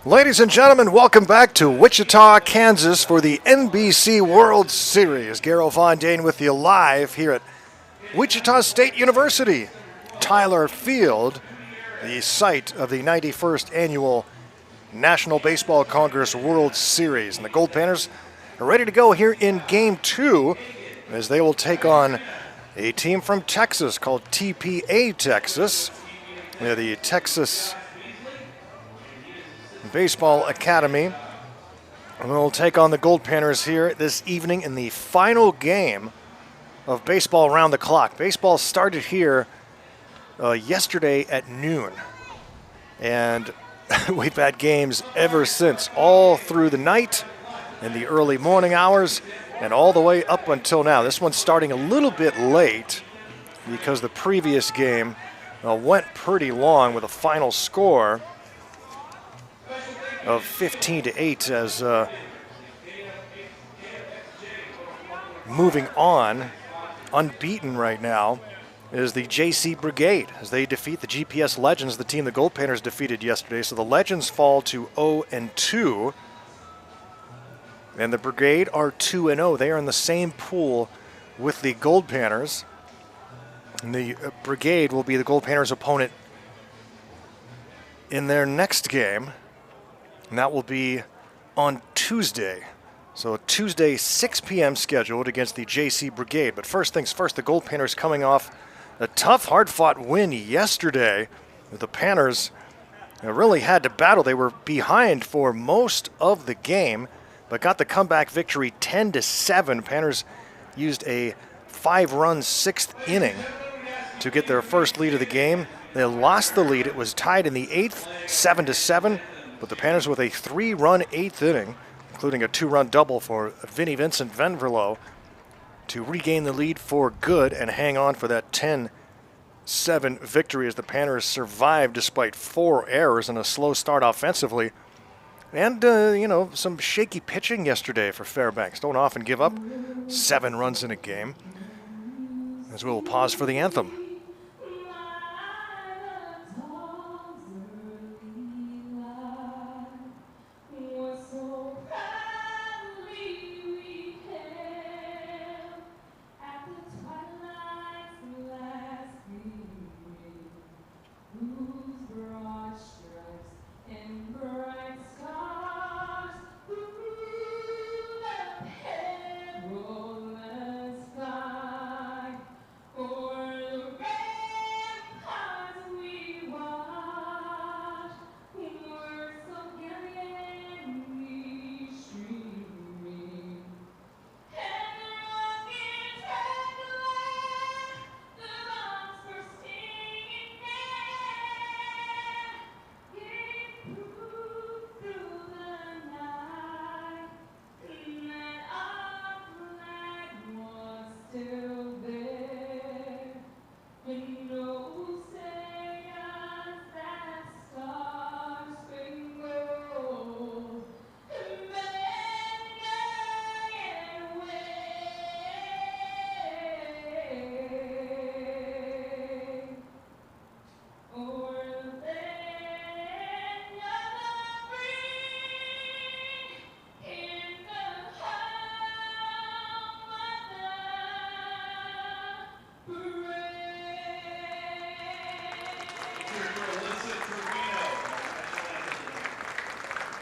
Ladies and gentlemen, welcome back to Wichita, Kansas for the NBC World Series. Garo Von Dane with you live here at Wichita State University, Tyler Field, the site of the 91st Annual National Baseball Congress World Series. And the Goldpanners are ready to go here in Game 2 as they will take on a team from Texas called TPA Texas. They're the Texas Baseball Academy. And we'll take on the Goldpanners here this evening in the final game of baseball around the clock. Baseball started here yesterday at noon. And we've had games ever since, all through the night, in the early morning hours, and all the way up until now. This one's starting a little bit late because the previous game went pretty long with a final score of 15-8 as moving on, unbeaten right now, is the JC Brigade as they defeat the GPS Legends, the team the Goldpanners defeated yesterday. So the Legends fall to 0-2, and the Brigade are 2-0. They are in the same pool with the Goldpanners, and the Brigade will be the Goldpanners' opponent in their next game. And that will be on Tuesday. So Tuesday, 6 p.m. scheduled against the JC Brigade. But first things first, the Goldpanners coming off a tough, hard-fought win yesterday. The Panthers really had to battle. They were behind for most of the game, but got the comeback victory 10-7. Panthers used a 5-run 6th inning to get their first lead of the game. They lost the lead. It was tied in the 8th, 7-7. But the Panthers with a 3-run 8th inning, including a 2-run double for Vinnie Vincent Venverlo, to regain the lead for good and hang on for that 10-7 victory as the Panthers survived despite 4 errors and a slow start offensively. And, some shaky pitching yesterday for Fairbanks. Don't often give up 7 runs in a game. As we'll pause for the anthem.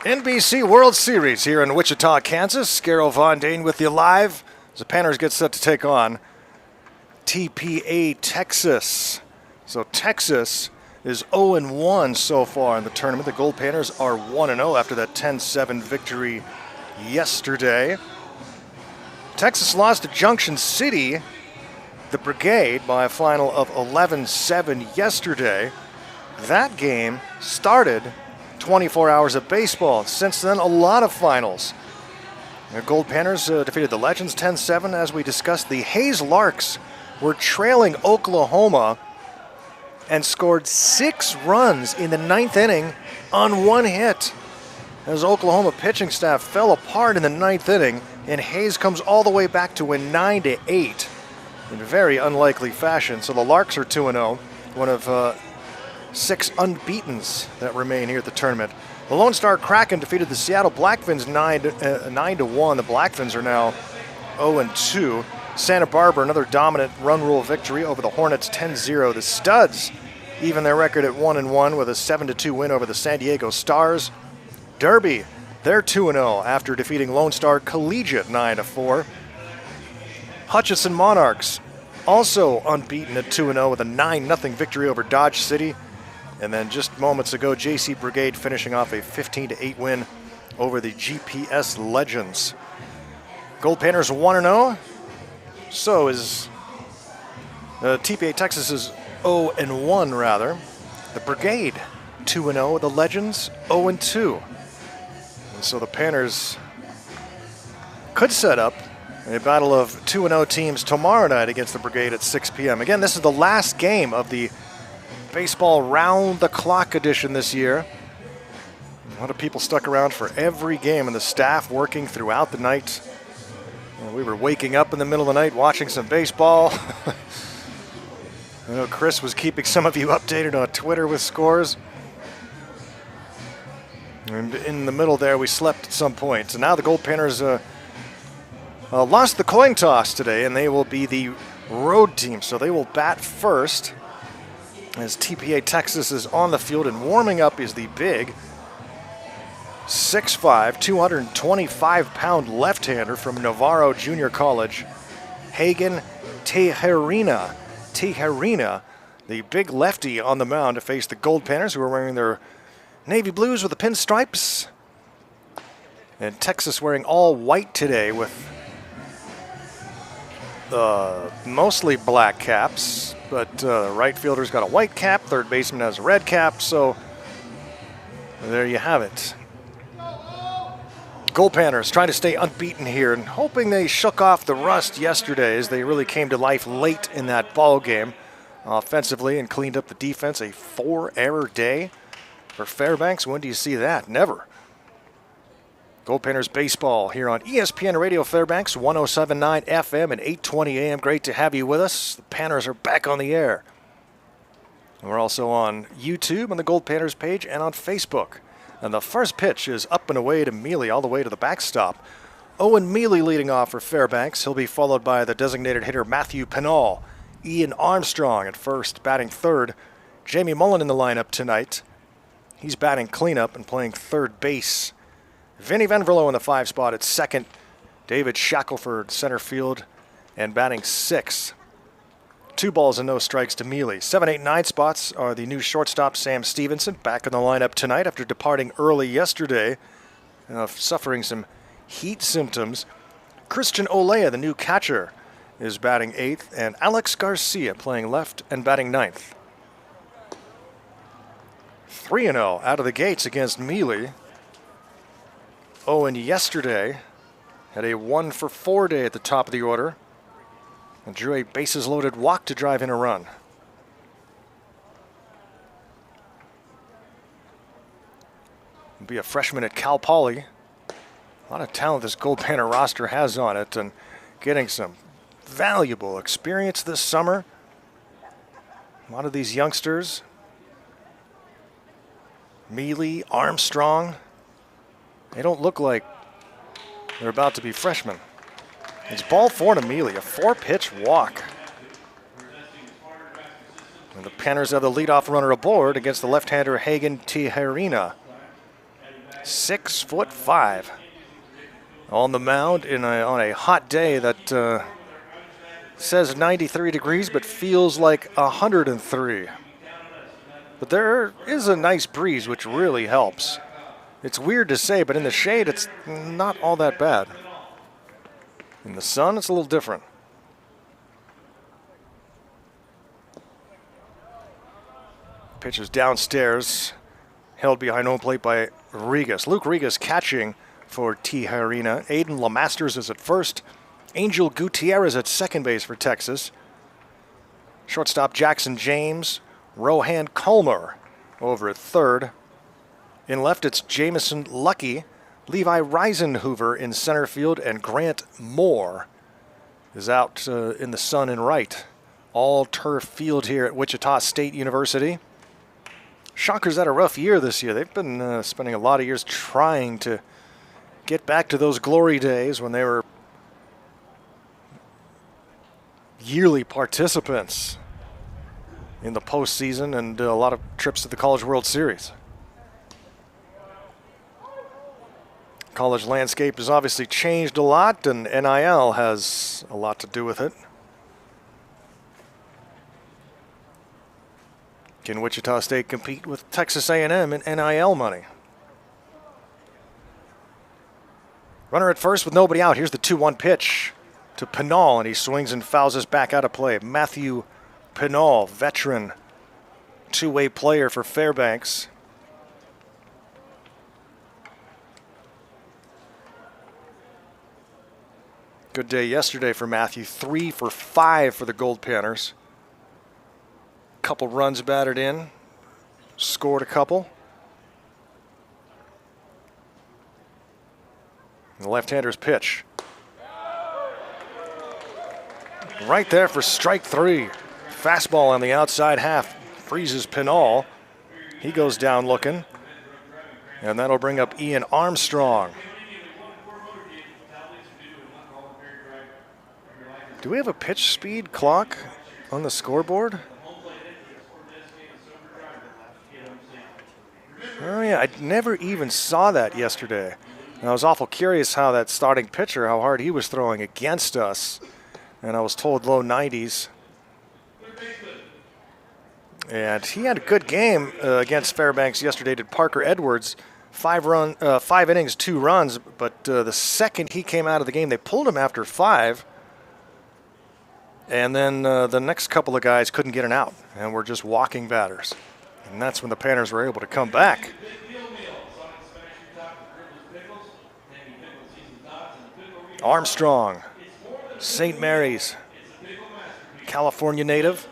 NBC World Series here in Wichita, Kansas. Garo Von Dane with you live as the Panthers get set to take on TPA Texas. So Texas is 0-1 so far in the tournament. The Goldpanners are 1-0 after that 10-7 victory yesterday. Texas lost to Junction City, the Brigade, by a final of 11-7 yesterday. That game started 24 hours of baseball. Since then, a lot of finals. The Goldpanners defeated the Legends 10-7. As we discussed, the Hayes Larks were trailing Oklahoma and scored 6 runs in the 9th inning on 1 hit. As Oklahoma pitching staff fell apart in the 9th inning, and Hayes comes all the way back to win 9-8 in very unlikely fashion. So the Larks are 2-0, one of 6 unbeatens that remain here at the tournament. The Lone Star Kraken defeated the Seattle Blackfins 9-1. The Blackfins are now 0-2. Santa Barbara, another dominant run rule victory over the Hornets 10-0. The Studs even their record at 1-1 with a 7-2 win over the San Diego Stars. Derby, they're 2-0 after defeating Lone Star Collegiate 9-4. Hutchinson Monarchs also unbeaten at 2-0 with a 9-0 victory over Dodge City. And then just moments ago, JC Brigade finishing off a 15-8 win over the GPS Legends. Goldpanners 1-0. So is TPA Texas is 0-1 rather. The Brigade 2-0. The Legends 0-2. And so the Panners could set up a battle of 2-0 teams tomorrow night against the Brigade at 6 p.m. Again, this is the last game of the baseball round-the-clock edition this year. A lot of people stuck around for every game, and the staff working throughout the night. We were waking up in the middle of the night watching some baseball. I know Chris was keeping some of you updated on Twitter with scores. And in the middle there, we slept at some point. So now the Goldpanners lost the coin toss today, and they will be the road team. So they will bat first, as TPA Texas is on the field, and warming up is the big 6'5", 225-pound left-hander from Navarro Junior College, Hagen Tejerina. Tejerina, the big lefty on the mound to face the Goldpanners, who are wearing their navy blues with the pinstripes. And Texas wearing all white today with mostly black caps. But right fielder's got a white cap, third baseman has a red cap, so there you have it. Goldpanners trying to stay unbeaten here and hoping they shook off the rust yesterday as they really came to life late in that ball game offensively and cleaned up the defense. A 4-error day for Fairbanks. When do you see that? Never. Goldpanners baseball here on ESPN Radio Fairbanks, 107.9 FM and 8:20 AM. Great to have you with us. The Panners are back on the air. And we're also on YouTube on the Goldpanners page and on Facebook. And the first pitch is up and away to Mealy, all the way to the backstop. Owen Mealy leading off for Fairbanks. He'll be followed by the designated hitter Matthew Pinal. Ian Armstrong at first, batting third. Jamie Mullen in the lineup tonight. He's batting cleanup and playing third base. Vinny Venverlo in the 5 spot at second. David Shackelford center field and batting sixth. 2 balls and no strikes to Mealy. 7, 8, 9 spots are the new shortstop Sam Stevenson, back in the lineup tonight after departing early yesterday, suffering some heat symptoms. Christian Olea, the new catcher, is batting 8th, and Alex Garcia playing left and batting 9th. 3-0 out of the gates against Mealy. Owen yesterday had a 1-for-4 day at the top of the order and drew a bases-loaded walk to drive in a run. He'll be a freshman at Cal Poly. A lot of talent this Goldpanner roster has on it, and getting some valuable experience this summer. A lot of these youngsters, Mealy, Armstrong, they don't look like they're about to be freshmen. It's ball 4 to Mealy, a 4-pitch walk. And the Panthers have the leadoff runner aboard against the left-hander Hagen Tejerina. 6'5". On the mound on a hot day that says 93 degrees but feels like 103. But there is a nice breeze which really helps. It's weird to say, but in the shade, it's not all that bad. In the sun, it's a little different. Pitch is downstairs, held behind home plate by Regas. Luke Regas catching for Tejerina. Aiden LeMasters is at first. Angel Gutierrez at second base for Texas. Shortstop Jackson James. Rohan Culmer over at third. In left, it's Jamison Lucky, Levi Reisenhoover in center field, and Grant Moore is out in the sun in right. All turf field here at Wichita State University. Shockers had a rough year this year. They've been spending a lot of years trying to get back to those glory days when they were yearly participants in the postseason and a lot of trips to the College World Series. College landscape has obviously changed a lot, and NIL has a lot to do with it. Can Wichita State compete with Texas A&M in NIL money? Runner at first with nobody out. Here's the 2-1 pitch to Pinal, and he swings and fouls us back out of play. Matthew Pinal, veteran two-way player for Fairbanks. Good day yesterday for Matthew. 3 for 5 for the Goldpanners. Couple runs batted in, scored a couple. The left-hander's pitch. Right there for strike 3. Fastball on the outside half freezes Pinal. He goes down looking. And that'll bring up Ian Armstrong. Do we have a pitch speed clock on the scoreboard? Oh yeah, I never even saw that yesterday. And I was awful curious how that starting pitcher, how hard he was throwing against us. And I was told low 90s. And he had a good game against Fairbanks yesterday. Did Parker Edwards, 5 innings, 2 runs. But the second he came out of the game, they pulled him after 5. And then the next couple of guys couldn't get an out and were just walking batters. And that's when the Panthers were able to come back. Armstrong, St. Mary's, California native.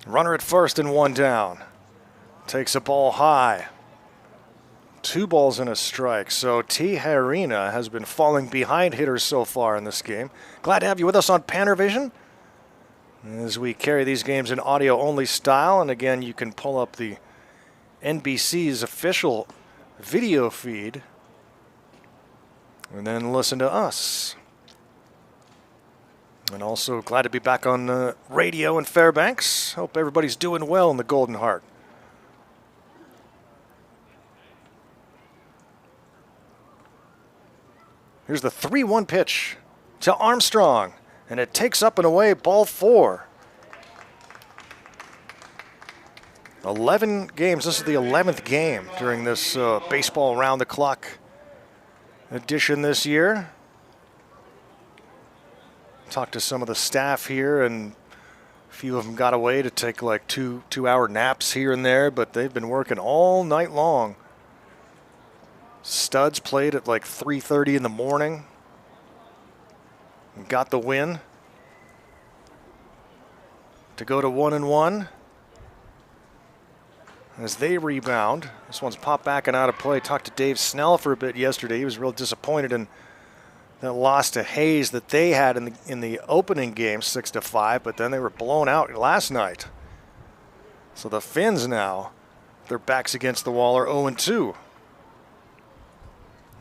Runner at first and 1 down. Takes a ball high. 2 balls and a strike. So T. Harina has been falling behind hitters so far in this game. Glad to have you with us on PannerVision as we carry these games in audio-only style. And again, you can pull up the NBC's official video feed and then listen to us. And also glad to be back on radio in Fairbanks. Hope everybody's doing well in the Golden Heart. Here's the 3-1 pitch to Armstrong, and it takes up and away ball 4. 11 games. This is the 11th game during this baseball round-the-clock edition this year. Talked to some of the staff here, and a few of them got away to take like two-hour naps here and there, but they've been working all night long. Studs played at like 3:30 in the morning and got the win to go to 1-1 as they rebound. This one's popped back and out of play. Talked to Dave Snell for a bit yesterday. He was real disappointed in that loss to Hayes that they had in the opening game, 6-5, but then they were blown out last night. So the Finns now, their backs against the wall, are 0-2.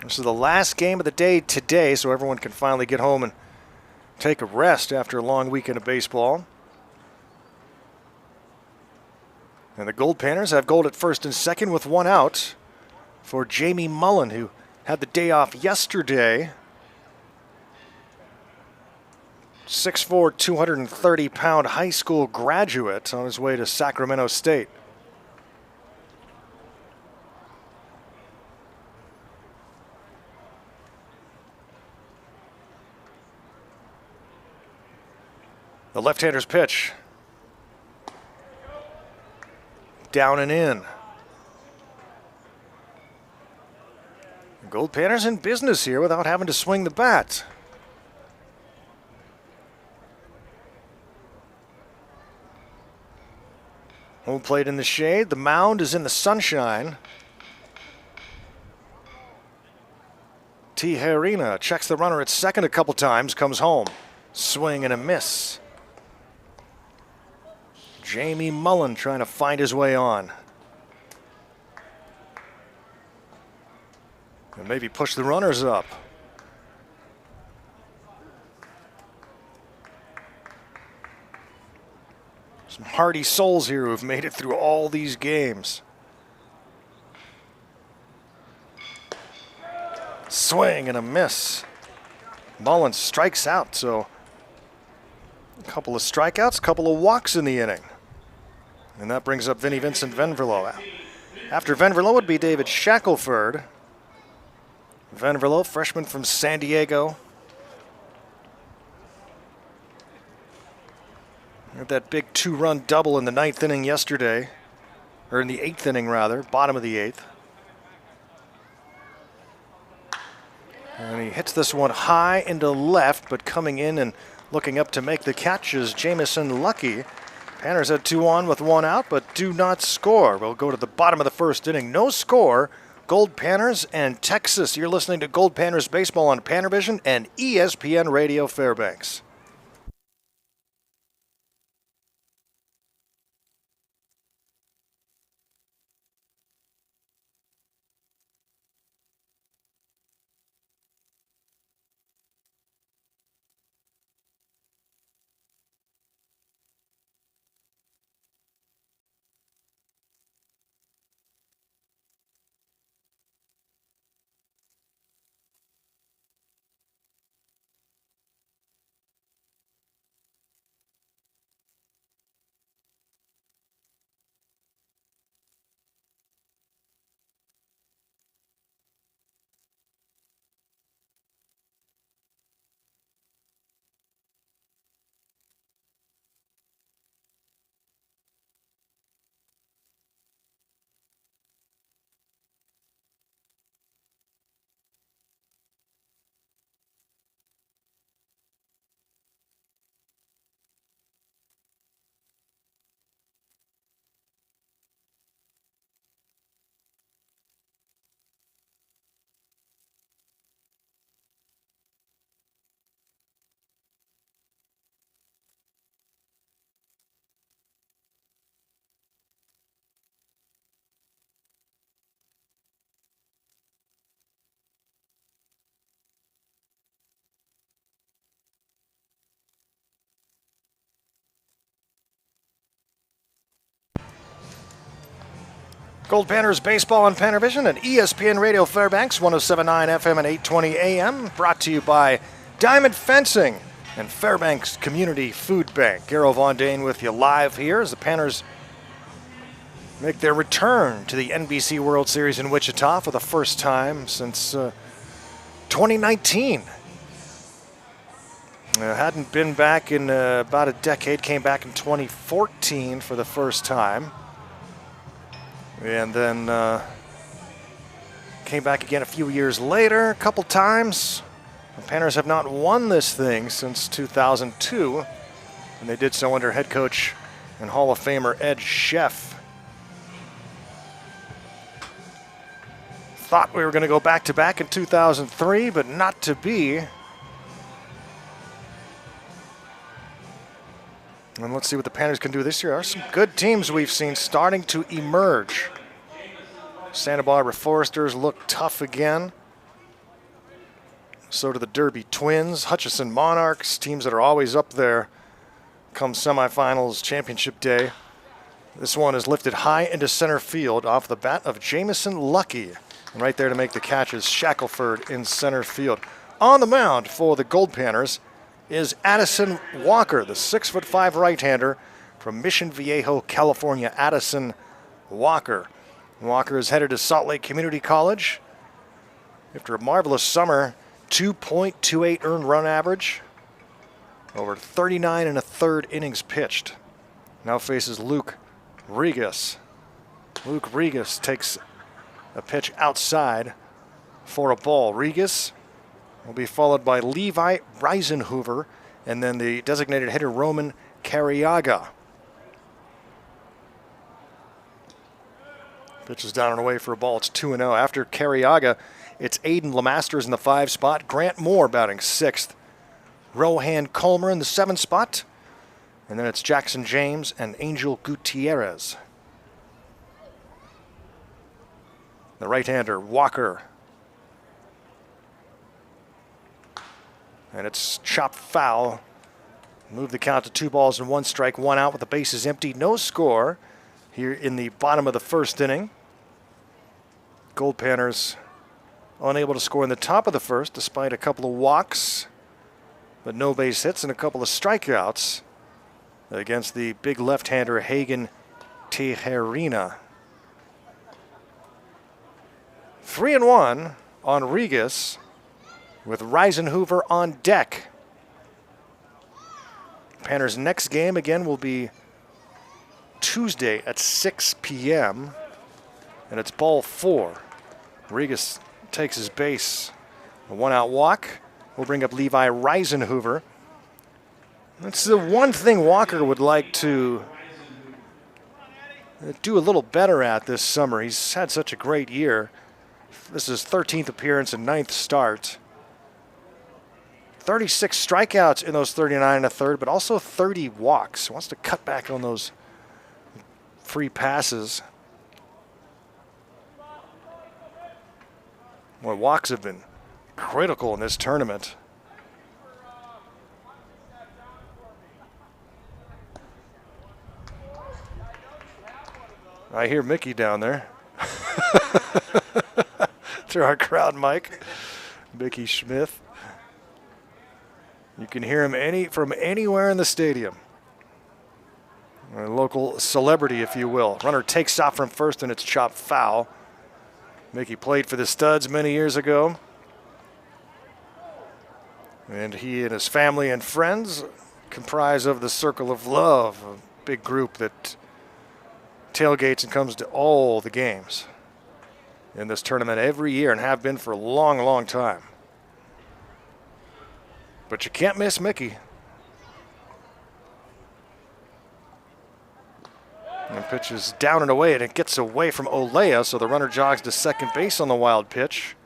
This is the last game of the day today, so everyone can finally get home and take a rest after a long weekend of baseball. And the Goldpanners have Gold at first and second with 1 out for Jamie Mullen, who had the day off yesterday. 6'4", 230-pound high school graduate on his way to Sacramento State. The left-hander's pitch. Down and in. Goldpanners in business here without having to swing the bat. Home plate in the shade. The mound is in the sunshine. Tijerina checks the runner at second a couple times, comes home. Swing and a miss. Jamie Mullen trying to find his way on. And maybe push the runners up. Some hardy souls here who have made it through all these games. Swing and a miss. Mullen strikes out, so a couple of strikeouts, a couple of walks in the inning. And that brings up Vinnie Vincent Venverlo. After Venverlo would be David Shackelford. Venverlo, freshman from San Diego. Had that big 2-run double in the 9th inning yesterday. Or in the 8th inning, rather. Bottom of the 8th. And he hits this one high into left, but coming in and looking up to make the catch is Jamison Lucky. Panners had 2 on with 1 out, but do not score. We'll go to the bottom of the 1st inning. No score. Goldpanners and Texas. You're listening to Goldpanners Baseball on PannerVision and ESPN Radio Fairbanks. Goldpanners Baseball on PannerVision and ESPN Radio Fairbanks, 107.9 FM and 820 AM. Brought to you by Diamond Fencing and Fairbanks Community Food Bank. Garo Von Dane with you live here as the Panthers make their return to the NBC World Series in Wichita for the first time since 2019. Hadn't been back in about a decade, came back in 2014 for the first time. And then came back again a few years later, a couple times. The Panthers have not won this thing since 2002, and they did so under head coach and Hall of Famer Ed Sheff. Thought we were going to go back-to-back in 2003, but not to be. And let's see what the Panthers can do this year. There are some good teams we've seen starting to emerge. Santa Barbara Foresters look tough again. So do the Derby Twins, Hutchison Monarchs, teams that are always up there come semifinals, championship day. This one is lifted high into center field off the bat of Jamison Lucky. And right there to make the catch is Shackelford in center field. On the mound for the Goldpanners is Addison Walker, the 6'5" right-hander from Mission Viejo, California. Addison Walker. Walker is headed to Salt Lake Community College. After a marvelous summer, 2.28 earned run average, over 39 1/3 innings pitched. Now faces Luke Regas. Luke Regas takes a pitch outside for a ball. Regas will be followed by Levi Reisenhoover and then the designated hitter Roman Carriaga. Pitch is down and away for a ball. It's 2-0. After Carriaga, it's Aiden Lemasters in the 5 spot, Grant Moore batting 6th, Rohan Colmer in the 7 spot, and then it's Jackson James and Angel Gutierrez. The right-hander, Walker. And it's chopped foul. Move the count to 2 balls and 1 strike, 1 out with the bases empty. No score here in the bottom of the first inning. Goldpanners unable to score in the top of the first despite a couple of walks, but no base hits and a couple of strikeouts against the big left-hander Hagen Tejerina. 3-1 on Regas with Reisenhoover on deck. Panthers' next game again will be Tuesday at 6 p.m. and it's ball 4. Regas takes his base. A 1-out walk will bring up Levi Reisenhoover. That's the one thing Walker would like to do a little better at this summer. He's had such a great year. This is his 13th appearance and 9th start. 36 strikeouts in those 39 1/3, but also 30 walks. He wants to cut back on those free passes. Boy, walks have been critical in this tournament. I hear Mickey down there. Through our crowd mic, Mickey Smith. You can hear him from anywhere in the stadium. A local celebrity, if you will. Runner takes off from first and it's chopped foul. Mickey played for the Studs many years ago. And he and his family and friends comprise of the Circle of Love, a big group that tailgates and comes to all the games in this tournament every year and have been for a long, long time. But you can't miss Mickey. And pitches down and away, and it gets away from Olea, so the runner jogs to second base on the wild pitch.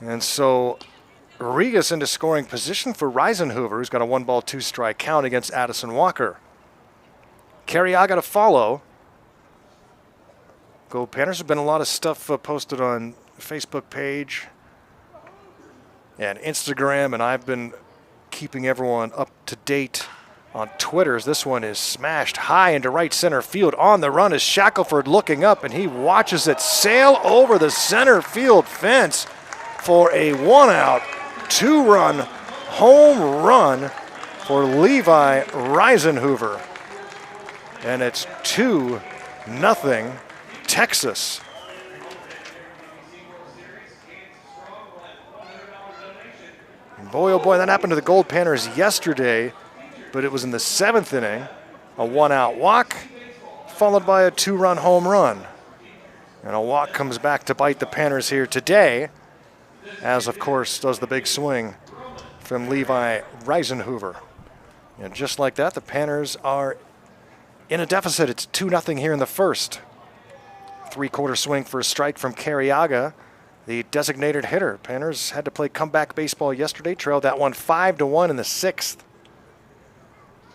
And so Regas into scoring position for Reisenhoover, who's got a 1-ball, 2-strike count against Addison Walker. Carriaga to follow. Goldpanners have been a lot of stuff posted on Facebook page and Instagram, and I've been keeping everyone up to date on Twitter. This one is smashed high into right center field. On the run is Shackelford looking up, and he watches it sail over the center field fence for a 1-out, 2-run home run for Levi Reisenhoover. And it's 2-0 Texas. Boy, oh boy, that happened to the Goldpanners yesterday, but it was in the 7th inning. A 1-out walk, followed by a 2-run home run. And a walk comes back to bite the Panthers here today, as of course does the big swing from Levi Reisenhoover. And just like that, the Panthers are in a deficit. It's 2-0 here in the first. 3-quarter swing for a strike from Carriaga, the designated hitter. Panthers had to play comeback baseball yesterday, trailed that one 5-1 in the 6th.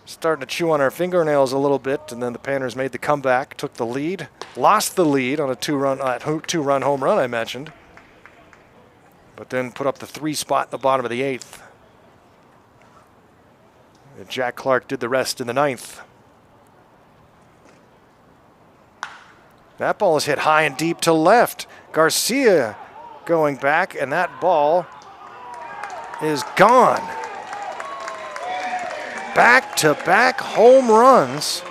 Starting to chew on our fingernails a little bit, and then the Panthers made the comeback, took the lead, lost the lead on a 2-run home run I mentioned, but then put up the 3 spot in the bottom of the 8th. And Jack Clark did the rest in the 9th. That ball is hit high and deep to left. Garcia going back, and that ball is gone. Back-to-back home runs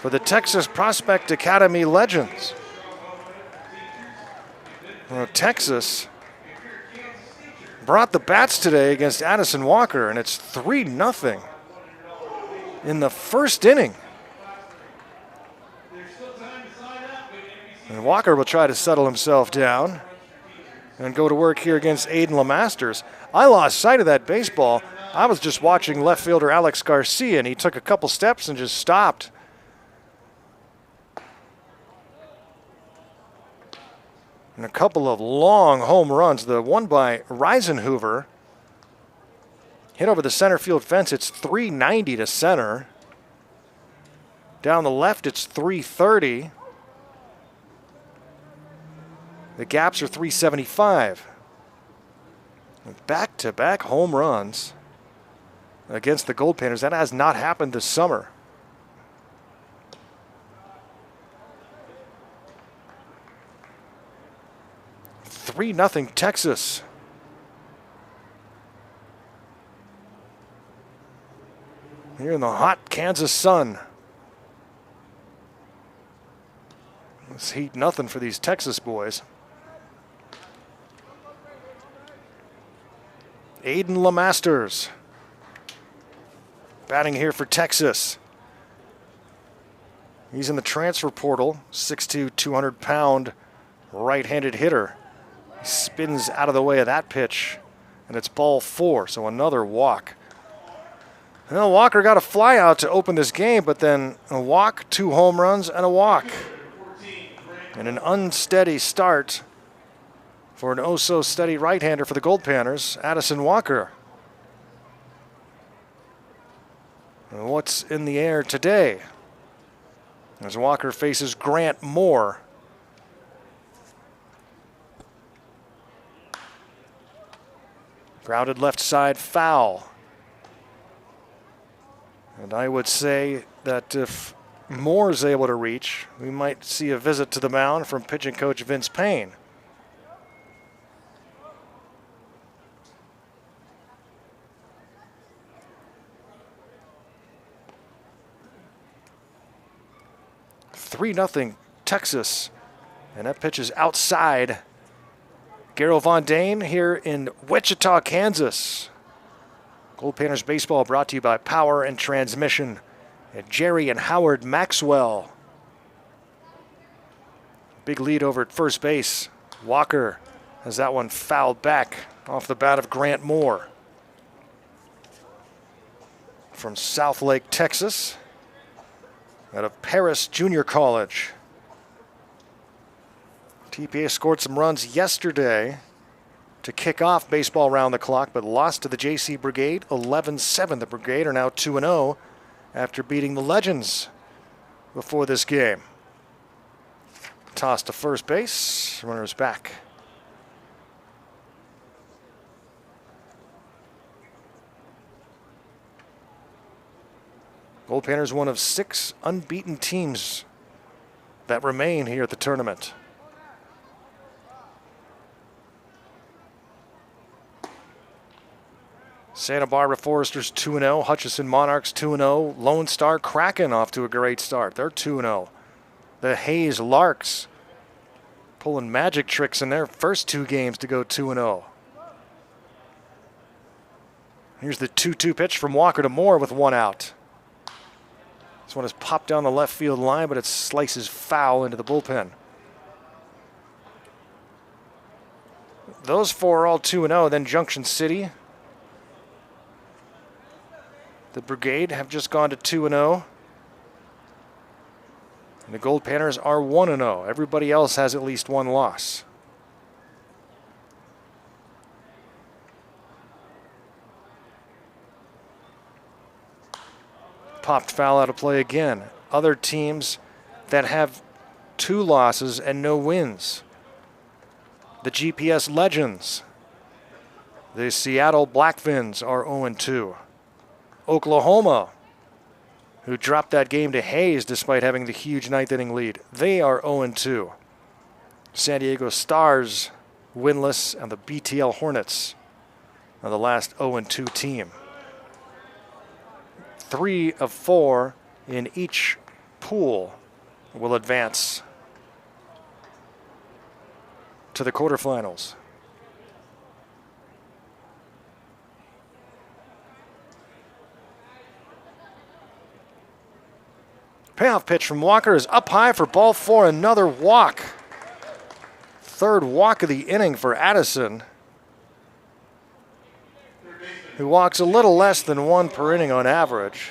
for the Texas Prospect Academy legends. Well, Texas brought the bats today against Addison Walker, and it's 3-0 in the first inning. And Walker will try to settle himself down and go to work here against Aiden Lemasters. I lost sight of that baseball. I was just watching left fielder Alex Garcia, and he took a couple steps and just stopped. And a couple of long home runs. The one by Reisenhoover hit over the center field fence. It's 390 to center. Down the left, it's 330. The gaps are 375. Back-to-back home runs against the Goldpanners. That has not happened this summer. Three-0 Texas. Here in the hot Kansas sun. It's heat nothing for these Texas boys. Aiden LeMasters batting here for Texas. He's in the transfer portal, 6'2", 200-pound right-handed hitter. He spins out of the way of that pitch, and it's ball 4, so another walk. Well, Walker got a fly out to open this game, but then a walk, 2 home runs, and a walk. And an unsteady start for an oh-so-steady right-hander for the Goldpanners, Addison Walker. And what's in the air today? As Walker faces Grant Moore. Grounded left side foul. And I would say that if Moore is able to reach, we might see a visit to the mound from pitching coach Vince Payne. Three-0 Texas, and that pitch is outside. Garrel Von Dane here in Wichita, Kansas. Goldpanners baseball brought to you by Power and Transmission and Jerry and Howard Maxwell. Big lead over at first base. Walker has that one fouled back off the bat of Grant Moore. From Southlake, Texas, out of Paris Junior College. TPA scored some runs yesterday to kick off baseball round the clock, but lost to the JC Brigade 11-7. The Brigade are now 2-0 after beating the Legends before this game. Toss to first base, runners back. Goldpanners one of 6 unbeaten teams that remain here at the tournament. Santa Barbara Foresters 2-0, Hutchinson Monarchs 2-0, Lone Star Kraken off to a great start. They're 2-0. The Hayes Larks pulling magic tricks in their first 2 games to go 2-0. Here's the 2-2 pitch from Walker to Moore with 1 out. This one has popped down the left field line, but it slices foul into the bullpen. Those 4 are all 2-0. Then Junction City. The Brigade have just gone to 2-0. And the Goldpanners are 1-0. Everybody else has at least 1 loss. Popped foul out of play again. Other teams that have 2 losses and no wins. The GPS Legends. The Seattle Blackfins are 0-2. Oklahoma, who dropped that game to Hayes despite having the huge 9th inning lead, they are 0-2. San Diego Stars winless, and the BTL Hornets are the last 0-2 team. 3 of 4 in each pool will advance to the quarterfinals. Payoff pitch from Walker is up high for ball 4, another walk. 3rd walk of the inning for Addison, who walks a little less than 1 per inning on average.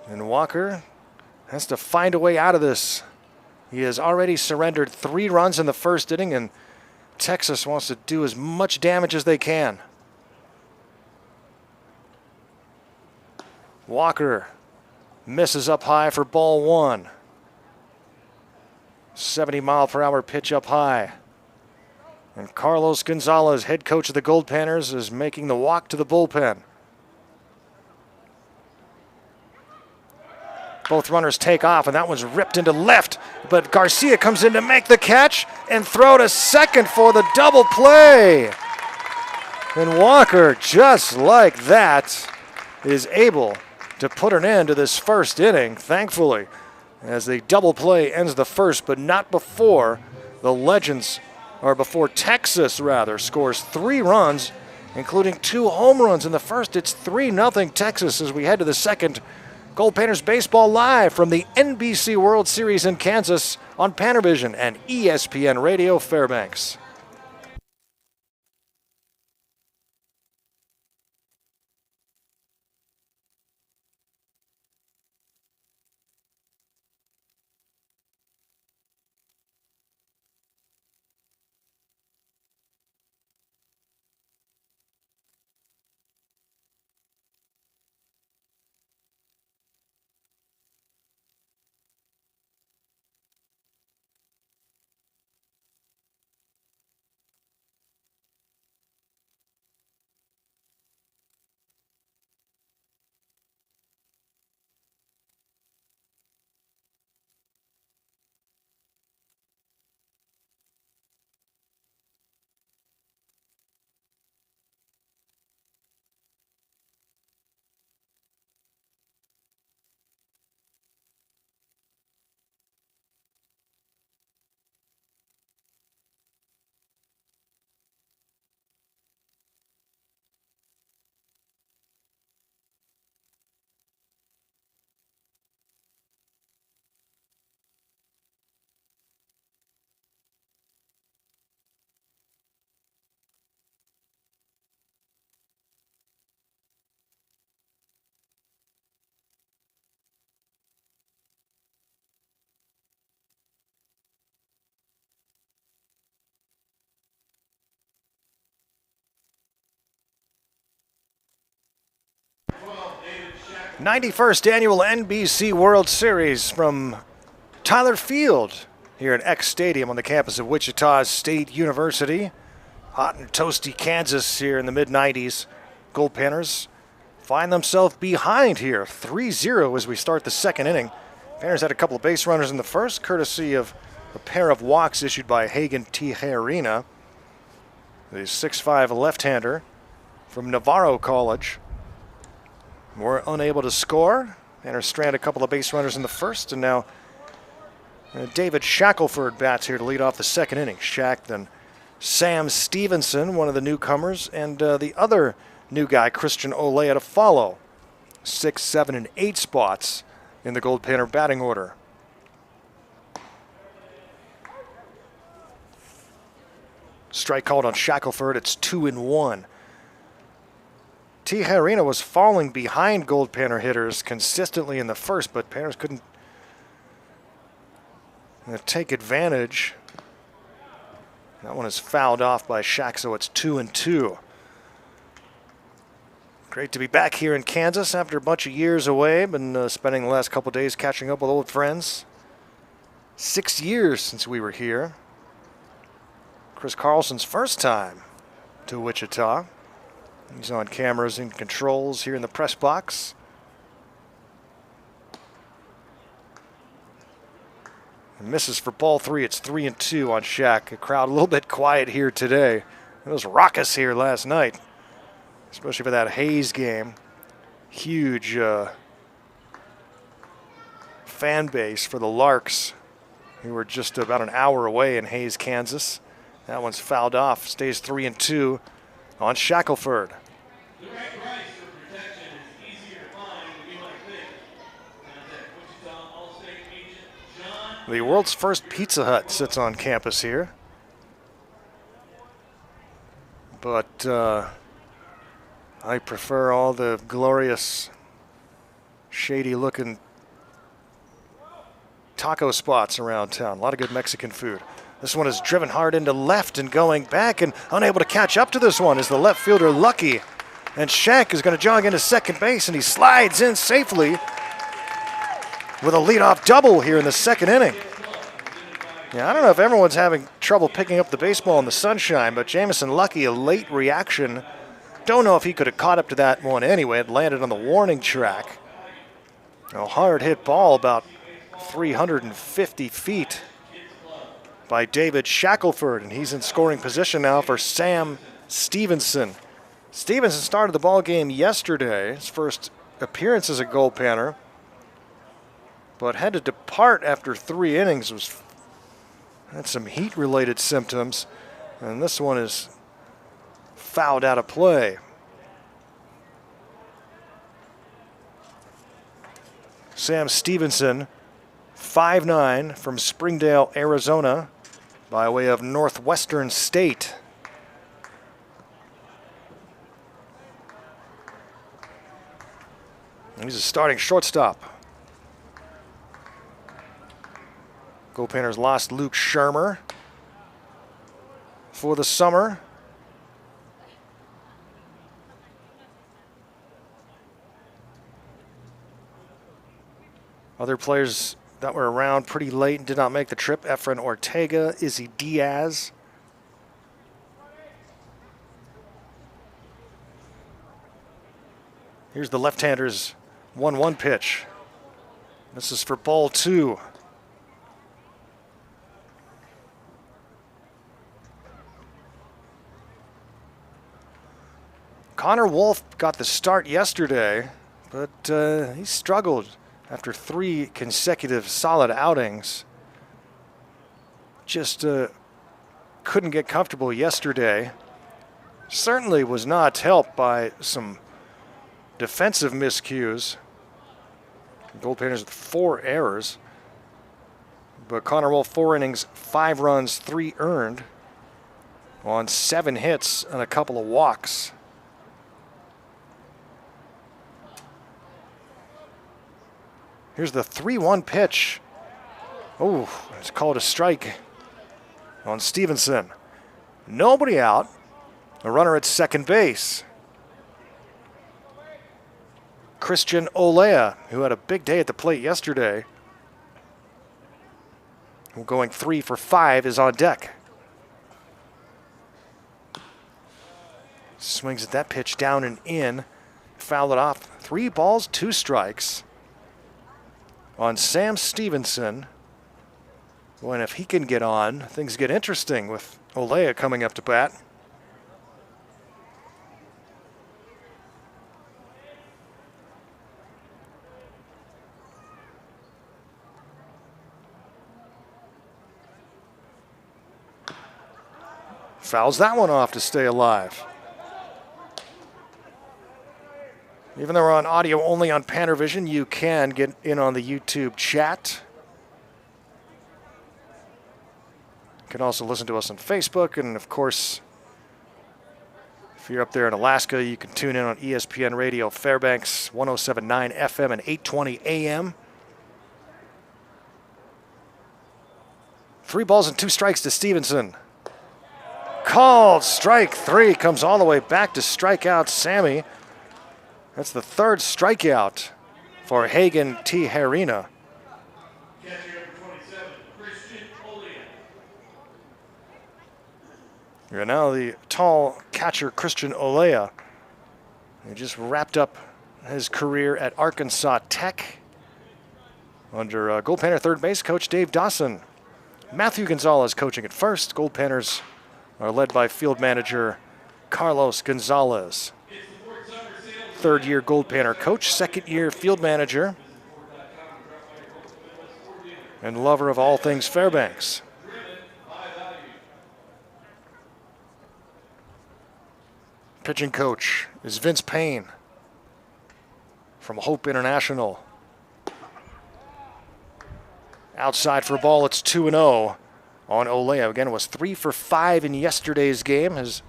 And Walker has to find a way out of this. He has already surrendered 3 runs in the first inning, and Texas wants to do as much damage as they can. Walker misses up high for ball 1. 70-mile-per-hour pitch up high. And Carlos Gonzalez, head coach of the Goldpanners, is making the walk to the bullpen. Both runners take off, and that one's ripped into left. But Garcia comes in to make the catch and throw to second for the double play. And Walker, just like that, is able to put an end to this first inning, thankfully, as the double play ends the first, but not before the Legends, or before Texas, rather, scores 3 runs, including 2 home runs in the first. It's 3-0 Texas as we head to the second. Goldpanners Baseball live from the NBC World Series in Kansas on PannerVision and ESPN Radio Fairbanks. '91st Annual NBC World Series from Tyler Field here at X Stadium on the campus of Wichita State University. Hot and toasty Kansas here in the mid-90s. Goldpanners find themselves behind here, 3-0 as we start the second inning. Panners had a couple of base runners in the first, courtesy of a pair of walks issued by Hagen Tijerina, the 6'5" left-hander from Navarro College. Were unable to score. Panners strand a couple of base runners in the first, and now David Shackelford bats here to lead off the second inning. Shack, then Sam Stevenson, one of the newcomers, and the other new guy, Christian Olea, to follow. 6, 7, and 8 spots in the Goldpanner batting order. Strike called on Shackelford. It's 2-1. Tijerina was falling behind Goldpanner hitters consistently in the first, but Panners couldn't take advantage. That one is fouled off by Shack, so it's 2-2. Great to be back here in Kansas after a bunch of years away. Been spending the last couple days catching up with old friends. 6 years since we were here. Chris Carlson's first time to Wichita. He's on cameras and controls here in the press box. And misses for ball 3. It's 3-2 on Shack. A crowd a little bit quiet here today. It was raucous here last night, especially for that Hayes game. Huge fan base for the Larks, who were just about an hour away in Hayes, Kansas. That one's fouled off. Stays 3-2 on Shackelford. The right price for protection is easier to find than you might think. Contact Wichita Allstate agent John. The world's first Pizza Hut sits on campus here. But I prefer all the glorious, shady-looking taco spots around town. A lot of good Mexican food. This one is driven hard into left and going back, and unable to catch up to this one is the left fielder Lucky. And Shank is going to jog into second base, and he slides in safely with a leadoff double here in the second inning. Yeah, I don't know if everyone's having trouble picking up the baseball in the sunshine, but Jamison Lucky, a late reaction. Don't know if he could have caught up to that one anyway. It landed on the warning track. A hard hit ball about 350 feet by David Shackelford, and he's in scoring position now for Sam Stevenson. Stevenson started the ball game yesterday, his first appearance as a Goldpanner, but had to depart after 3 innings. Had some heat-related symptoms, and this one is fouled out of play. Sam Stevenson, 5'9", from Springdale, Arizona, by way of Northwestern State. And he's a starting shortstop. Goldpanners lost Luke Shermer for the summer. Other players that were around pretty late and did not make the trip: Efren Ortega, Izzy Diaz. Here's the left-hander's 1-1 pitch. This is for ball 2. Connor Wolf got the start yesterday, but he struggled after 3 consecutive solid outings. Just couldn't get comfortable yesterday. Certainly was not helped by some defensive miscues. Goldpanners with 4 errors. But Connor Wolf, 4 innings, 5 runs, 3 earned on 7 hits and a couple of walks. Here's the 3-1 pitch. Oh, it's called a strike on Stevenson. Nobody out. A runner at second base. Christian Olea, who had a big day at the plate yesterday, going 3 for 5, is on deck. Swings at that pitch down and in. Fouled it off. 3 balls, 2 strikes on Sam Stevenson. Well, and if he can get on, things get interesting with Olea coming up to bat. Fouls that one off to stay alive. Even though we're on audio only on PannerVision, you can get in on the YouTube chat. You can also listen to us on Facebook, and of course, if you're up there in Alaska, you can tune in on ESPN Radio Fairbanks, 107.9 FM and 820 AM. 3 balls and 2 strikes to Stevenson. Called strike 3, comes all the way back to strike out Sammy. That's the 3rd strikeout for Hagen Tijerina. Catcher number 27, Christian Olea. You're now the tall catcher Christian Olea. He just wrapped up his career at Arkansas Tech under Goldpanner third base coach Dave Dawson. Matthew Gonzalez coaching at first. Goldpanners are led by field manager Carlos Gonzalez. 3rd-year Goldpanner coach, 2nd-year field manager, and lover of all things Fairbanks. Pitching coach is Vince Payne from Hope International. Outside for a ball, it's 2-0 on Olea. Again, it was 3 for 5 in yesterday's game, his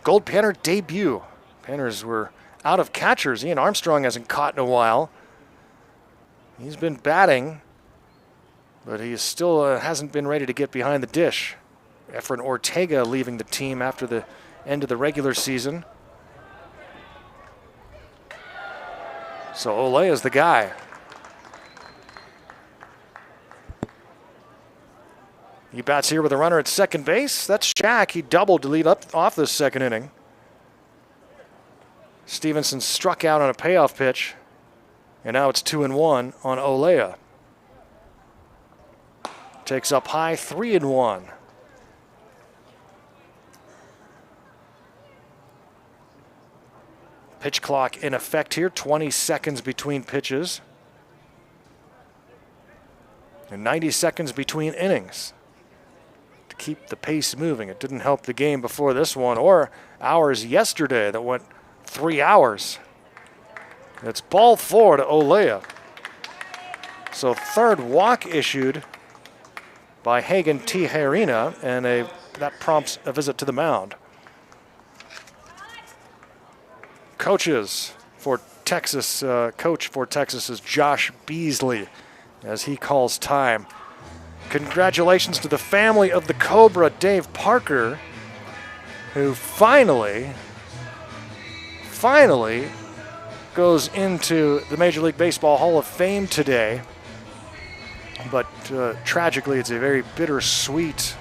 Goldpanner debut. Panners were out of catchers. Ian Armstrong hasn't caught in a while. He's been batting but he still hasn't been ready to get behind the dish. Efren Ortega leaving the team after the end of the regular season. So Olea is the guy. He bats here with a runner at second base. That's Shaq. He doubled to lead up off this second inning. Stevenson struck out on a payoff pitch, and now it's 2-1 on Olea. Takes up high, 3-1. Pitch clock in effect here, 20 seconds between pitches. And 90 seconds between innings to keep the pace moving. It didn't help the game before this one or hours yesterday that went 3 hours. It's ball 4 to Olea. So third walk issued by Hagen Tijerina, and that prompts a visit to the mound. Coach for Texas is Josh Beasley, as he calls time. Congratulations to the family of the Cobra, Dave Parker, who finally goes into the Major League Baseball Hall of Fame today. But tragically, it's a very bittersweet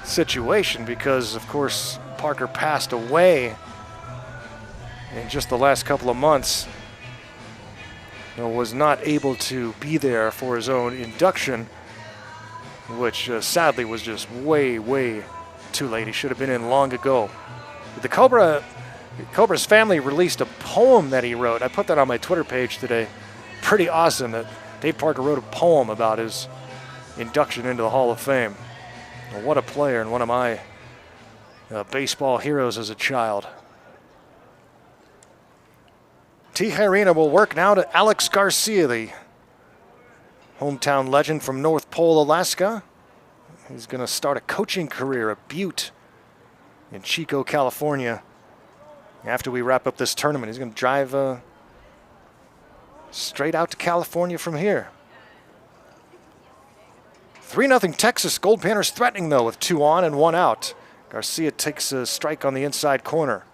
situation because, of course, Parker passed away in just the last couple of months. Was not able to be there for his own induction, which sadly was just way too late. He should have been in long ago. The Cobra's family released a poem that he wrote. I put that on my Twitter page today. Pretty awesome that Dave Parker wrote a poem about his induction into the Hall of Fame. Well, what a player and one of my baseball heroes as a child. Tijerina will work now to Alex Garcia, the hometown legend from North Pole, Alaska. He's going to start a coaching career at Butte in Chico, California. After we wrap up this tournament, he's going to drive straight out to California from here. 3-0 Texas. Goldpanners threatening, though, with 2 on and 1 out. Garcia takes a strike on the inside corner.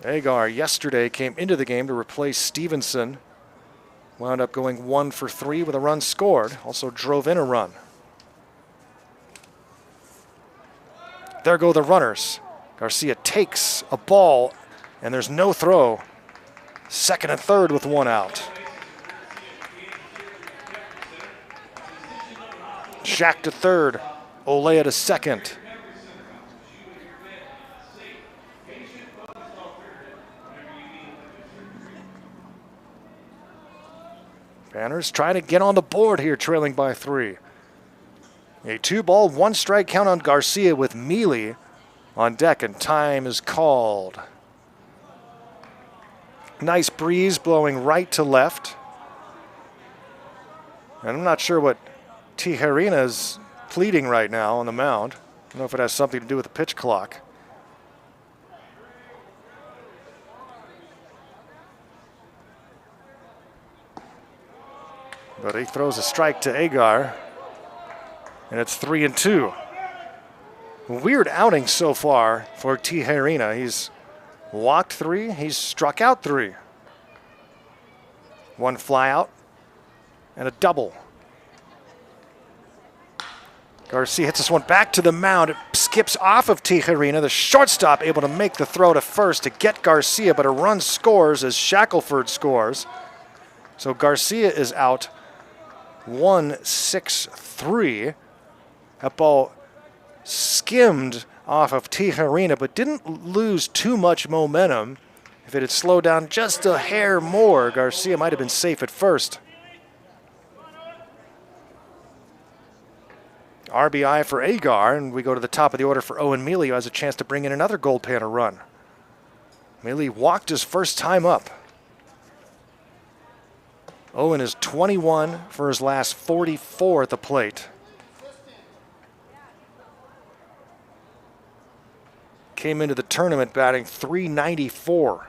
Agar yesterday came into the game to replace Stevenson. Wound up going 1 for 3 with a run scored. Also drove in a run. There go the runners. Garcia takes a ball, and there's no throw. Second and third with 1 out. Shack to third. Olea to second. Panners trying to get on the board here, trailing by 3. A 2-ball, 1-strike count on Garcia with Mealy on deck, and time is called. Nice breeze blowing right to left. And I'm not sure what Tijerina is pleading right now on the mound. I don't know if it has something to do with the pitch clock. But he throws a strike to Agar, and it's 3-2. Weird outing so far for Tijerina. He's walked 3, he's struck out 3. 1 fly out and a double. Garcia hits this one back to the mound. It skips off of Tijerina. The shortstop able to make the throw to first to get Garcia, but a run scores as Shackelford scores. So Garcia is out 1-6-3. That ball skimmed off of Tijerina, but didn't lose too much momentum. If it had slowed down just a hair more, Garcia might have been safe at first. RBI for Agar, and we go to the top of the order for Owen Mealy, who has a chance to bring in another Goldpanner run. Mealy walked his first time up. Owen is 21 for his last 44 at the plate. Came into the tournament batting .394.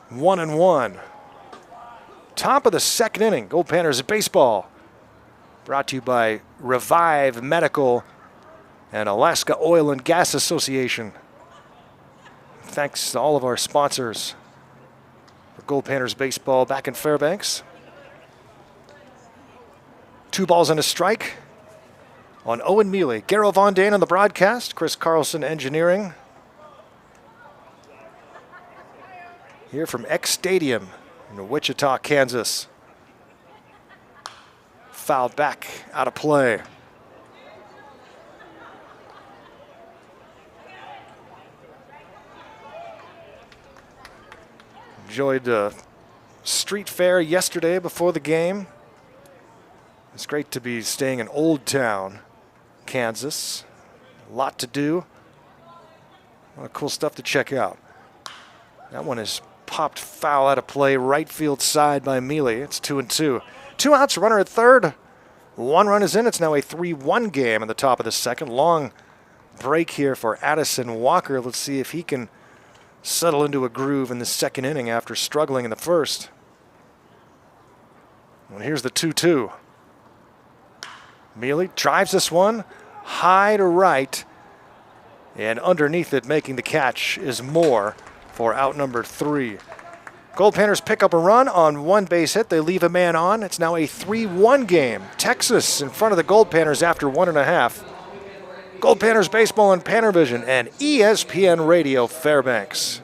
One and one. Top of the second inning. Goldpanners baseball. Brought to you by Revive Medical and Alaska Oil and Gas Association. Thanks to all of our sponsors for Goldpanners baseball back in Fairbanks. 2 balls and a strike on Owen Mealy. Garrow Von Dane on the broadcast. Chris Carlson engineering. Here from X Stadium in Wichita, Kansas. Fouled back, out of play. Enjoyed the street fair yesterday before the game. It's great to be staying in Old Town, Kansas. A lot to do. A lot of cool stuff to check out. That one is popped foul out of play, right field side by Mealy. It's 2-2. 2 outs, runner at third. 1 run is in. It's now a 3-1 game in the top of the second. Long break here for Addison Walker. Let's see if he can settle into a groove in the second inning after struggling in the first. And here's the 2-2. Mealy drives this one high to right, and underneath it, making the catch, is Moore for out number 3. Goldpanners pick up a run on 1 base hit. They leave a man on. It's now a 3-1 game. Texas in front of the Goldpanners after 1.5. Goldpanners baseball on PannerVision and ESPN Radio Fairbanks.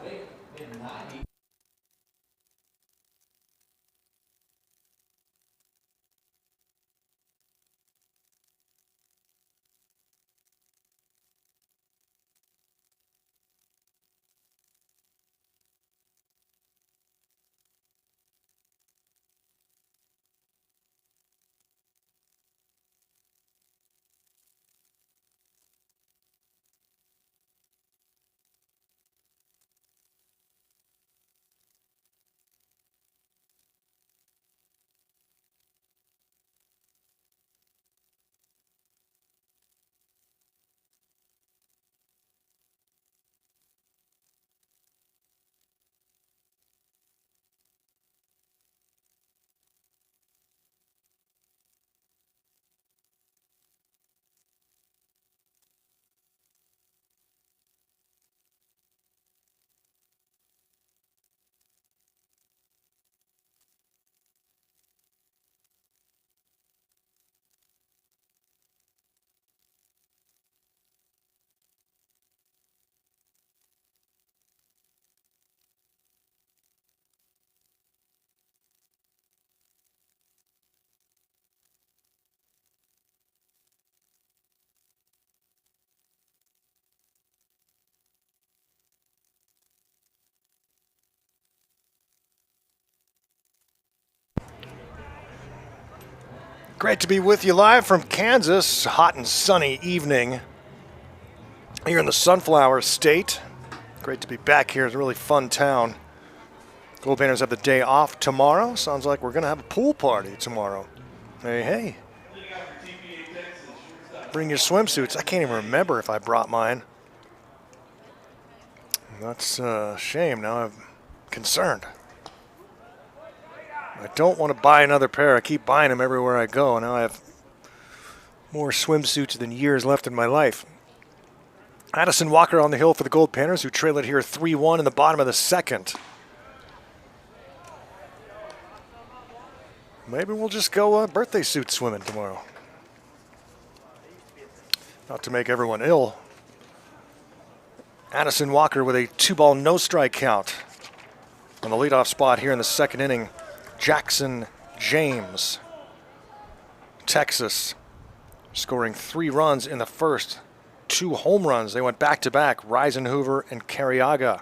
Great to be with you live from Kansas. Hot and sunny evening here in the Sunflower State. Great to be back here. It's a really fun town. Goldpanners have the day off tomorrow. Sounds like we're going to have a pool party tomorrow. Hey. Bring your swimsuits. I can't even remember if I brought mine. That's a shame. Now I'm concerned. I don't want to buy another pair. I keep buying them everywhere I go. Now I have more swimsuits than years left in my life. Addison Walker on the hill for the Goldpanners, who trail it here 3-1 in the bottom of the second. Maybe we'll just go birthday suit swimming tomorrow. Not to make everyone ill. Addison Walker with a 2-ball no-strike count on the leadoff spot here in the second inning. Jackson James, Texas, scoring 3 runs in the first, 2 home runs. They went back-to-back, Reisenhoover and Carriaga.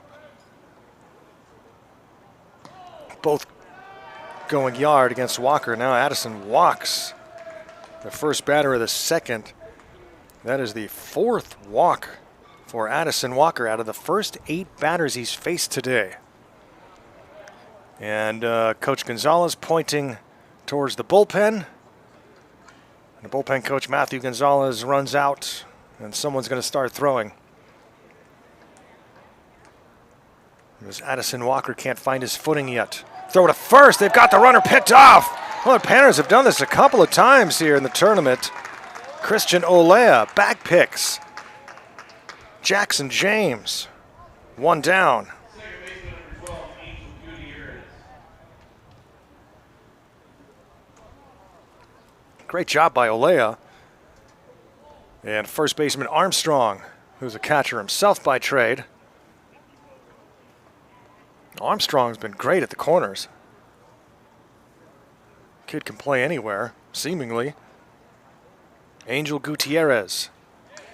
Both going yard against Walker. Now Addison walks the first batter of the second. That is the 4th walk for Addison Walker out of the first 8 batters he's faced today. And Coach Gonzalez pointing towards the bullpen. And the bullpen coach, Matthew Gonzalez, runs out, and someone's going to start throwing. As Addison Walker can't find his footing yet. Throw to first. They've got the runner picked off. Well, the Panthers have done this a couple of times here in the tournament. Christian Olea back picks. Jackson James, one down. Great job by Olea. And first baseman Armstrong, who's a catcher himself by trade. Armstrong's been great at the corners. Kid can play anywhere, seemingly. Angel Gutierrez.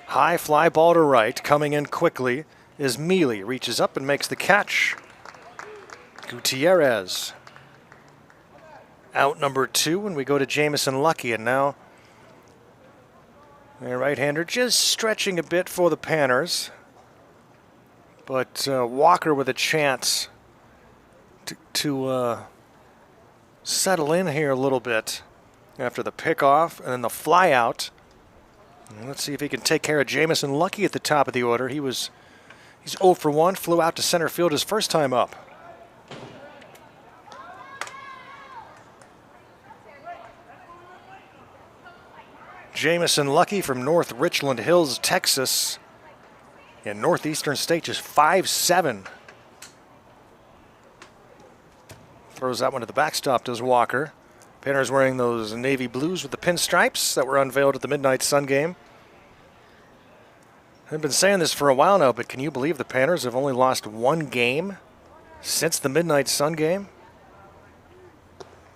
High fly ball to right, coming in quickly is Mealy. Reaches up and makes the catch. Gutierrez. Out number 2, and we go to Jamison Lucky, and now the right-hander just stretching a bit for the Panthers. But Walker with a chance to settle in here a little bit after the pickoff and then the fly out. And let's see if he can take care of Jamison Lucky at the top of the order. He's 0 for 1, flew out to center field his first time up. Jamison Lucky from North Richland Hills, Texas, in northeastern state, just 5'7". Throws that one to the backstop, does Walker. Panthers wearing those navy blues with the pinstripes that were unveiled at the Midnight Sun game. I've been saying this for a while now, but can you believe the Panthers have only lost 1 game since the Midnight Sun game?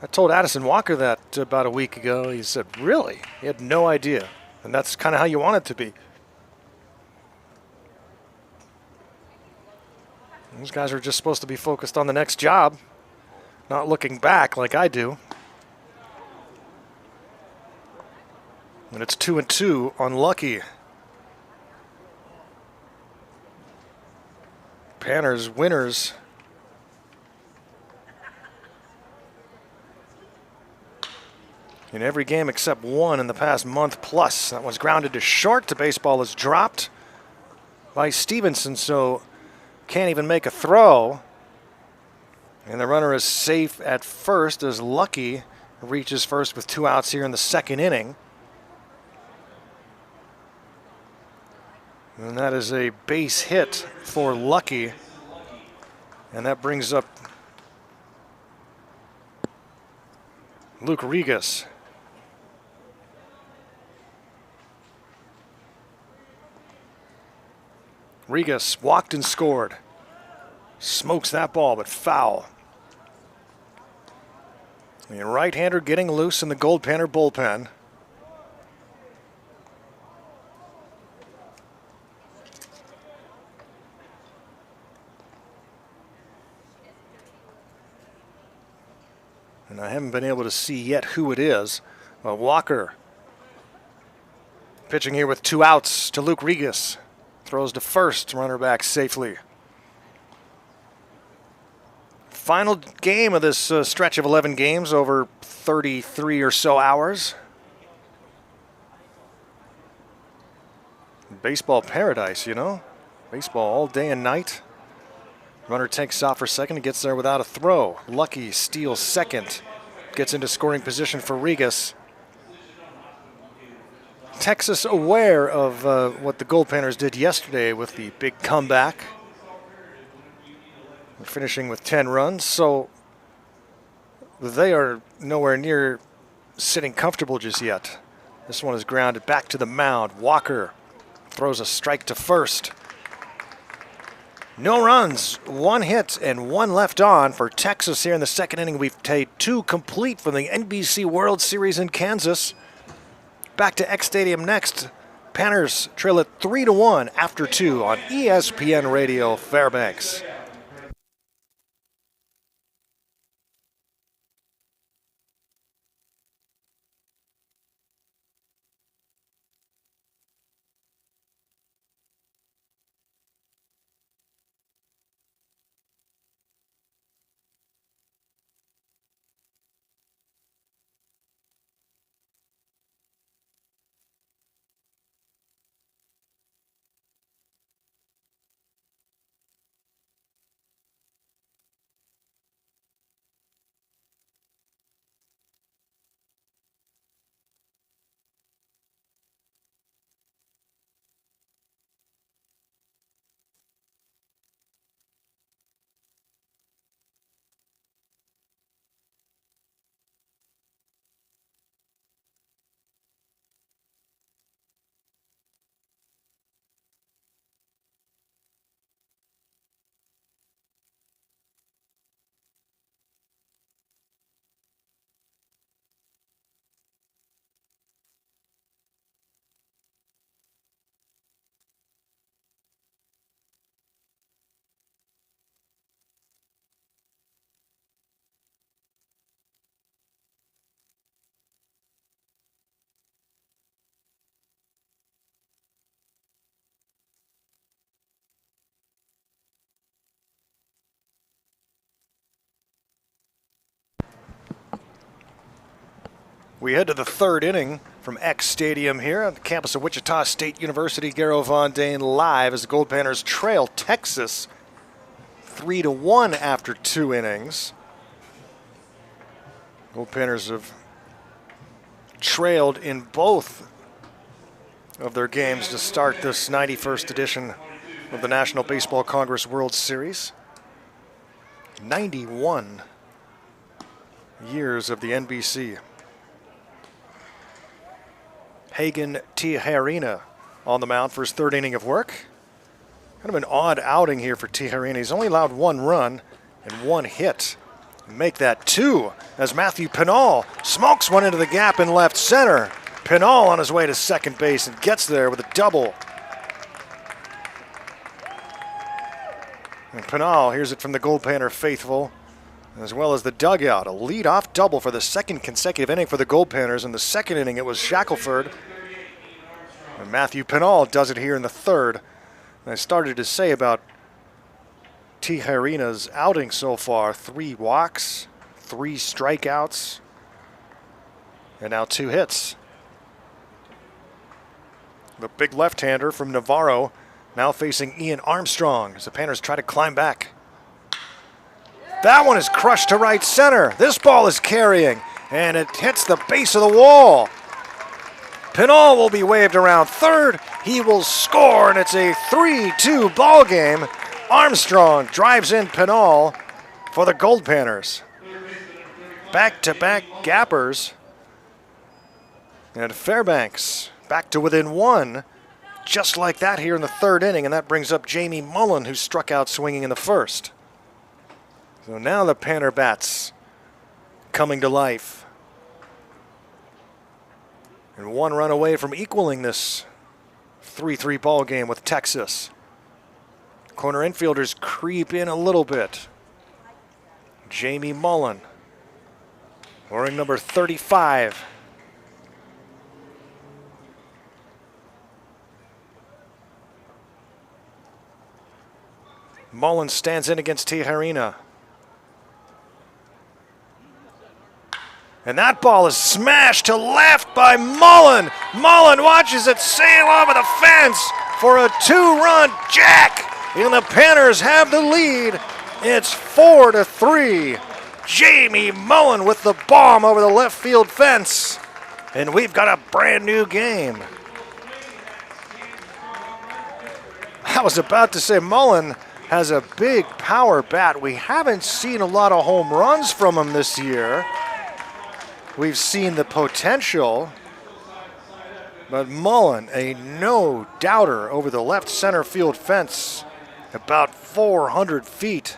I told Addison Walker that about a week ago. He said, really? He had no idea. And that's kind of how you want it to be. Those guys are just supposed to be focused on the next job, not looking back like I do. And it's 2-2 on Lucky. Panthers winners. In every game except one in the past month plus. That was grounded to short. The baseball is dropped by Stevenson, so can't even make a throw. And the runner is safe at first as Lucky reaches first with 2 outs here in the second inning. And that is a base hit for Lucky. And that brings up Luke Regas. Regas walked and scored. Smokes that ball, but foul. The right-hander getting loose in the Goldpanner bullpen. And I haven't been able to see yet who it is. Walker pitching here with 2 outs to Luke Regas. Throws to first, runner back safely. Final game of this stretch of 11 games over 33 or so hours. Baseball paradise, you know. Baseball all day and night. Runner takes off for second and gets there without a throw. Lucky steals second. Gets into scoring position for Regas. Texas aware of what the Goldpanners did yesterday with the big comeback. They're finishing with 10 runs, so they are nowhere near sitting comfortable just yet. This one is grounded back to the mound. Walker throws a strike to first. No runs, 1 hit, and 1 left on for Texas here in the second inning. We've played 2 complete from the NBC World Series in Kansas. Back to X Stadium next. Panthers trail it 3-1 after 2 on ESPN Radio Fairbanks. We head to the third inning from X Stadium here on the campus of Wichita State University. Garrow Von Dane live as the Goldpanners trail Texas 3-1 after 2 innings. Goldpanners have trailed in both of their games to start this 91st edition of the National Baseball Congress World Series. 91 years of the NBC. Hagen Tijerina on the mound for his third inning of work. Kind of an odd outing here for Tijerina. He's only allowed 1 run and 1 hit. Make that 2 as Matthew Pinal smokes one into the gap in left center. Pinal on his way to second base and gets there with a double. And Pinal hears it from the Goldpanner faithful, as well as the dugout. A leadoff double for the second consecutive inning for the Goldpanners. In the second inning, it was Shackelford. And Matthew Pinal does it here in the third. And I started to say about Tijerina's outing so far, 3 walks, 3 strikeouts, and now 2 hits. The big left-hander from Navarro now facing Ian Armstrong as the Panthers try to climb back. That one is crushed to right center. This ball is carrying, and it hits the base of the wall. Pinal will be waved around third. He will score, and it's a 3-2 ball game. Armstrong drives in Pinal for the Goldpanners. Back-to-back gappers. And Fairbanks back to within 1. Just like that here in the third inning, and that brings up Jamie Mullen, who struck out swinging in the first. So now the Panther bats coming to life. And 1 run away from equaling this 3-3 ball game with Texas. Corner infielders creep in a little bit. Jamie Mullen, wearing number 35. Mullen stands in against Tijerina. And that ball is smashed to left by Mullen. Mullen watches it sail over the fence for a 2-run jack. And the Panthers have the lead. It's 4-3. Jamie Mullen with the bomb over the left field fence. And we've got a brand new game. I was about to say Mullen has a big power bat. We haven't seen a lot of home runs from him this year. We've seen the potential, but Mullen, a no-doubter over the left center field fence, about 400 feet.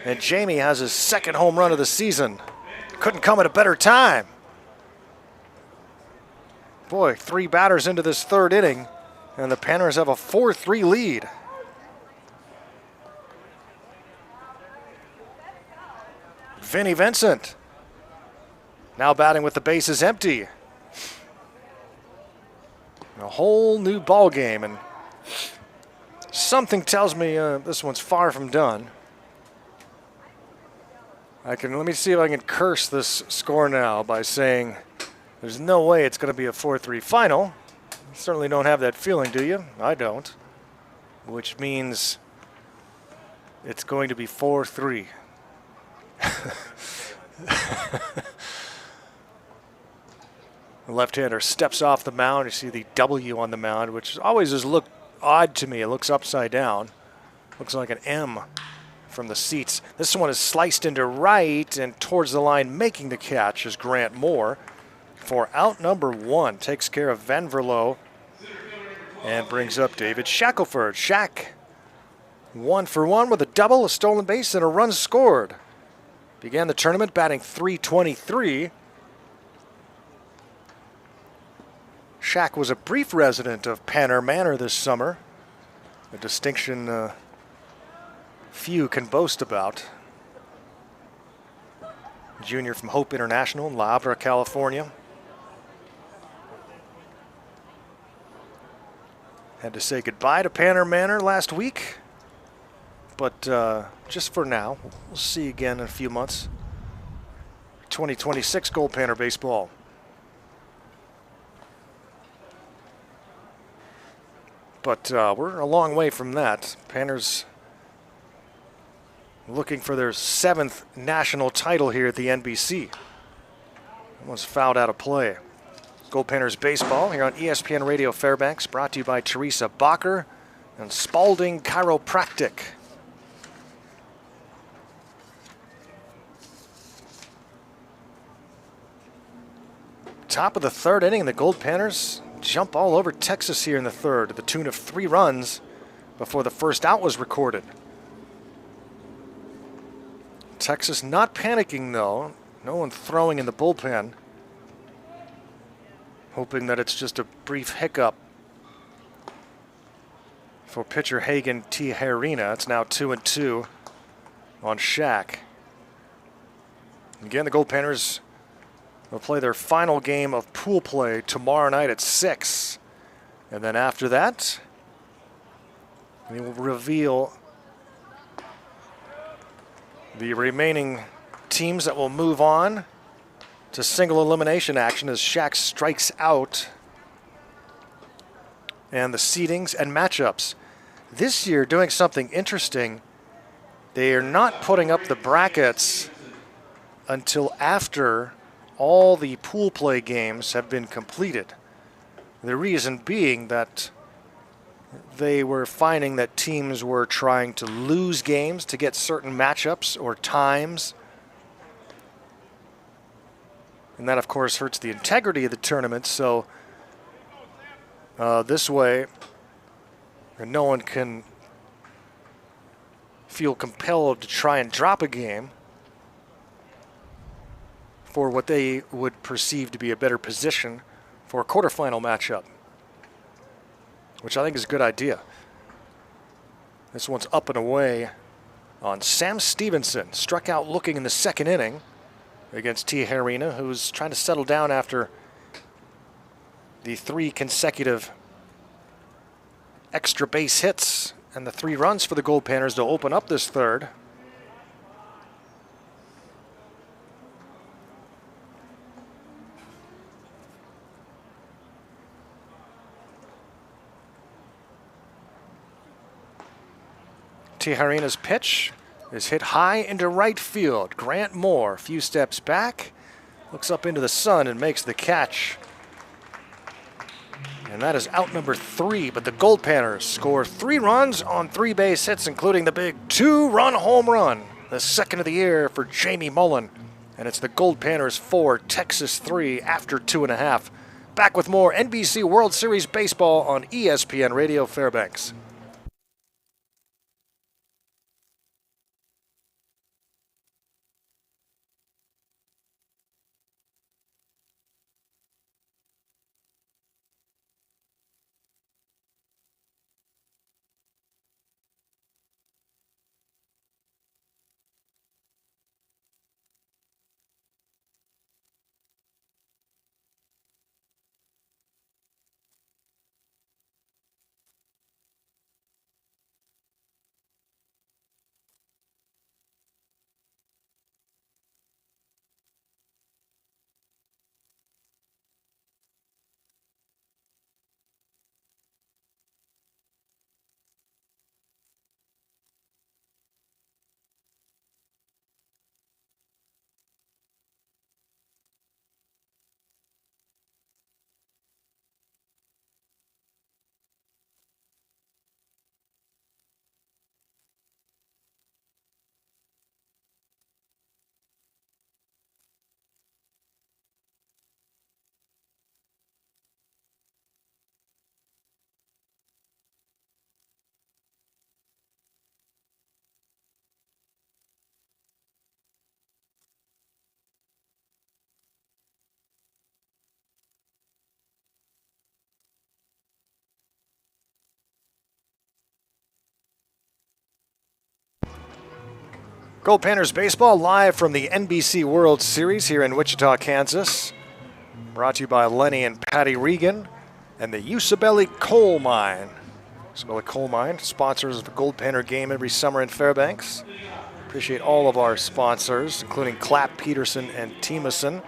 And Jamie has his second home run of the season. Couldn't come at a better time. Boy, 3 batters into this third inning, and the Panthers have a 4-3 lead. Vinnie Vincent now batting with the bases empty. A whole new ball game, and something tells me this one's far from done. Let me see if I can curse this score now by saying there's no way it's going to be a 4-3 final. You certainly don't have that feeling, do you? I don't. Which means it's going to be 4-3. The left-hander steps off the mound. You see the W on the mound, which always has looked odd to me. It looks upside down. Looks like an M from the seats. This one is sliced into right and towards the line, making the catch is Grant Moore for out number 1. Takes care of Van Verlo and brings up David Shackelford. Shack 1 for 1 with a double, a stolen base, and a run scored. Began the tournament batting .323. Shack was a brief resident of Panner Manor this summer, a distinction few can boast about. Junior from Hope International in La Habra, California. Had to say goodbye to Panner Manor last week, but just for now. We'll see you again in a few months. 2026 Goldpanner baseball. But we're a long way from that. Panthers looking for their 7th national title here at the NBC. Almost fouled out of play. Goldpanners baseball here on ESPN Radio Fairbanks, brought to you by Teresa Bacher and Spalding Chiropractic. Top of the 3rd inning, the Goldpanners jump all over Texas here in the 3rd to the tune of 3 runs before the first out was recorded. Texas not panicking though. No one throwing in the bullpen. Hoping that it's just a brief hiccup for pitcher Hagen Tijerina. It's now 2-2 on Shaq. Again, the Goldpanners will play their final game of pool play tomorrow night at 6. And then after that, we will reveal the remaining teams that will move on to single elimination action as Shaq strikes out, and the seedings and matchups. This year, doing something interesting, they are not putting up the brackets until after all the pool play games have been completed. The reason being that they were finding that teams were trying to lose games to get certain matchups or times. And that, of course, hurts the integrity of the tournament. So this way, no one can feel compelled to try and drop a game for what they would perceive to be a better position for a quarterfinal matchup, which I think is a good idea. This one's up and away on Sam Stevenson. Struck out looking in the 2nd inning against Tijerina, who's trying to settle down after the 3 consecutive extra base hits and the 3 runs for the Goldpanners to open up this 3rd. Tijerina's pitch is hit high into right field. Grant Moore, a few steps back, looks up into the sun and makes the catch. And that is out number 3, but the Goldpanners score 3 runs on 3 base hits, including the big 2-run home run, the 2nd of the year for Jamie Mullen. And it's the Goldpanners 4, Texas 3 after 2.5. Back with more NBC World Series baseball on ESPN Radio Fairbanks. Goldpanners baseball live from the NBC World Series here in Wichita, Kansas. Brought to you by Lenny and Patty Regan and the Usabelli Coal Mine. Usabelli Coal Mine sponsors the Goldpanner game every summer in Fairbanks. Appreciate all of our sponsors, including Clapp, Peterson, and Teamison.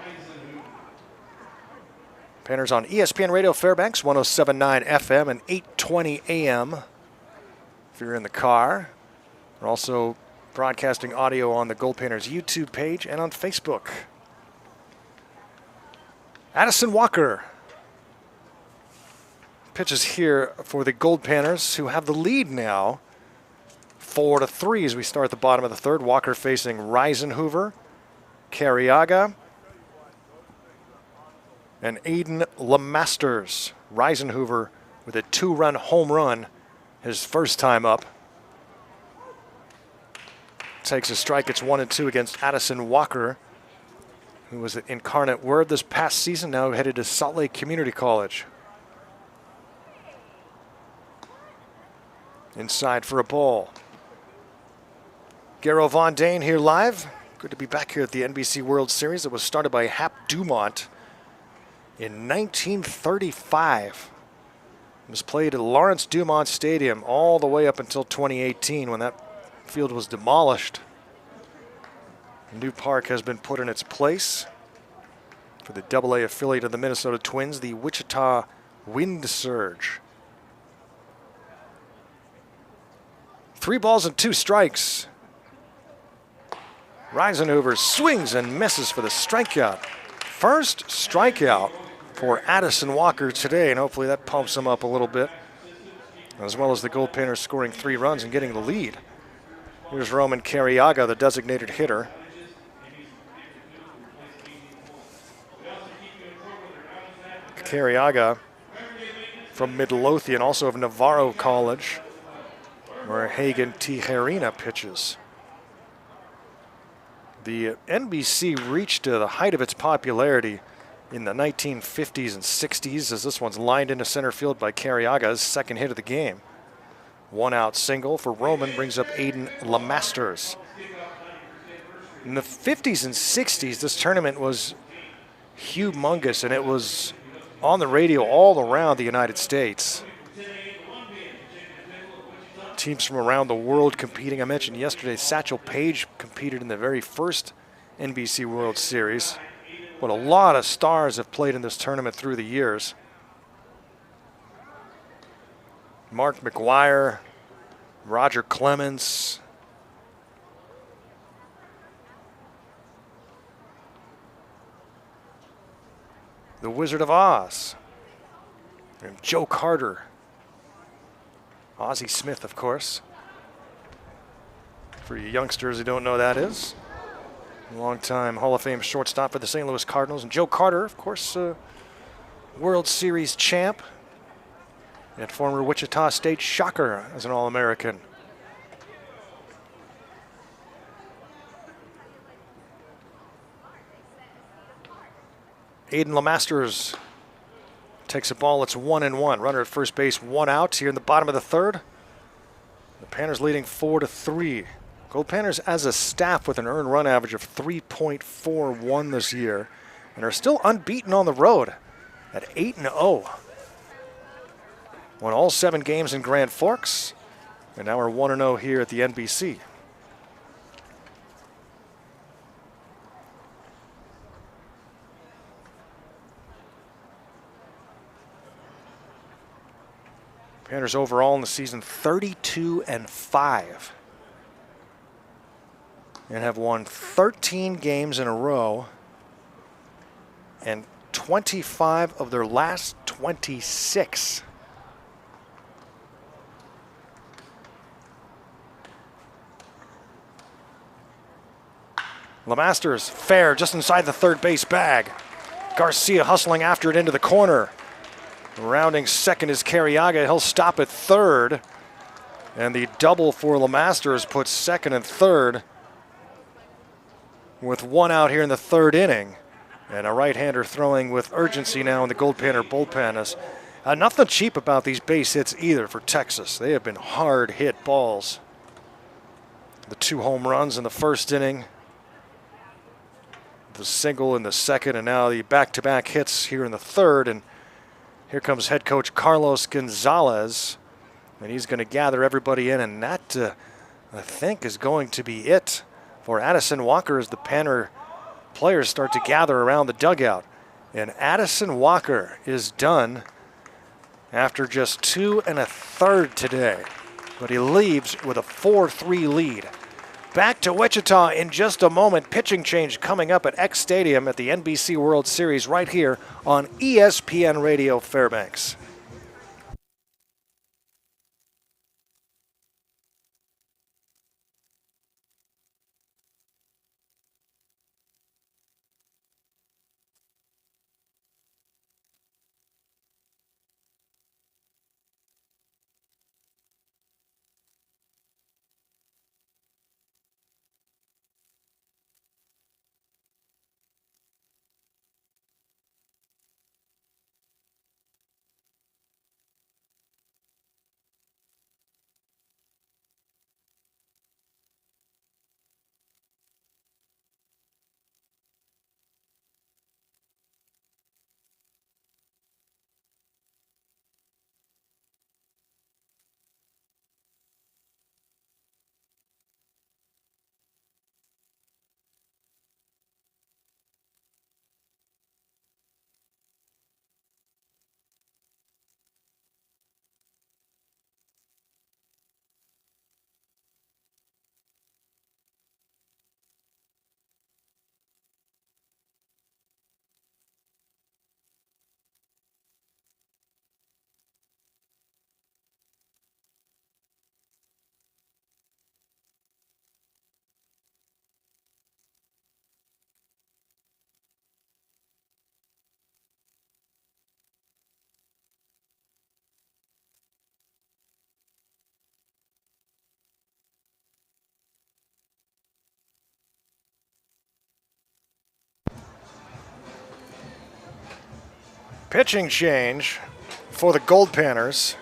Panners on ESPN Radio Fairbanks, 107.9 FM and 820 AM. If you're in the car, we're also broadcasting audio on the Goldpanners YouTube page and on Facebook. Addison Walker pitches here for the Goldpanners, who have the lead now, 4-3 as we start the bottom of the third. Walker facing Reisenhoover, Carriaga, and Aiden LeMasters. Reisenhoover with a 2-run home run his first time up. Takes a strike. It's 1-2 against Addison Walker, who was at Incarnate Word this past season, now headed to Salt Lake Community College. Inside for a ball. Garrow Von Dane here live. Good to be back here at the NBC World Series. It was started by Hap Dumont in 1935. It was played at Lawrence Dumont Stadium all the way up until 2018 when that field was demolished. A new park has been put in its place for the AA affiliate of the Minnesota Twins, the Wichita Wind Surge. 3 balls and 2 strikes. Reisenhoover swings and misses for the strikeout. First strikeout for Addison Walker today, and hopefully that pumps him up a little bit, as well as the Goldpanners scoring 3 runs and getting the lead. Here's Roman Carriaga, the designated hitter. Carriaga from Midlothian, also of Navarro College, where Hagen Tijerina pitches. The NBC reached the height of its popularity in the 1950s and 60s, as this one's lined into center field by Carriaga's second hit of the game. 1-out single for Roman brings up Aiden LeMasters. In the 50s and 60s, this tournament was humongous, and it was on the radio all around the United States. Teams from around the world competing. I mentioned yesterday Satchel Paige competed in the very first NBC World Series. But a lot of stars have played in this tournament through the years. Mark McGuire, Roger Clemens, the Wizard of Oz, and Joe Carter. Ozzie Smith, of course. For you youngsters who don't know who that is. Long-time Hall of Fame shortstop for the St. Louis Cardinals. And Joe Carter, of course, World Series champ. And former Wichita State Shocker as an All-American. Aiden LeMasters takes a ball. It's 1-1. Runner at first base, 1 out here in the bottom of the third. The Panners leading 4-3. Goldpanners as a staff with an earned run average of 3.41 this year and are still unbeaten on the road at 8-0. Won all 7 games in Grand Forks, and now we're 1-0 here at the NBC. Panners overall in the season 32-5. And have won 13 games in a row and 25 of their last 26. LeMasters fair just inside the third base bag. Garcia hustling after it into the corner. Rounding second is Carriaga. He'll stop at third. And the double for LeMasters puts second and third with 1 out here in the third inning. And a right-hander throwing with urgency now in the Goldpanner bullpen. Nothing cheap about these base hits either for Texas. They have been hard-hit balls. The 2 home runs in the first inning, the single in the second, and now the back-to-back hits here in the third. And here comes head coach Carlos Gonzalez, and he's going to gather everybody in, and that, I think, is going to be it for Addison Walker as the Panner players start to gather around the dugout. And Addison Walker is done after just 2 1/3 today. But he leaves with a 4-3 lead. Back to Wichita in just a moment. Pitching change coming up at X Stadium at the NBC World Series right here on ESPN Radio Fairbanks. Pitching change for the Goldpanners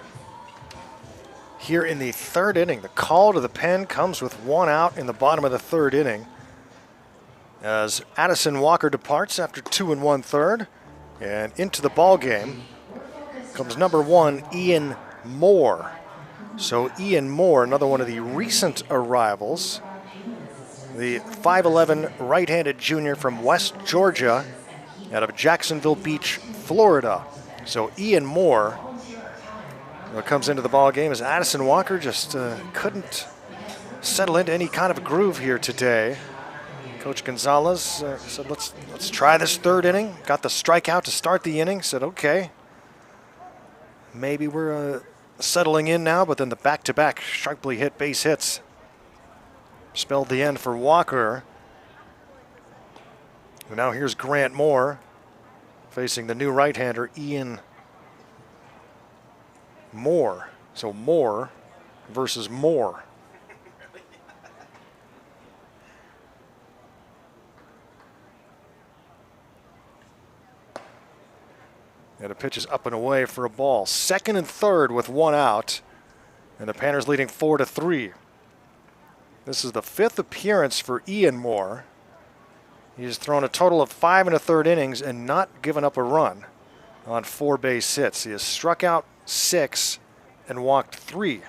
here in the third inning. The call to the pen comes with 1 out in the bottom of the third inning as Addison Walker departs after 2 1/3, and into the ball game comes number 1, Ian Moore. So Ian Moore, another one of the recent arrivals, the 5'11" right-handed junior from West Georgia out of Jacksonville Beach, Florida. So Ian Moore comes into the ball game as Addison Walker just couldn't settle into any kind of a groove here today. Coach Gonzalez said, let's try this third inning. Got the strikeout to start the inning. Said, okay, maybe we're settling in now. But then the back-to-back sharply hit base hits spelled the end for Walker. And now here's Grant Moore facing the new right-hander, Ian Moore. So Moore versus Moore. And the pitch is up and away for a ball. Second and third with 1 out. And the Panthers leading 4-3. This is the 5th appearance for Ian Moore. He's thrown a total of 5 1/3 innings and not given up a run on 4 base hits. He has struck out 6 and walked 3.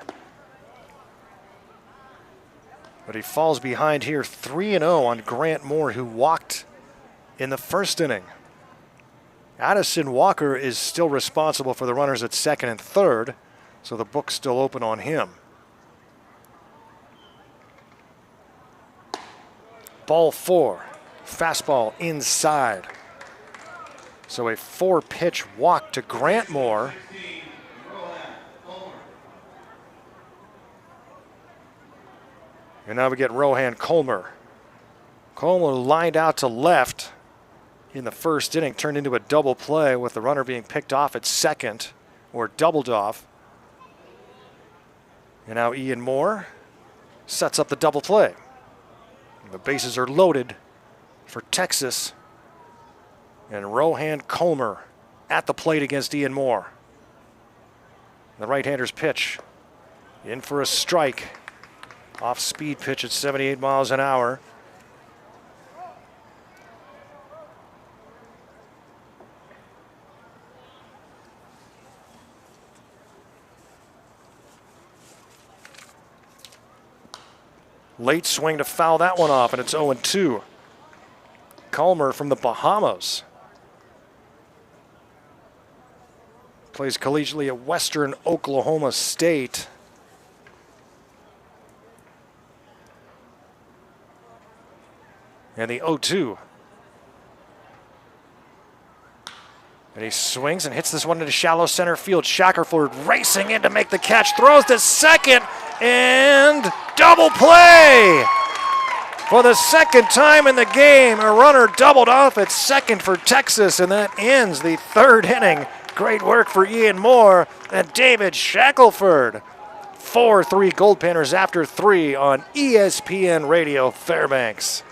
But he falls behind here 3-0 on Grant Moore, who walked in the first inning. Addison Walker is still responsible for the runners at second and third, so the book's still open on him. Ball 4. Fastball inside. So a 4-pitch walk to Grant Moore. And now we get Rohan Colmer. Colmer lined out to left in the first inning, turned into a double play with the runner being picked off at second, or doubled off. And now Ian Moore sets up the double play. The bases are loaded for Texas. And Rohan Colmer at the plate against Ian Moore. The right-hander's pitch in for a strike. Off-speed pitch at 78 miles an hour. Late swing to foul that one off, and it's 0-2. Calmer from the Bahamas. Plays collegiately at Western Oklahoma State. And the 0-2. And he swings and hits this one into shallow center field. Shackelford racing in to make the catch. Throws to second and double play. For the second time in the game, a runner doubled off at second for Texas, and that ends the third inning. Great work for Ian Moore and David Shackelford. 4-3 Goldpanners after 3 on ESPN Radio Fairbanks.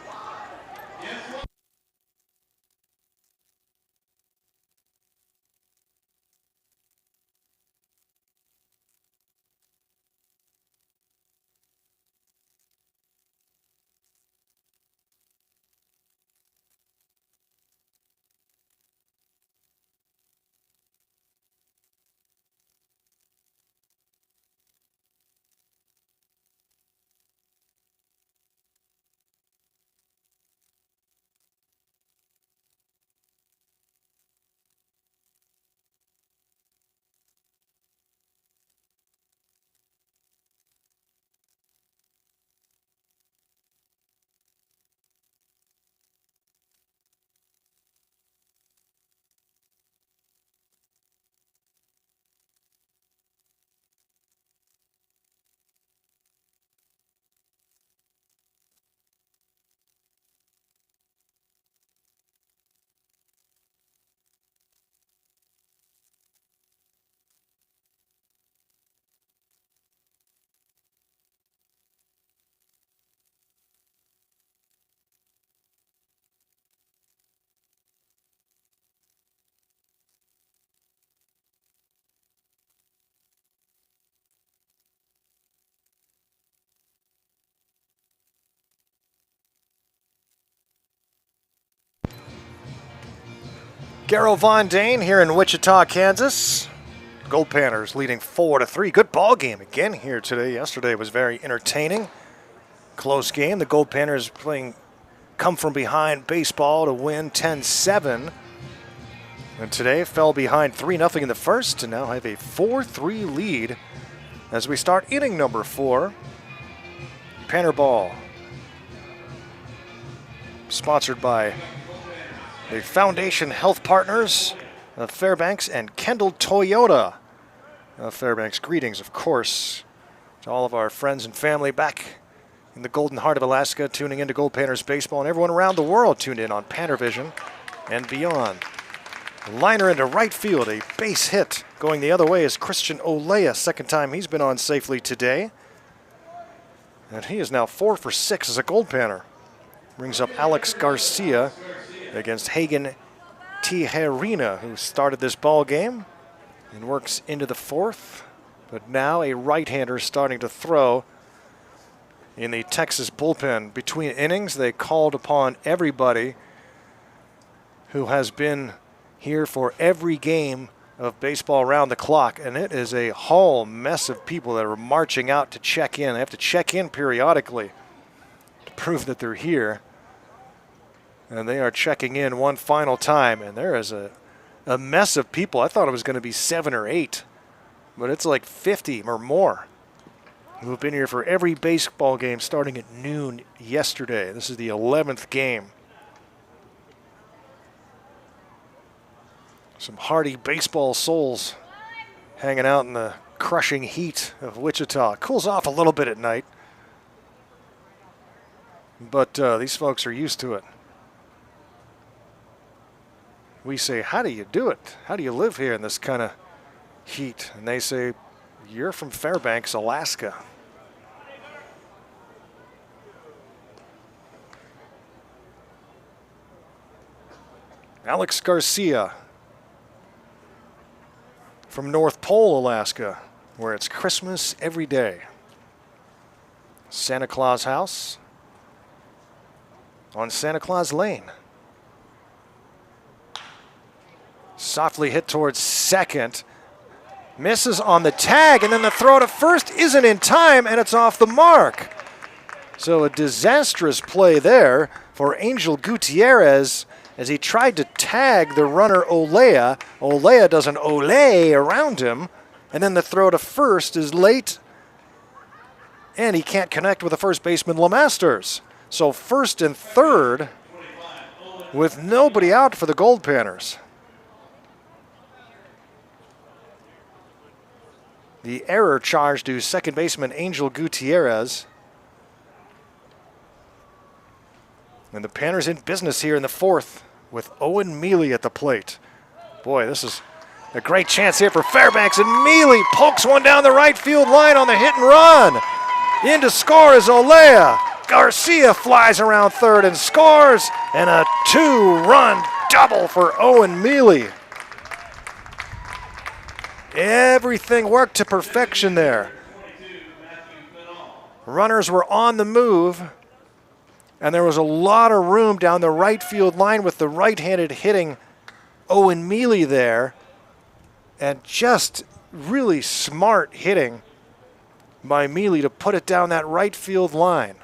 Garrow Von Dane here in Wichita, Kansas. Goldpanners leading 4-3. Good ball game again here today. Yesterday was very entertaining. Close game. The Goldpanners playing come from behind baseball to win 10-7. And today fell behind 3-0 in the first and now have a 4-3 lead as we start inning number 4. Panner ball. Sponsored by the Foundation Health Partners of Fairbanks and Kendall Toyota of Fairbanks. Greetings, of course, to all of our friends and family back in the Golden Heart of Alaska tuning into Goldpanners baseball, and everyone around the world tuned in on PannerVision and beyond. Liner into right field, a base hit. Going the other way is Christian Olea, second time he's been on safely today. And he is now 4 for 6 as a Goldpanner. Brings up Alex Garcia against Hagen Tijerina, who started this ball game and works into the 4th. But now a right-hander starting to throw in the Texas bullpen. Between innings, they called upon everybody who has been here for every game of baseball around the clock, and it is a whole mess of people that are marching out to check in. They have to check in periodically to prove that they're here. And they are checking in one final time, and there is a mess of people. I thought it was going to be 7 or 8, but it's like 50 or more who have been here for every baseball game starting at noon yesterday. This is the 11th game. Some hardy baseball souls hanging out in the crushing heat of Wichita. It cools off a little bit at night, but these folks are used to it. We say, how do you do it? How do you live here in this kind of heat? And they say, you're from Fairbanks, Alaska. Alex Garcia from North Pole, Alaska, where it's Christmas every day. Santa Claus house on Santa Claus Lane. Softly hit towards second. Misses on the tag, and then the throw to first isn't in time, and it's off the mark. So a disastrous play there for Angel Gutierrez as he tried to tag the runner Olea. Olea does an ole around him, and then the throw to first is late, and he can't connect with the first baseman Lemasters. So first and third with nobody out for the Goldpanners. The error charge to second baseman Angel Gutierrez. And the Panthers in business here in the fourth with Owen Mealy at the plate. Boy, this is a great chance here for Fairbanks, and Mealy pokes one down the right field line on the hit and run. In to score is Olea. Garcia flies around third and scores, and a two-run double for Owen Mealy. Everything worked to perfection there. Runners were on the move, and there was a lot of room down the right field line with the right-handed hitting Owen Mealy there. And just really smart hitting by Mealy to put it down that right field line.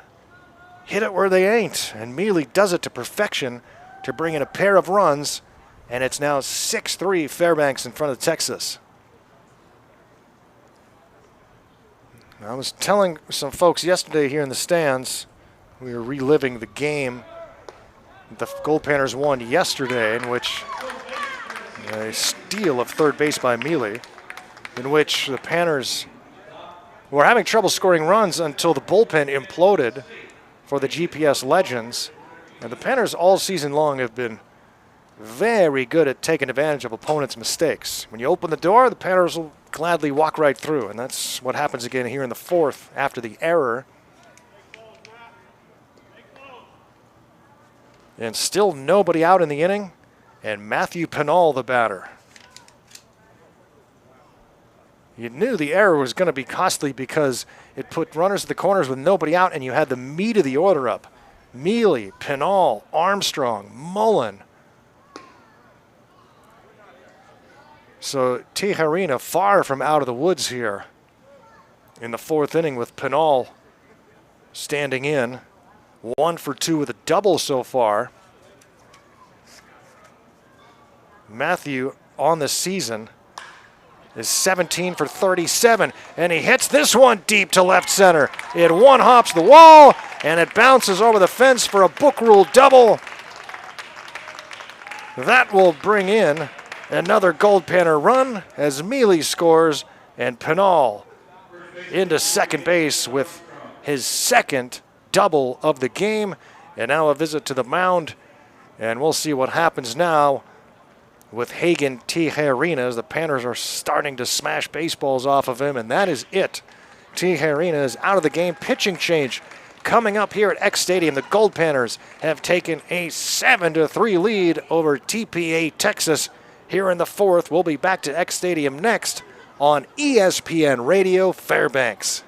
Hit it where they ain't, and Mealy does it to perfection to bring in a pair of runs, and it's now 6-3 Fairbanks in front of Texas. I was telling some folks yesterday here in the stands, we were reliving the game the Goldpanners won yesterday, in which a steal of third base by Mealy, in which the Panthers were having trouble scoring runs until the bullpen imploded for the GPS Legends. And the Panthers all season long have been very good at taking advantage of opponents' mistakes. When you open the door, the Panthers will gladly walk right through, and that's what happens again here in the fourth after the error. And still nobody out in the inning, and Matthew Pinal the batter. You knew the error was going to be costly because it put runners at the corners with nobody out, and you had the meat of the order up. Mealy, Pinal, Armstrong, Mullen. So Tijerina far from out of the woods here in the fourth inning with Pinal standing in. 1 for 2 with a double so far. Matthew on the season is 17 for 37, and he hits this one deep to left center. It one-hops the wall, and it bounces over the fence for a book rule double. That will bring in another Goldpanner run as Mealy scores, and Pinal into second base with his second double of the game. And now a visit to the mound, and we'll see what happens now with Hagen Tijerina as the Panthers are starting to smash baseballs off of him, and that is it. Tijerina is out of the game. Pitching change coming up here at X Stadium. The Goldpanners have taken a 7-3 lead over TPA Texas here in the fourth. We'll be back to X Stadium next on ESPN Radio Fairbanks.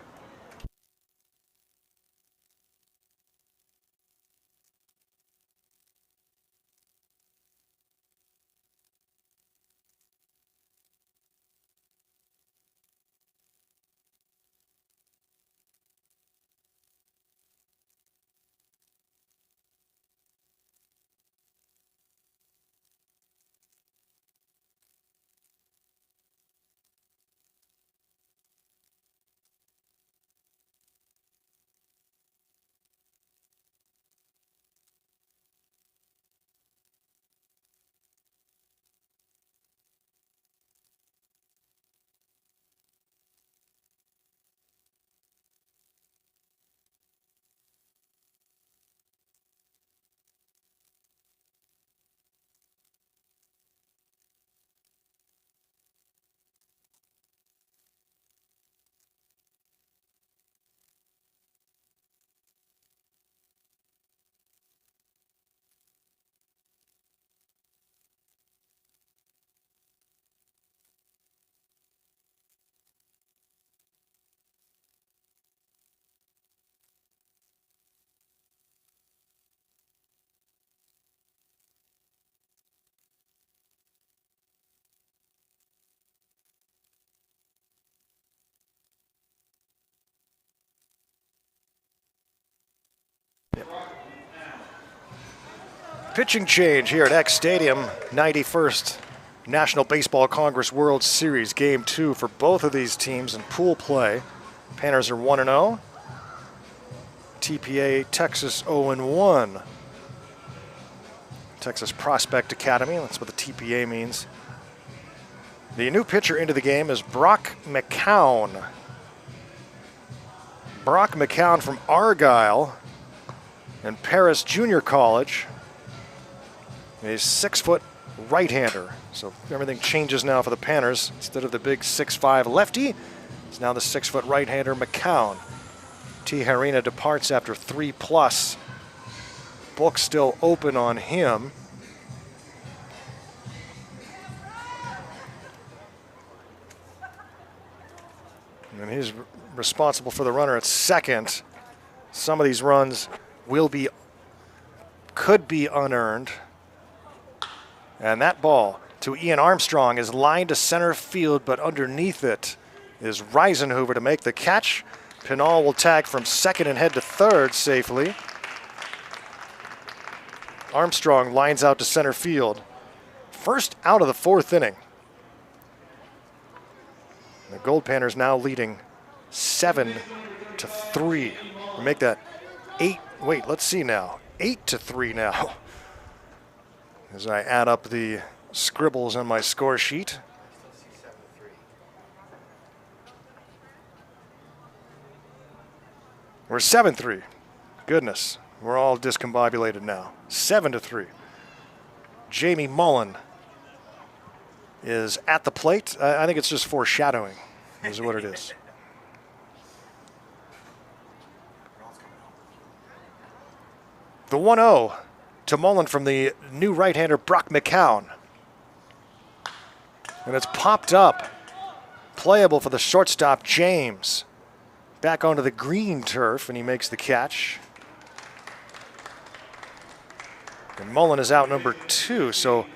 Pitching change here at X Stadium, 91st National Baseball Congress World Series, Game 2 for both of these teams in pool play. Panthers are 1-0. TPA, Texas 0-1. Texas Prospect Academy, that's what the TPA means. The new pitcher into the game is Brock McCown. Brock McCown from Argyle and Paris Junior College. A 6-foot right-hander. So everything changes now for the Panthers. Instead of the big 6'5" lefty, it's now the 6-foot right-hander McCown. T. Harina departs after 3+. Book still open on him. And he's responsible for the runner at second. Some of these runs could be unearned. And that ball to Ian Armstrong is lined to center field, but underneath it is Reisenhover to make the catch. Pinal will tag from second and head to third safely. Armstrong lines out to center field. First out of the 4th inning. The Goldpanners now leading 7-3. We make that 8. Wait, let's see now. 8-3 now. As I add up the scribbles on my score sheet. We're 7-3. Goodness, we're all discombobulated now. 7-3. Jamie Mullen is at the plate. I think it's just foreshadowing, is what it is. The 1-0 to Mullen from the new right-hander Brock McCown. And it's popped up. Playable for the shortstop James. Back onto the green turf, and he makes the catch. And Mullen is out number 2, so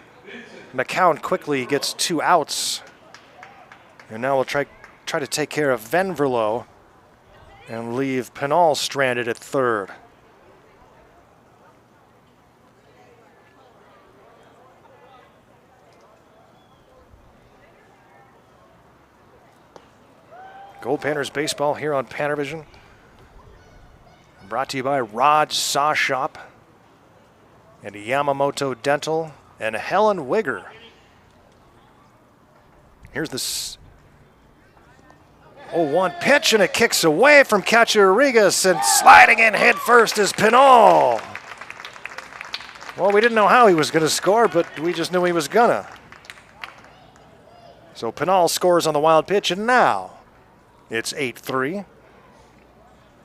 McCown quickly gets 2 outs. And now we'll try to take care of Venverlo and leave Pinal stranded at third. Goldpanners baseball here on PannerVision. Brought to you by Rod's Saw Shop and Yamamoto Dental and Helen Wigger. Here's this 0-1 pitch, and it kicks away from catcher Rodriguez, and sliding in head first is Pinal. Well, we didn't know how he was going to score, but we just knew he was gonna. So Pinal scores on the wild pitch, and now it's 8-3.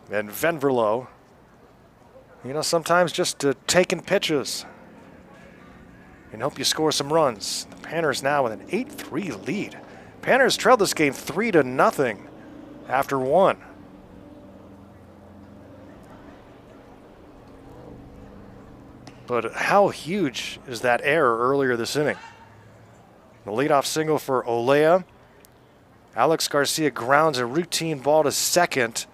And Venverlo, sometimes just taking pitches and hope you score some runs. The Panthers now with an 8-3 lead. Panthers trailed this game 3-0 after 1. But how huge is that error earlier this inning? The leadoff single for Olea. Alex Garcia grounds a routine ball to second,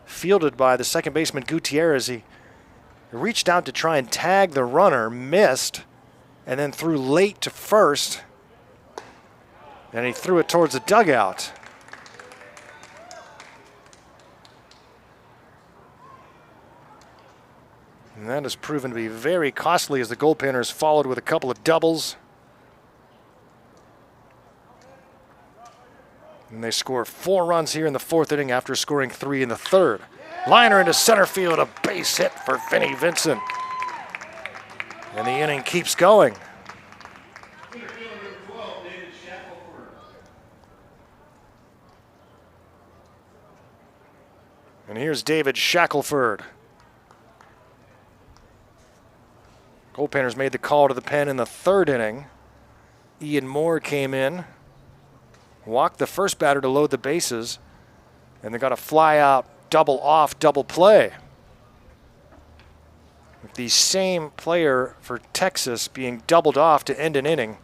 fielded by the second baseman Gutierrez. He reached out to try and tag the runner, missed, and then threw late to first, and he threw it towards the dugout. And that has proven to be very costly as the Goldpanners followed with a couple of doubles. And they score 4 runs here in the 4th inning after scoring 3 in the 3rd. Liner into center field, a base hit for Vinnie Vincent. And the inning keeps going. And here's David Shackelford. Goldpanners made the call to the pen in the 3rd inning. Ian Moore came in, walked the first batter to load the bases, and they got a fly out, double off, double play. With the same player for Texas being doubled off to end an inning.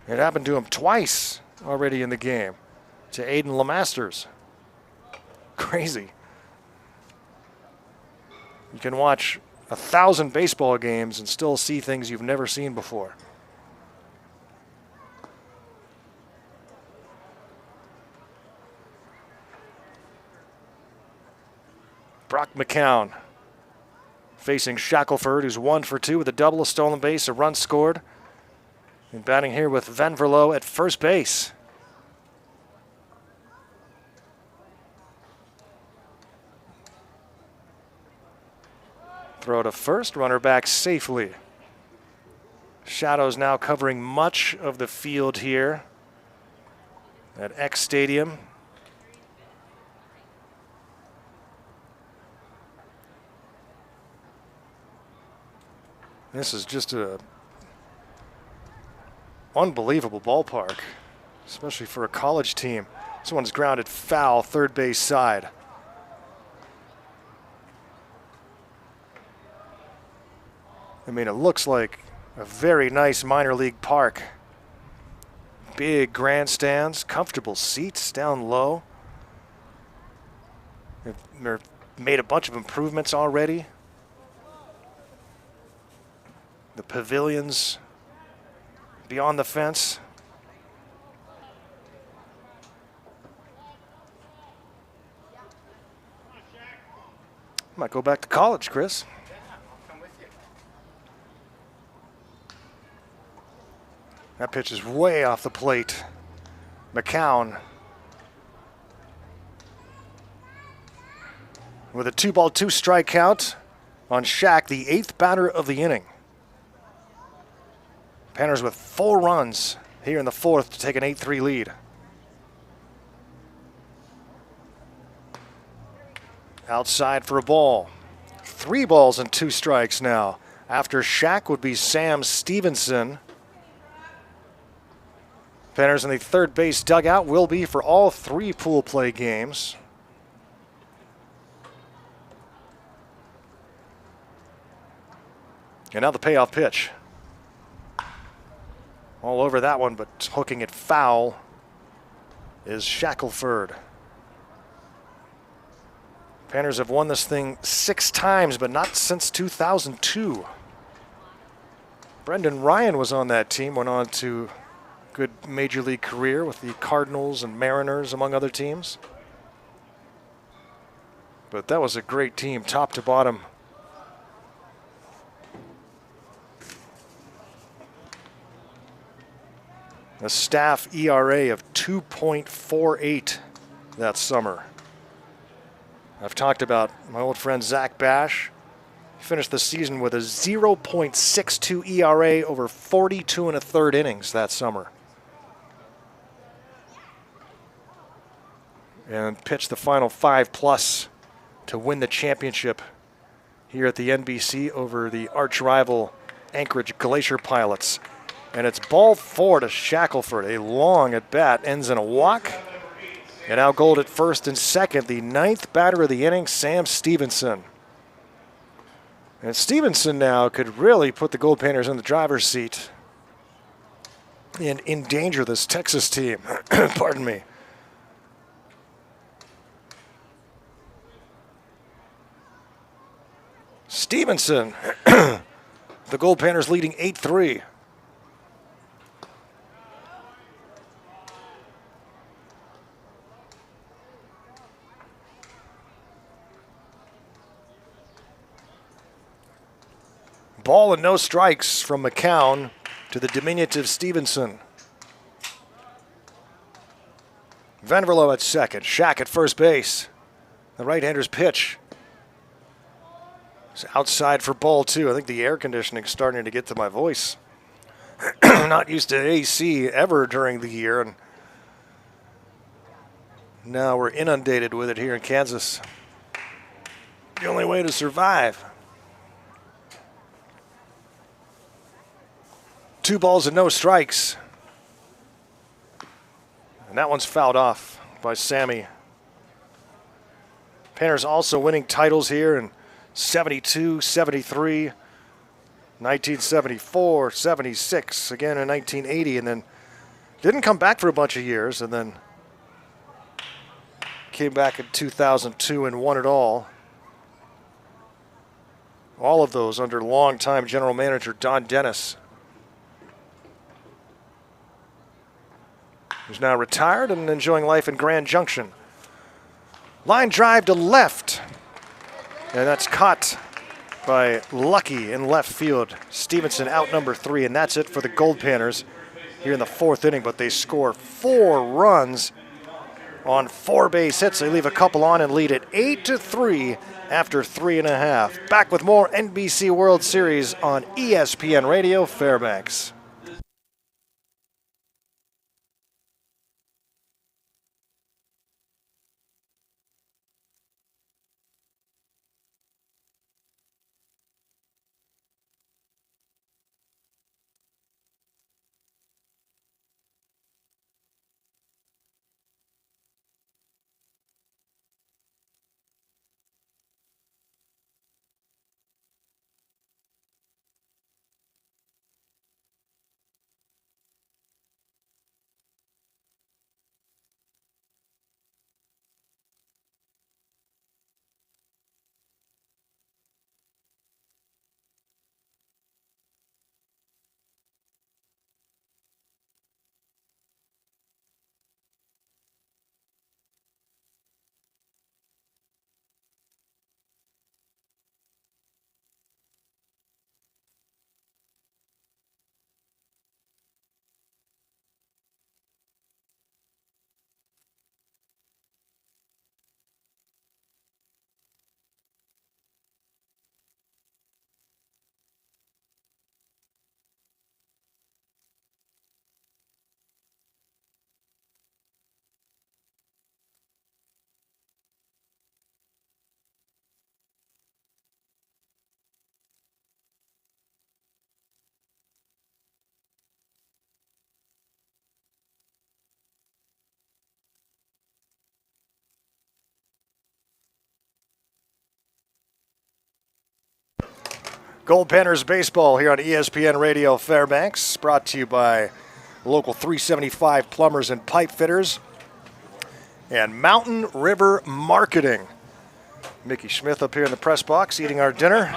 It happened to him twice already in the game, to Aiden LeMasters. Crazy. You can watch 1,000 baseball games and still see things you've never seen before. Brock McCown facing Shackelford, who's 1 for 2 with a double, a stolen base, a run scored. And batting here with Van Verlo at first base. Throw to first, runner back safely. Shadows now covering much of the field here at X Stadium. This is just a unbelievable ballpark, especially for a college team. This one's grounded foul, third base side. I mean, it looks like a very nice minor league park. Big grandstands, comfortable seats down low. They've made a bunch of improvements already. The pavilions beyond the fence. Might go back to college, Chris. That pitch is way off the plate. McCown with a 2-ball, 2-strike count on Shaq, the 8th batter of the inning. Panthers with 4 runs here in the 4th to take an 8-3 lead. Outside for a ball. 3 balls and 2 strikes now. After Shaq would be Sam Stevenson. Panthers in the third base dugout will be for all 3 pool play games. And now the payoff pitch. All over that one, but hooking it foul is Shackelford. Panthers have won this thing 6 times, but not since 2002. Brendan Ryan was on that team, went on to good major league career with the Cardinals and Mariners, among other teams. But that was a great team, top to bottom. A staff ERA of 2.48 that summer. I've talked about my old friend Zach Bash. He finished the season with a 0.62 ERA over 42 1/3 innings that summer. And pitched the final 5+ to win the championship here at the NBC over the arch rival Anchorage Glacier Pilots. And it's ball 4 to Shackelford. A long at bat ends in a walk. And now Gold at first and second. The 9th batter of the inning, Sam Stevenson. And Stevenson now could really put the Goldpanners in the driver's seat and endanger this Texas team. Pardon me. Stevenson. The Goldpanners leading 8-3. Ball and no strikes from McCown to the diminutive Stevenson. Van Verlo at second. Shaq at first base. The right-hander's pitch. It's outside for ball 2. I think the air conditioning's starting to get to my voice. I'm not used to AC ever during the year, and now we're inundated with it here in Kansas. The only way to survive. 2 balls and no strikes. And that one's fouled off by Sammy. Panthers also winning titles here in 72, 73, 1974, 76, again in 1980, and then didn't come back for a bunch of years, and then came back in 2002 and won it all. All of those under longtime general manager Don Dennis, who's now retired and enjoying life in Grand Junction. Line drive to left, and that's caught by Lucky in left field. Stevenson out number 3, and that's it for the Goldpanners here in the 4th inning, but they score 4 runs on 4 base hits. They leave a couple on and lead it 8-3 after 3.5. Back with more NBC World Series on ESPN Radio Fairbanks. Goldpanners baseball here on ESPN Radio Fairbanks, brought to you by local 375 plumbers and pipe fitters and Mountain River Marketing. Mickey Smith up here in the press box eating our dinner.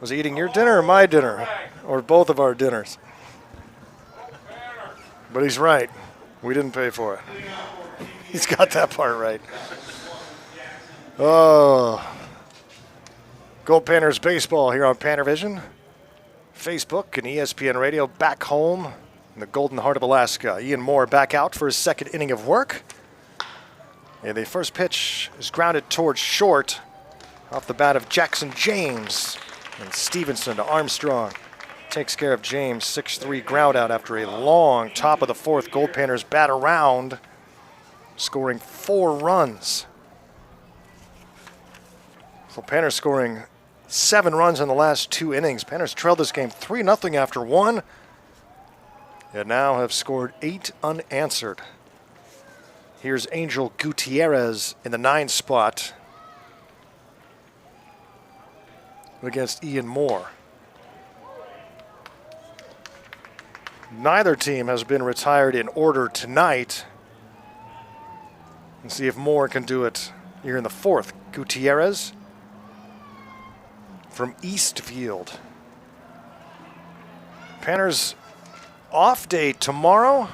Was he eating your dinner or my dinner? Or both of our dinners? But he's right. We didn't pay for it. He's got that part right. Oh. Goldpanners baseball here on PannerVision, Facebook, and ESPN Radio. Back home in the Golden Heart of Alaska. Ian Moore back out for his 2nd inning of work. And the first pitch is grounded towards short off the bat of Jackson James. And Stevenson to Armstrong. Takes care of James, 6-3 ground out after a long top of the 4th. Goldpanners bat around, scoring 4 runs. So Panners scoring 7 runs in the last 2 innings. Panners trailed this game 3-0 after 1, and now have scored 8 unanswered. Here's Angel Gutierrez in the 9 spot against Ian Moore. Neither team has been retired in order tonight. Let's see if Moore can do it here in the 4th. Gutierrez from Eastfield. Panners off day tomorrow,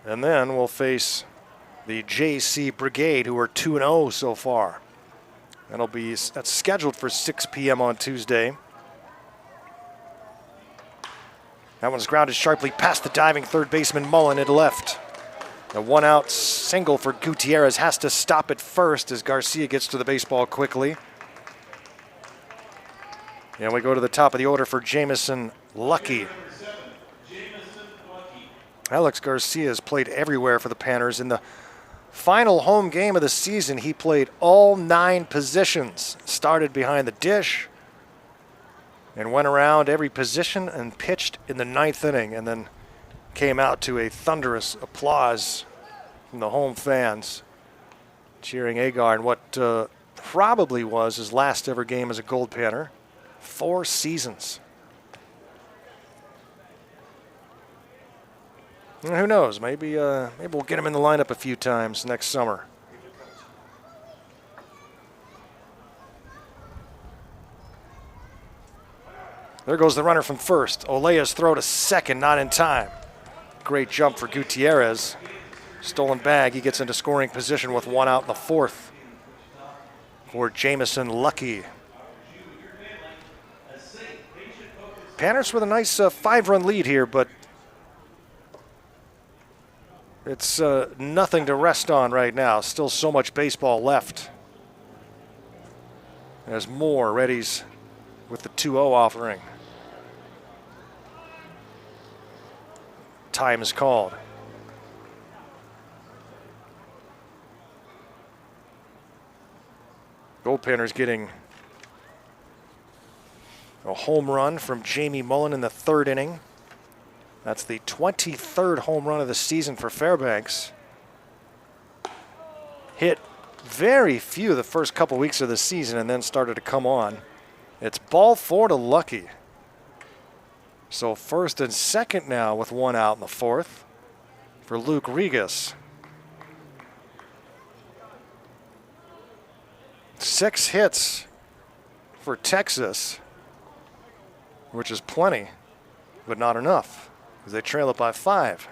and then we'll face the JC Brigade, who are 2-0 so far. That's scheduled for 6 p.m. on Tuesday. That one's grounded sharply past the diving third baseman Mullen at left. A 1-out single for Gutierrez has to stop at first as Garcia gets to the baseball quickly. And we go to the top of the order for Jamison Lucky. Alex Garcia has played everywhere for the Panthers. In the final home game of the season, he played all 9 positions. Started behind the dish and went around every position and pitched in the 9th inning, and then came out to a thunderous applause from the home fans cheering Agar in what probably was his last ever game as a Goldpanner. 4 seasons. And who knows? Maybe we'll get him in the lineup a few times next summer. There goes the runner from first. Olea's throw to second, not in time. Great jump for Gutierrez. Stolen bag, he gets into scoring position with one out in the fourth for Jamison Lucky. Panthers with a nice 5-run lead here, but it's nothing to rest on right now. Still so much baseball left. As Moore readies with the 2-0 offering. Time is called. Goldpanners getting a home run from Jamie Mullen in the third inning. That's the 23rd home run of the season for Fairbanks. Hit very few the first couple weeks of the season and then started to come on. It's ball 4 to Lucky. So first and second now with one out in the fourth for Luke Regas. 6 hits for Texas, which is plenty, but not enough, because they trail it by 5.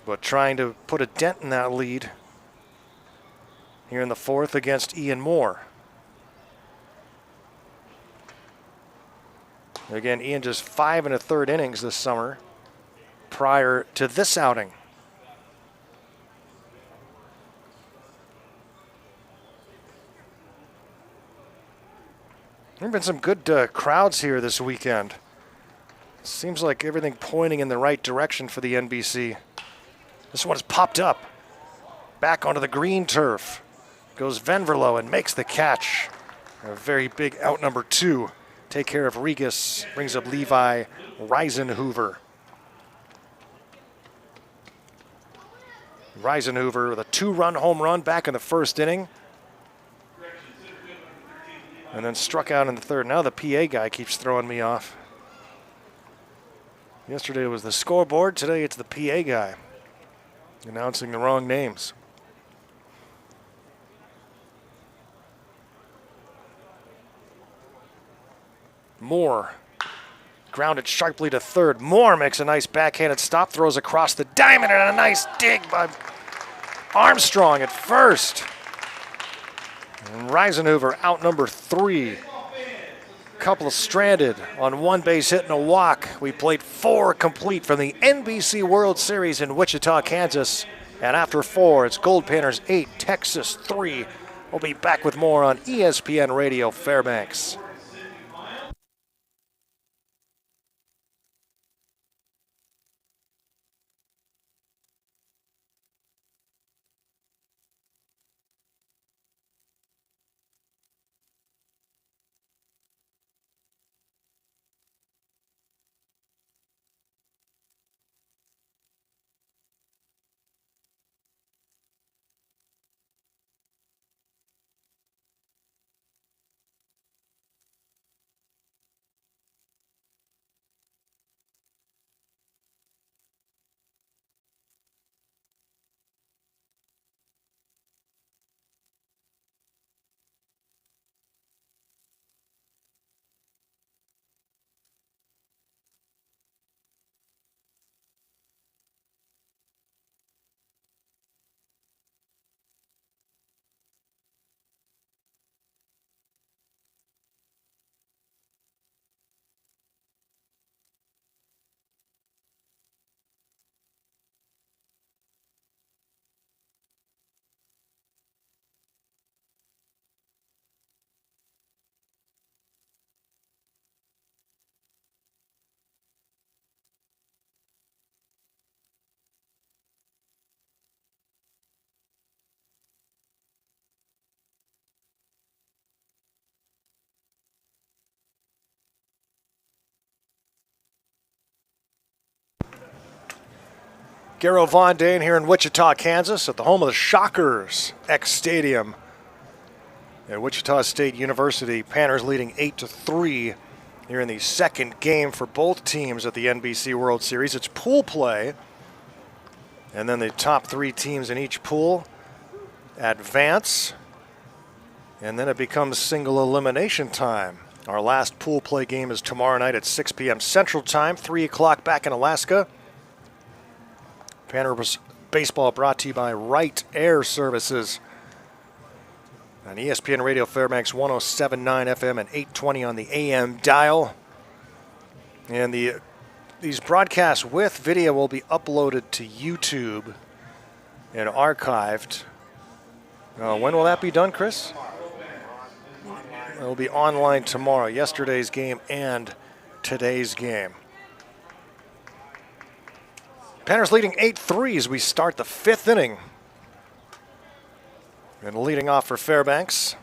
But trying to put a dent in that lead here in the fourth against Ian Moore. Again, Ian just 5 1/3 innings this summer prior to this outing. There have been some good crowds here this weekend. Seems like everything pointing in the right direction for the NBC. This one has popped up. Back onto the green turf. Goes Venverlo and makes the catch. A very big out number 2. Take care of Regas. Brings up Levi Reisenhoover. Reisenhoover with a 2-run home run back in the first inning. And then struck out in the third. Now the PA guy keeps throwing me off. Yesterday it was the scoreboard. Today it's the PA guy announcing the wrong names. Moore grounded sharply to third. Moore makes a nice backhanded stop, throws across the diamond, and a nice dig by Armstrong at first. And Reisenhoover out number 3. Couple of stranded on 1 base hit and a walk. We played 4 complete from the NBC World Series in Wichita, Kansas. And after 4, it's Goldpanners 8, Texas 3. We'll be back with more on ESPN Radio Fairbanks. Garrow Von Dane here in Wichita, Kansas, at the home of the Shockers X-Stadium at Wichita State University. Panthers leading 8-3 here in the second game for both teams at the NBC World Series. It's pool play, and then the top 3 teams in each pool advance And then it becomes single elimination time. Our last pool play game is tomorrow night at 6 p.m. Central Time, 3 o'clock back in Alaska. Panthers baseball brought to you by Right Air Services. On ESPN Radio Fairbanks 107.9 FM and 820 on the AM dial. And these broadcasts with video will be uploaded to YouTube and archived. When will that be done, Chris? It will be online tomorrow, yesterday's game and today's game. Panthers leading 8-3 as we start the 5th inning. And leading off for Fairbanks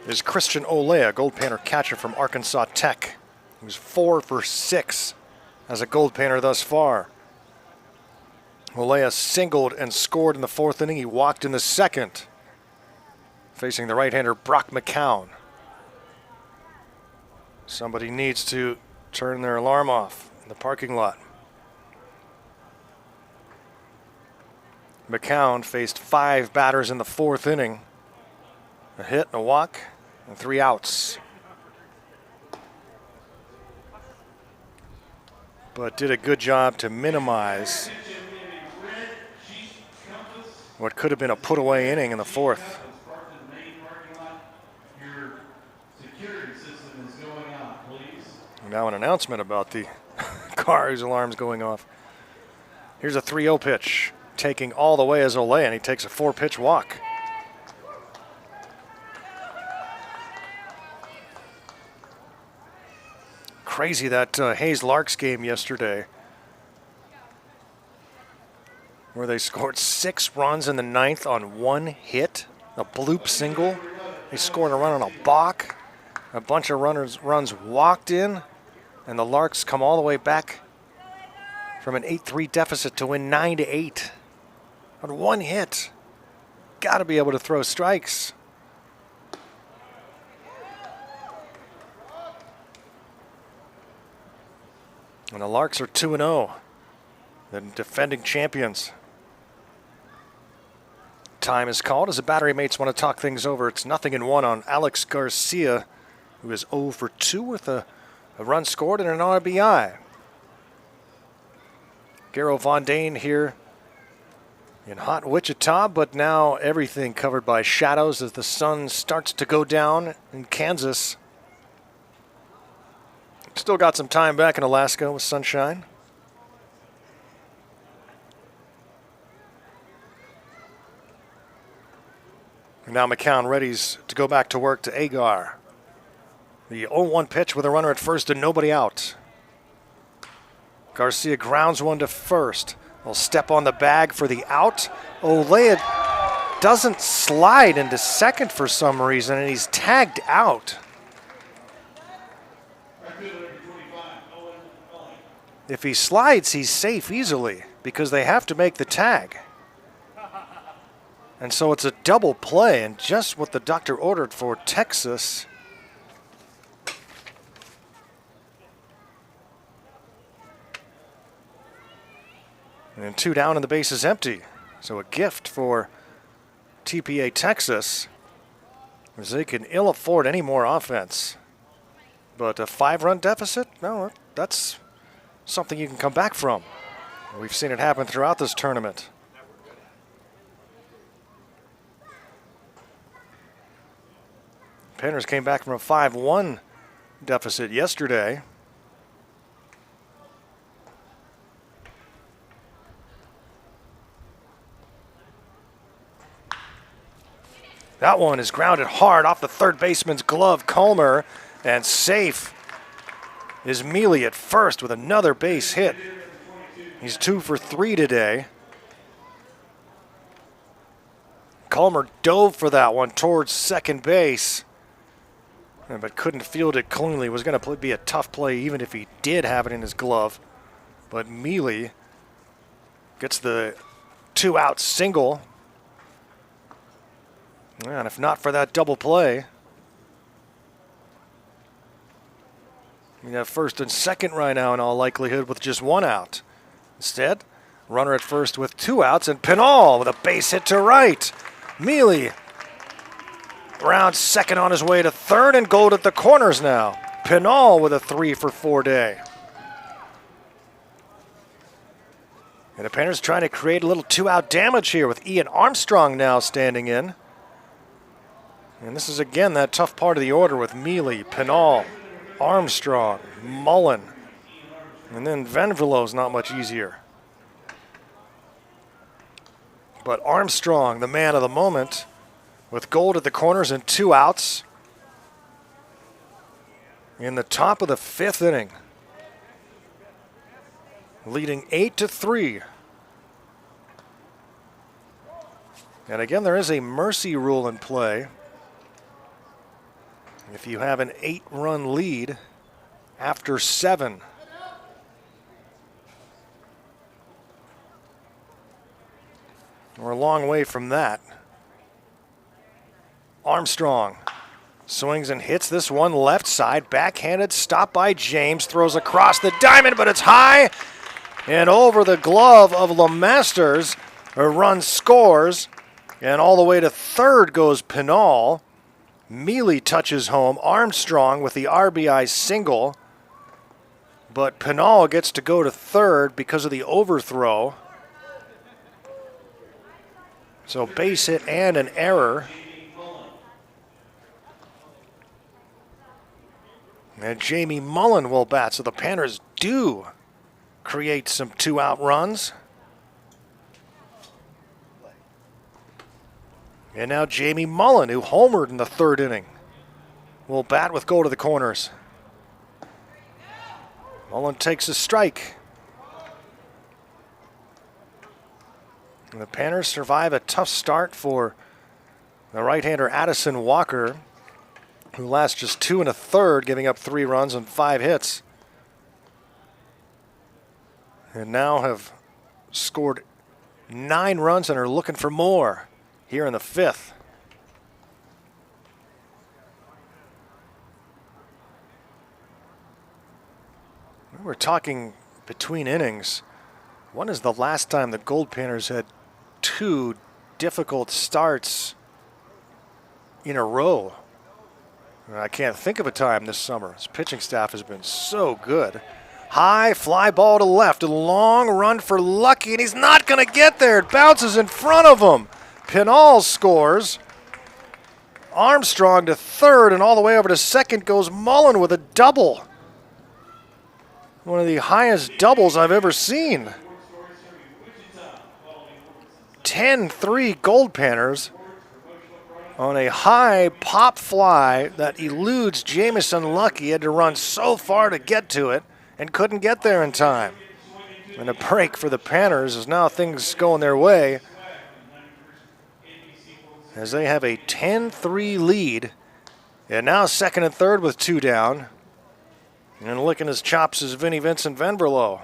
is Christian Olea, Goldpanner catcher from Arkansas Tech, who's 4 for 6 as a Goldpanner thus far. Olea singled and scored in the 4th inning. He walked in the 2nd, facing the right-hander Brock McCown. Somebody needs to turn their alarm off in the parking lot. McCown faced 5 batters in the 4th inning. A hit, a walk, and 3 outs. But did a good job to minimize what could have been a put-away inning in the 4th. Now an announcement about the car whose alarm's going off. Here's a 3-0 pitch, taking all the way as Olea, and he takes a 4-pitch walk. Crazy that Hayes-Larks game yesterday, where they scored 6 runs in the 9th on 1 hit, a bloop single. They scored a run on a balk. A bunch of runs walked in, and the Larks come all the way back from an 8-3 deficit to win 9-8 on 1 hit. Got to be able to throw strikes. And the Larks are 2-0, the defending champions. Time is called as the battery mates want to talk things over. It's 0-1 on Alex Garcia, who is 0 for 2 with a run scored and an RBI. Garrow Von Dane here in hot Wichita, but now everything covered by shadows as the sun starts to go down in Kansas. Still got some time back in Alaska with sunshine. And now McCown readies to go back to work to Agar. The 0-1 pitch with a runner at first and nobody out. Garcia grounds one to first. Will step on the bag for the out. Olea doesn't slide into second for some reason, and he's tagged out. If he slides, he's safe easily because they have to make the tag. And so it's a double play, and just what the doctor ordered for Texas. And 2 down and the base is empty. So a gift for TPA Texas, as they can ill afford any more offense. But a 5-run deficit, no, that's something you can come back from. We've seen it happen throughout this tournament. Panthers came back from a 5-1 deficit yesterday. That one is grounded hard off the third baseman's glove, Culmer, and safe is Mealy at first with another base hit. He's 2 for 3 today. Culmer dove for that one towards second base, but couldn't field it cleanly. It was going to be a tough play even if he did have it in his glove. But Mealy gets the 2-out single. And if not for that double play, we have first and second right now in all likelihood with just 1 out. Instead, Runner at first with 2 outs, and Pinal with a base hit to right. Mealy rounds second on his way to third, and Gold at the corners now. Pinal with a 3-for-4 day. And the Panthers trying to create a little 2-out damage here with Ian Armstrong now standing in. And this is again that tough part of the order with Mealy, Pinal, Armstrong, Mullen. And then Venvelo's not much easier. But Armstrong, the man of the moment, with Gold at the corners and 2 outs in the top of the 5th inning, leading 8-3. And again, there is a mercy rule in play. If you have an 8-run lead after 7. We're a long way from that. Armstrong swings and hits this one left side. Backhanded stop by James. Throws across the diamond, but it's high and over the glove of LeMasters. A run scores, and all the way to third goes Pinal. Mealy touches home. Armstrong with the RBI single, but Pinal gets to go to third because of the overthrow. So base hit and an error. And Jamie Mullen will bat, so the Panthers do create some 2-out runs. And now Jamie Mullen, who homered in the 3rd inning, will bat with Gold to the corners. Mullen takes a strike. And the Panthers survive a tough start for the right-hander Addison Walker, who lasts just 2 1/3, giving up 3 runs and 5 hits. And now have scored 9 runs and are looking for more here in the 5th. We were talking between innings. When is the last time the Goldpanners had 2 difficult starts in a row? I can't think of a time this summer. His pitching staff has been so good. High fly ball to left, a long run for Lucky, and he's not going to get there. It bounces in front of him. Pinal scores. Armstrong to third, and all the way over to second goes Mullen with a double. One of the highest doubles I've ever seen. 10-3 Goldpanners on a high pop fly that eludes Jamison Lucky. Had to run so far to get to it and couldn't get there in time. And a break for the Panthers as now things going their way as they have a 10-3 lead. And now second and third with 2 down. And licking his chops is Vinny Vincent Venverlo.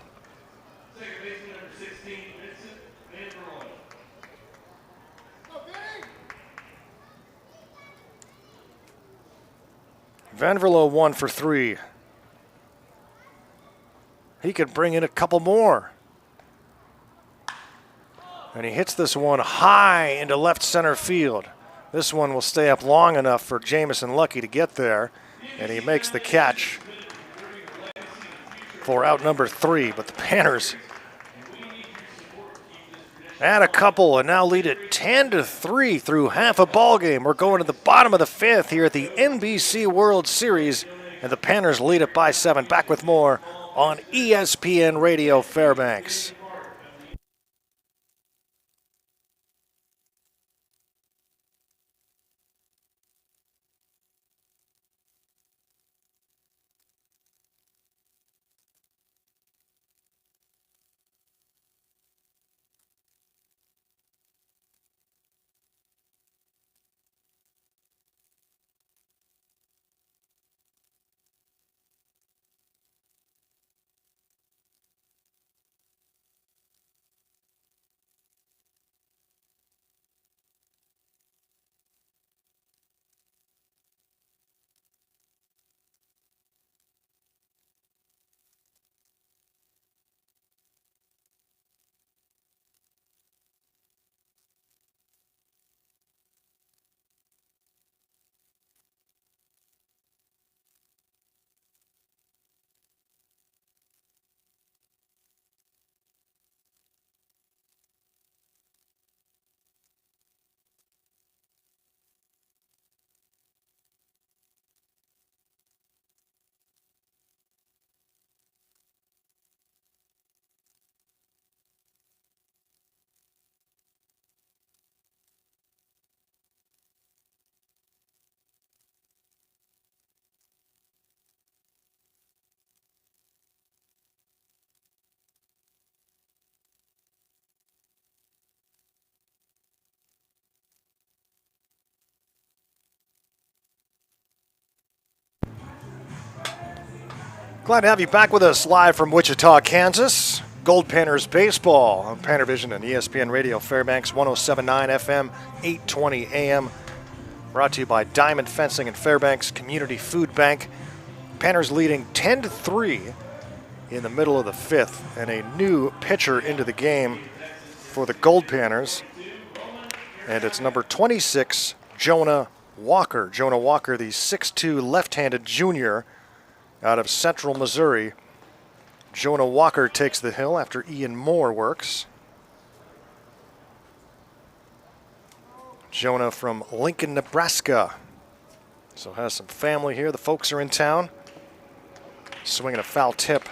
Venverlo 1 for 3. He could bring in a couple more. And he hits this one high into left center field. This one will stay up long enough for Jamison Lucky to get there. And he makes the catch for out number 3. But the Panthers add a couple and now lead it 10-3 through half a ball game. We're going to the bottom of the 5th here at the NBC World Series, and the Panthers lead it by 7. Back with more on ESPN Radio Fairbanks. Glad to have you back with us live from Wichita, Kansas. Goldpanners baseball on PannerVision and ESPN Radio Fairbanks, 107.9 FM, 820 AM. Brought to you by Diamond Fencing and Fairbanks Community Food Bank. Panners leading 10-3 in the middle of the fifth, and a new pitcher into the game for the Goldpanners. And it's number 26, Jonah Walker. Jonah Walker, the 6'2 left-handed junior out of Central Missouri. Jonah Walker takes the hill after Ian Moore works. Jonah from Lincoln, Nebraska. So has some family here. The folks are in town. Swinging a foul tip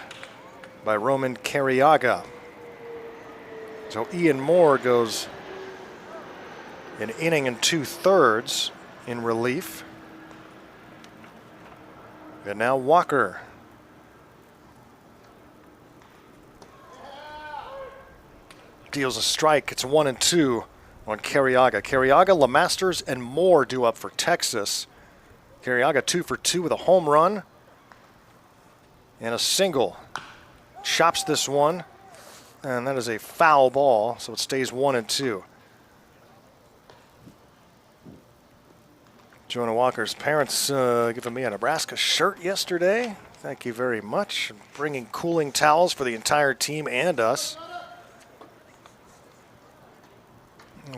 by Roman Carriaga. So Ian Moore goes an inning and 2/3 in relief. And now Walker. Deals a strike. It's 1-2 on Carriaga. Carriaga, LeMasters, and Moore due up for Texas. Carriaga 2 for 2 with a home run and a single. Chops this one, and that is a foul ball, so it stays 1-2. Jonah Walker's parents giving me a Nebraska shirt yesterday. Thank you very much. Bringing cooling towels for the entire team and us.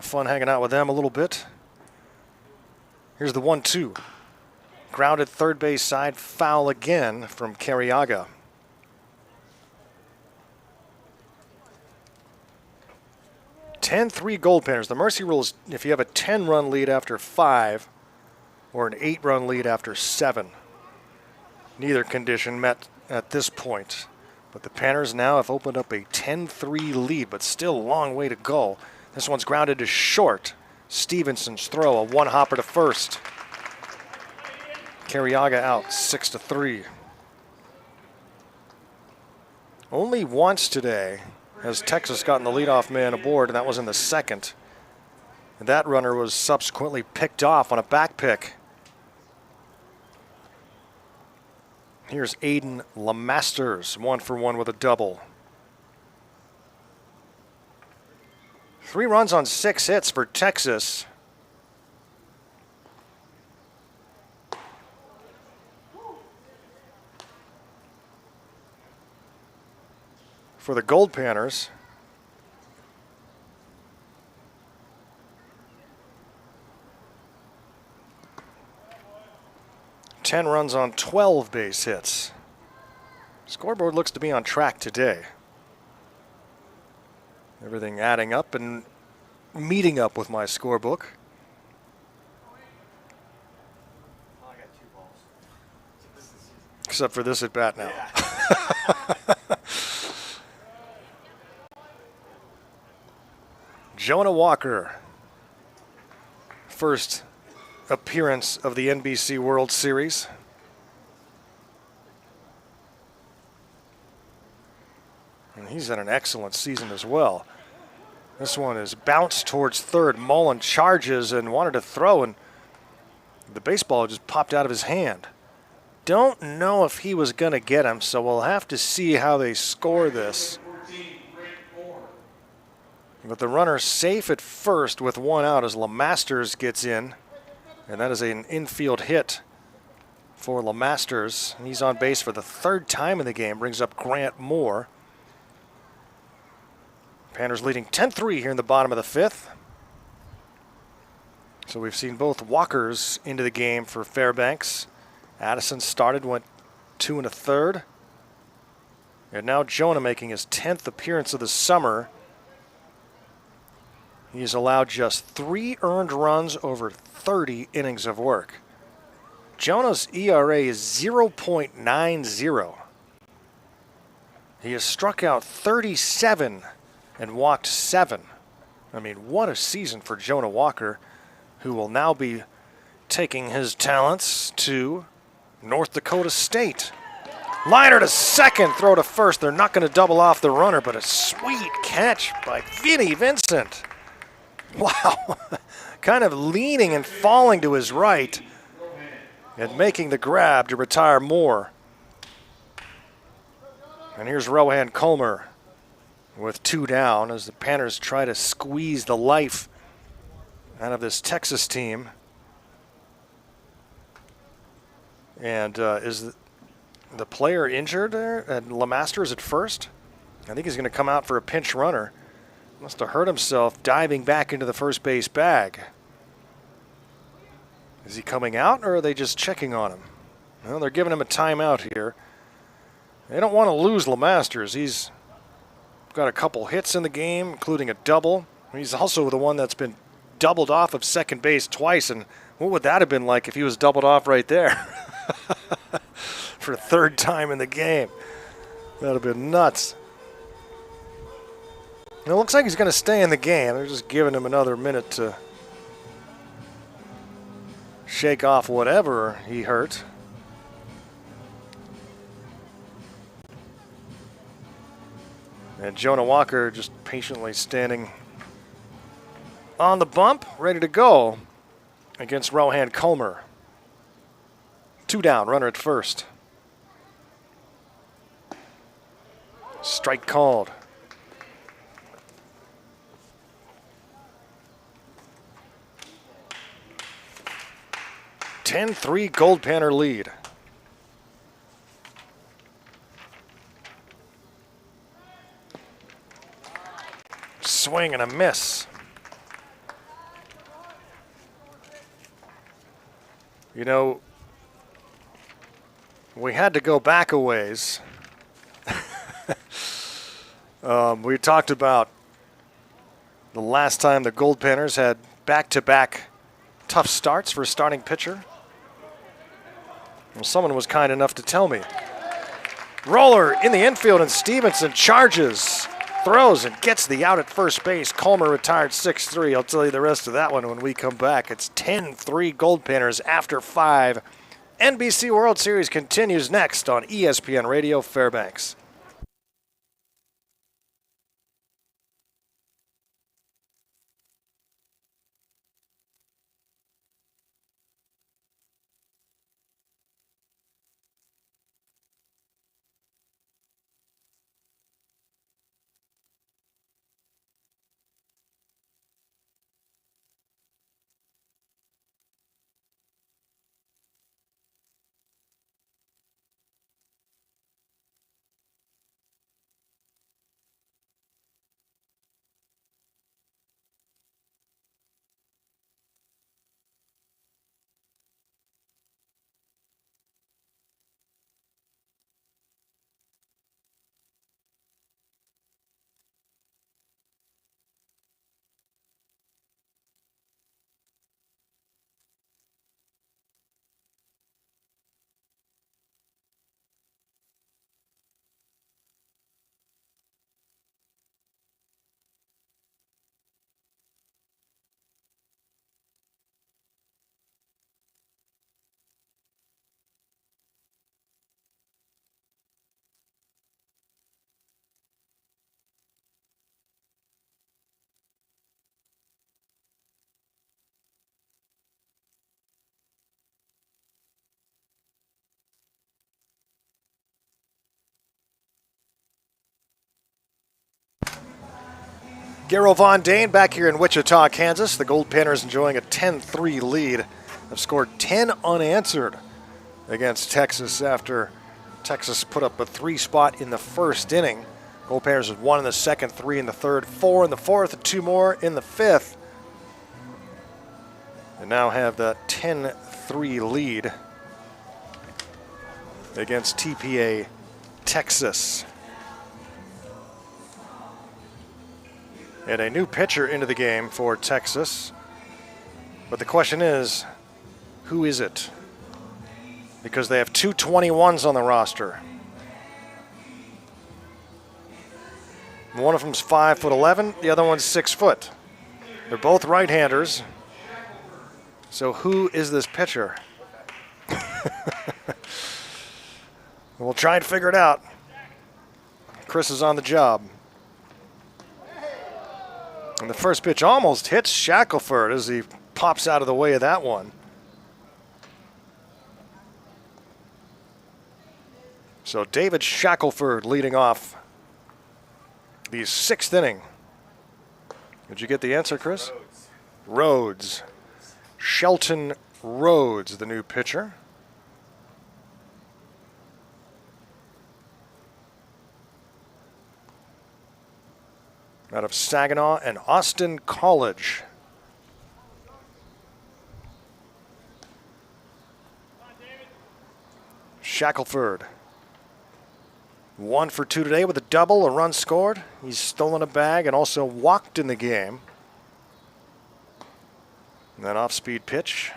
Fun hanging out with them a little bit. Here's the 1-2. Grounded third base side, foul again from Carriaga. (10-3) Goldpanners. The mercy rule is if you have a 10-run lead after 5 or an 8-run lead after 7. Neither condition met at this point. But the Panthers now have opened up a 10-3 lead, but still a long way to go. This one's grounded to short. Stevenson's throw, a one-hopper to first. Carriaga out, 6-3. Only once today has Texas gotten the leadoff man aboard, and that was in the second. And that runner was subsequently picked off on a back pick. Here's Aiden LeMasters, 1 for 1 with a double. 3 runs on 6 hits for Texas. For the Goldpanners, ten runs on 12 base hits. Scoreboard looks to be on track today. Everything adding up and meeting up with my scorebook. I got 2 balls. Except for this at bat now. Yeah. Jonah Walker. First appearance of the NBC World Series. And he's had an excellent season as well. This one is bounced towards third. Mullen charges and wanted to throw, and the baseball just popped out of his hand. Don't know if he was going to get him, so we'll have to see how they score this. But the runner safe at first with 1 out as LeMasters gets in. And that is an infield hit for LeMasters. He's on base for the 3rd time in the game. Brings up Grant Moore. Panthers leading 10-3 here in the bottom of the 5th. So we've seen both Walkers into the game for Fairbanks. Addison started, went 2 1/3. And now Jonah making his 10th appearance of the summer. He's allowed just 3 earned runs over 30 innings of work. Jonah's ERA is 0.90. He has struck out 37 and walked 7. I mean, what a season for Jonah Walker, who will now be taking his talents to North Dakota State. Liner to second, throw to first. They're not going to double off the runner, but a sweet catch by Vinny Vincent. Wow, kind of leaning and falling to his right and making the grab to retire Moore. And here's Rohan Colmer with 2 down as the Panthers try to squeeze the life out of this Texas team. And is the player injured there? And Lemasters at first? I think he's going to come out for a pinch runner. Must have hurt himself diving back into the first base bag. Is he coming out, or are they just checking on him? Well, they're giving him a timeout here. They don't want to lose Lemasters. He's got a couple hits in the game, including a double. He's also the one that's been doubled off of second base twice, and what would that have been like if he was doubled off right there? For a 3rd time in the game. That would have been nuts. And it looks like he's going to stay in the game. They're just giving him another minute to shake off whatever he hurt. And Jonah Walker just patiently standing on the bump, ready to go against Rohan Colmer. 2 down, runner at first. Strike called. (10-3) Goldpanner lead. Swing and a miss. You know, we had to go back a ways. We talked about the last time the Goldpanners had back-to-back tough starts for a starting pitcher. Well, someone was kind enough to tell me. Roller in the infield, and Stevenson charges, throws, and gets the out at first base. Colmer retired 6-3. I'll tell you the rest of that one when we come back. It's 10-3 Goldpanners after 5. NBC World Series continues next on ESPN Radio Fairbanks. Garrow Von Dane back here in Wichita, Kansas. The Goldpanners enjoying a 10-3 lead. Have scored 10 unanswered against Texas after Texas put up a 3-spot in the first inning. Goldpanners had 1 in the second, 3 in the third, 4 in the fourth, and 2 more in the fifth. And now have that 10-3 lead against TPA Texas. And a new pitcher into the game for Texas. But the question is, who is it? Because they have 2 21s on the roster. One of them's 5'11", the other one's 6 foot. They're both right-handers. So who is this pitcher? We'll try and figure it out. Chris is on the job. And the first pitch almost hits Shackelford as he pops out of the way of that one. So David Shackelford leading off the 6th inning. Did you get the answer, Chris? Rhodes. Shelton Rhodes, the new pitcher. Out of Saginaw and Austin College. Shackelford. 1 for 2 today with a double, a run scored. He's stolen a bag and also walked in the game. And that off-speed pitch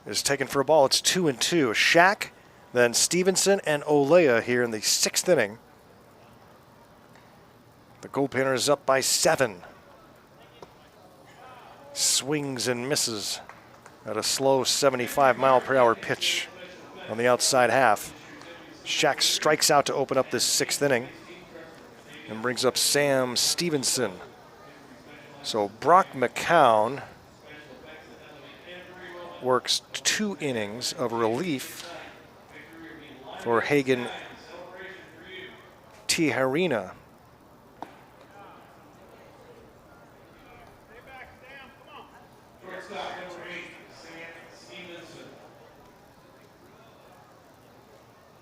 is taken for a ball. It's 2-2. Shaq, then Stevenson and Olea here in the 6th inning. The Goldpanners up by 7. Swings and misses at a slow 75-mile-per-hour pitch on the outside half. Shaq strikes out to open up this 6th inning and brings up Sam Stevenson. So Brock McCown works 2 innings of relief for Hagen Tijerina.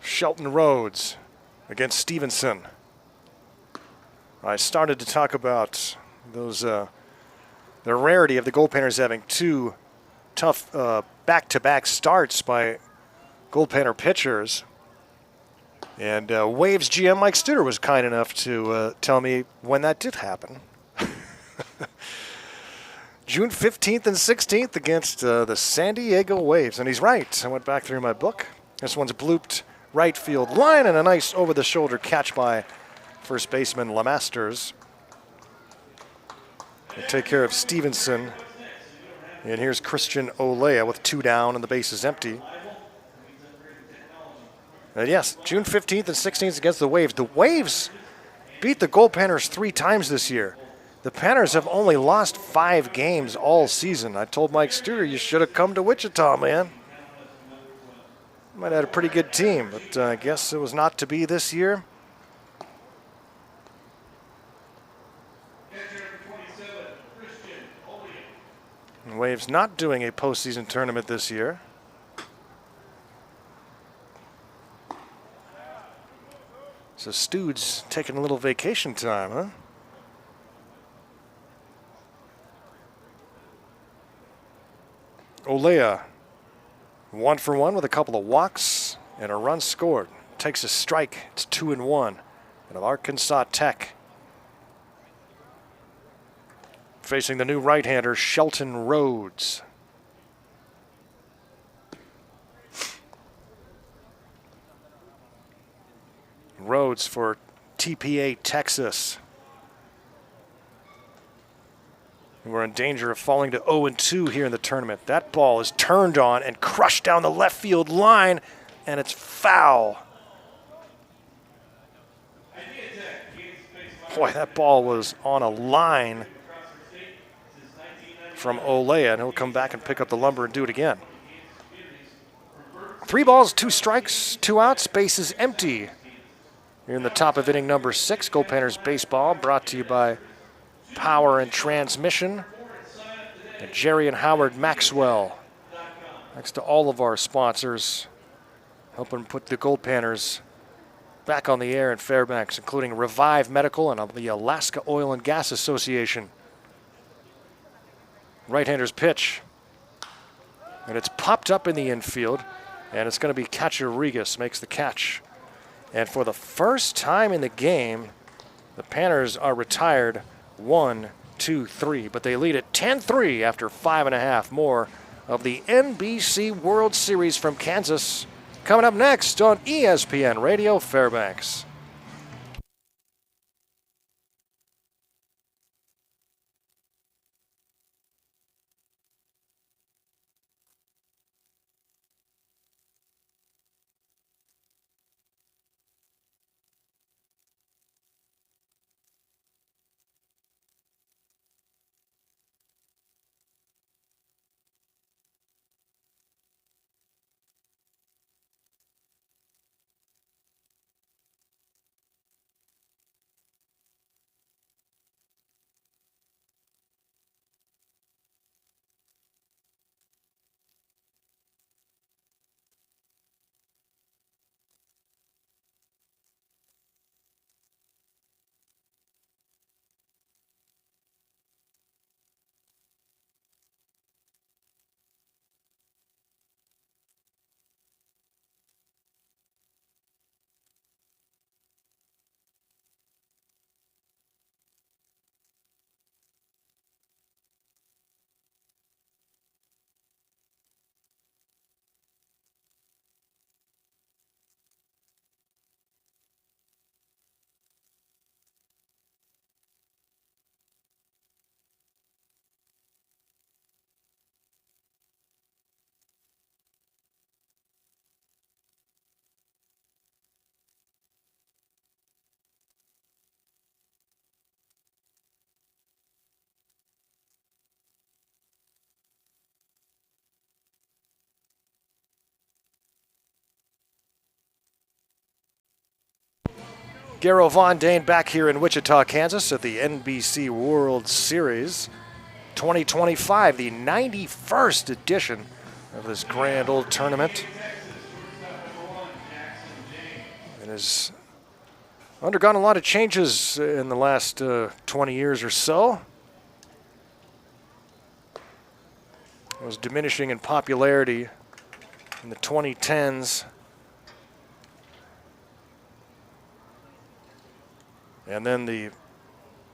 Shelton Rhodes against Stevenson. I started to talk about those the rarity of the Goldpanners having 2 tough back-to-back starts by Goldpanner pitchers. And Waves GM Mike Studer was kind enough to tell me when that did happen. June 15th and 16th against the San Diego Waves. And he's right. I went back through my book. This one's blooped right field line and a nice over-the-shoulder catch by first baseman Lemasters. They take care of Stevenson. And here's Christian Olea with 2 down and the base is empty. And yes, June 15th and 16th against the Waves. The Waves beat the Goldpanners 3 times this year. The Panthers have only lost 5 games all season. I told Mike Studer, you should have come to Wichita, man. Might have had a pretty good team, but I guess it was not to be this year. And Waves not doing a postseason tournament this year. So Stude's taking a little vacation time, huh? Olea, 1 for 1 with a couple of walks and a run scored. Takes a strike. It's 2-1. And of Arkansas Tech. Facing the new right-hander, Shelton Rhodes. Rhodes for TPA Texas. We're in danger of falling to 0-2 here in the tournament. That ball is turned on and crushed down the left field line, and it's foul. Boy, that ball was on a line from Olea, and he'll come back and pick up the lumber and do it again. 3 balls, 2 strikes, 2 outs, bases empty. Here in the top of inning number 6, Goldpanners baseball, brought to you by Power and Transmission, and Jerry and Howard Maxwell. Next to all of our sponsors, helping put the Goldpanners back on the air in Fairbanks, including Revive Medical and the Alaska Oil and Gas Association. Right-hander's pitch, and it's popped up in the infield, and it's going to be Cacharigas makes the catch. And for the first time in the game, the Panthers are retired 1-2-3, but they lead at 10-3 after 5.5 more of the NBC World Series from Kansas. Coming up next on ESPN Radio Fairbanks. Garo Von Dane back here in Wichita, Kansas at the NBC World Series 2025, the 91st edition of this grand old tournament. It has undergone a lot of changes in the last 20 years or so. It was diminishing in popularity in the 2010s. And then the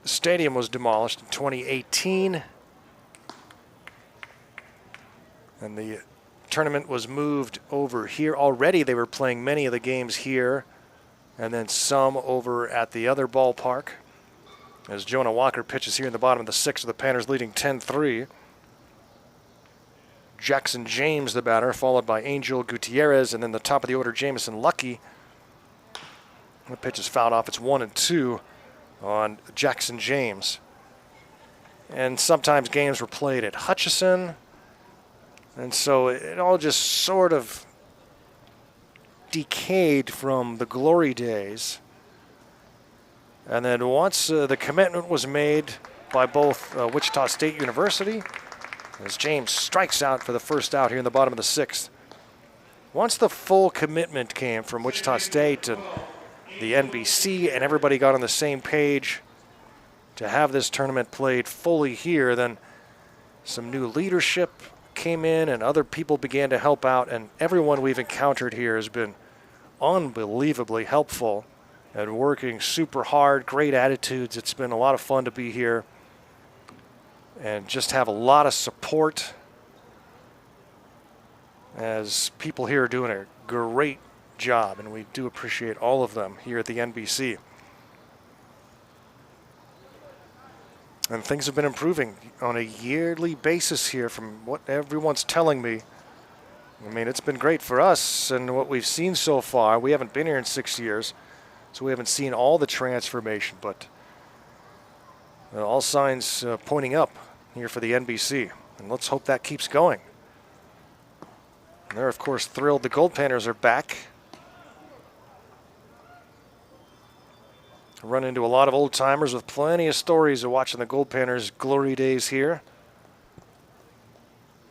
stadium was demolished in 2018. And the tournament was moved over here. Already they were playing many of the games here, and then some over at the other ballpark. As Jonah Walker pitches here in the bottom of the sixth, with the Panthers leading 10-3. Jackson James, the batter, followed by Angel Gutierrez, and then the top of the order, Jamison Lucky. The pitch is fouled off. It's 1-2 on Jackson James. And sometimes games were played at Hutchison, and so it all just sort of decayed from the glory days. And then once the commitment was made by both Wichita State University, as James strikes out for the first out here in the bottom of the sixth. Once the full commitment came from Wichita State and the NBC and everybody got on the same page to have this tournament played fully here, then some new leadership came in and other people began to help out, and everyone we've encountered here has been unbelievably helpful and working super hard, great attitudes. It's been a lot of fun to be here and just have a lot of support, as people here are doing a great job, and we do appreciate all of them here at the NBC. And things have been improving on a yearly basis here from what everyone's telling me. I mean, it's been great for us and what we've seen so far. We haven't been here in 6 years, so we haven't seen all the transformation, but all signs pointing up here for the NBC, and let's hope that keeps going. And they're, of course, thrilled the Goldpanners are back. Run into a lot of old timers with plenty of stories of watching the Goldpanners' glory days here.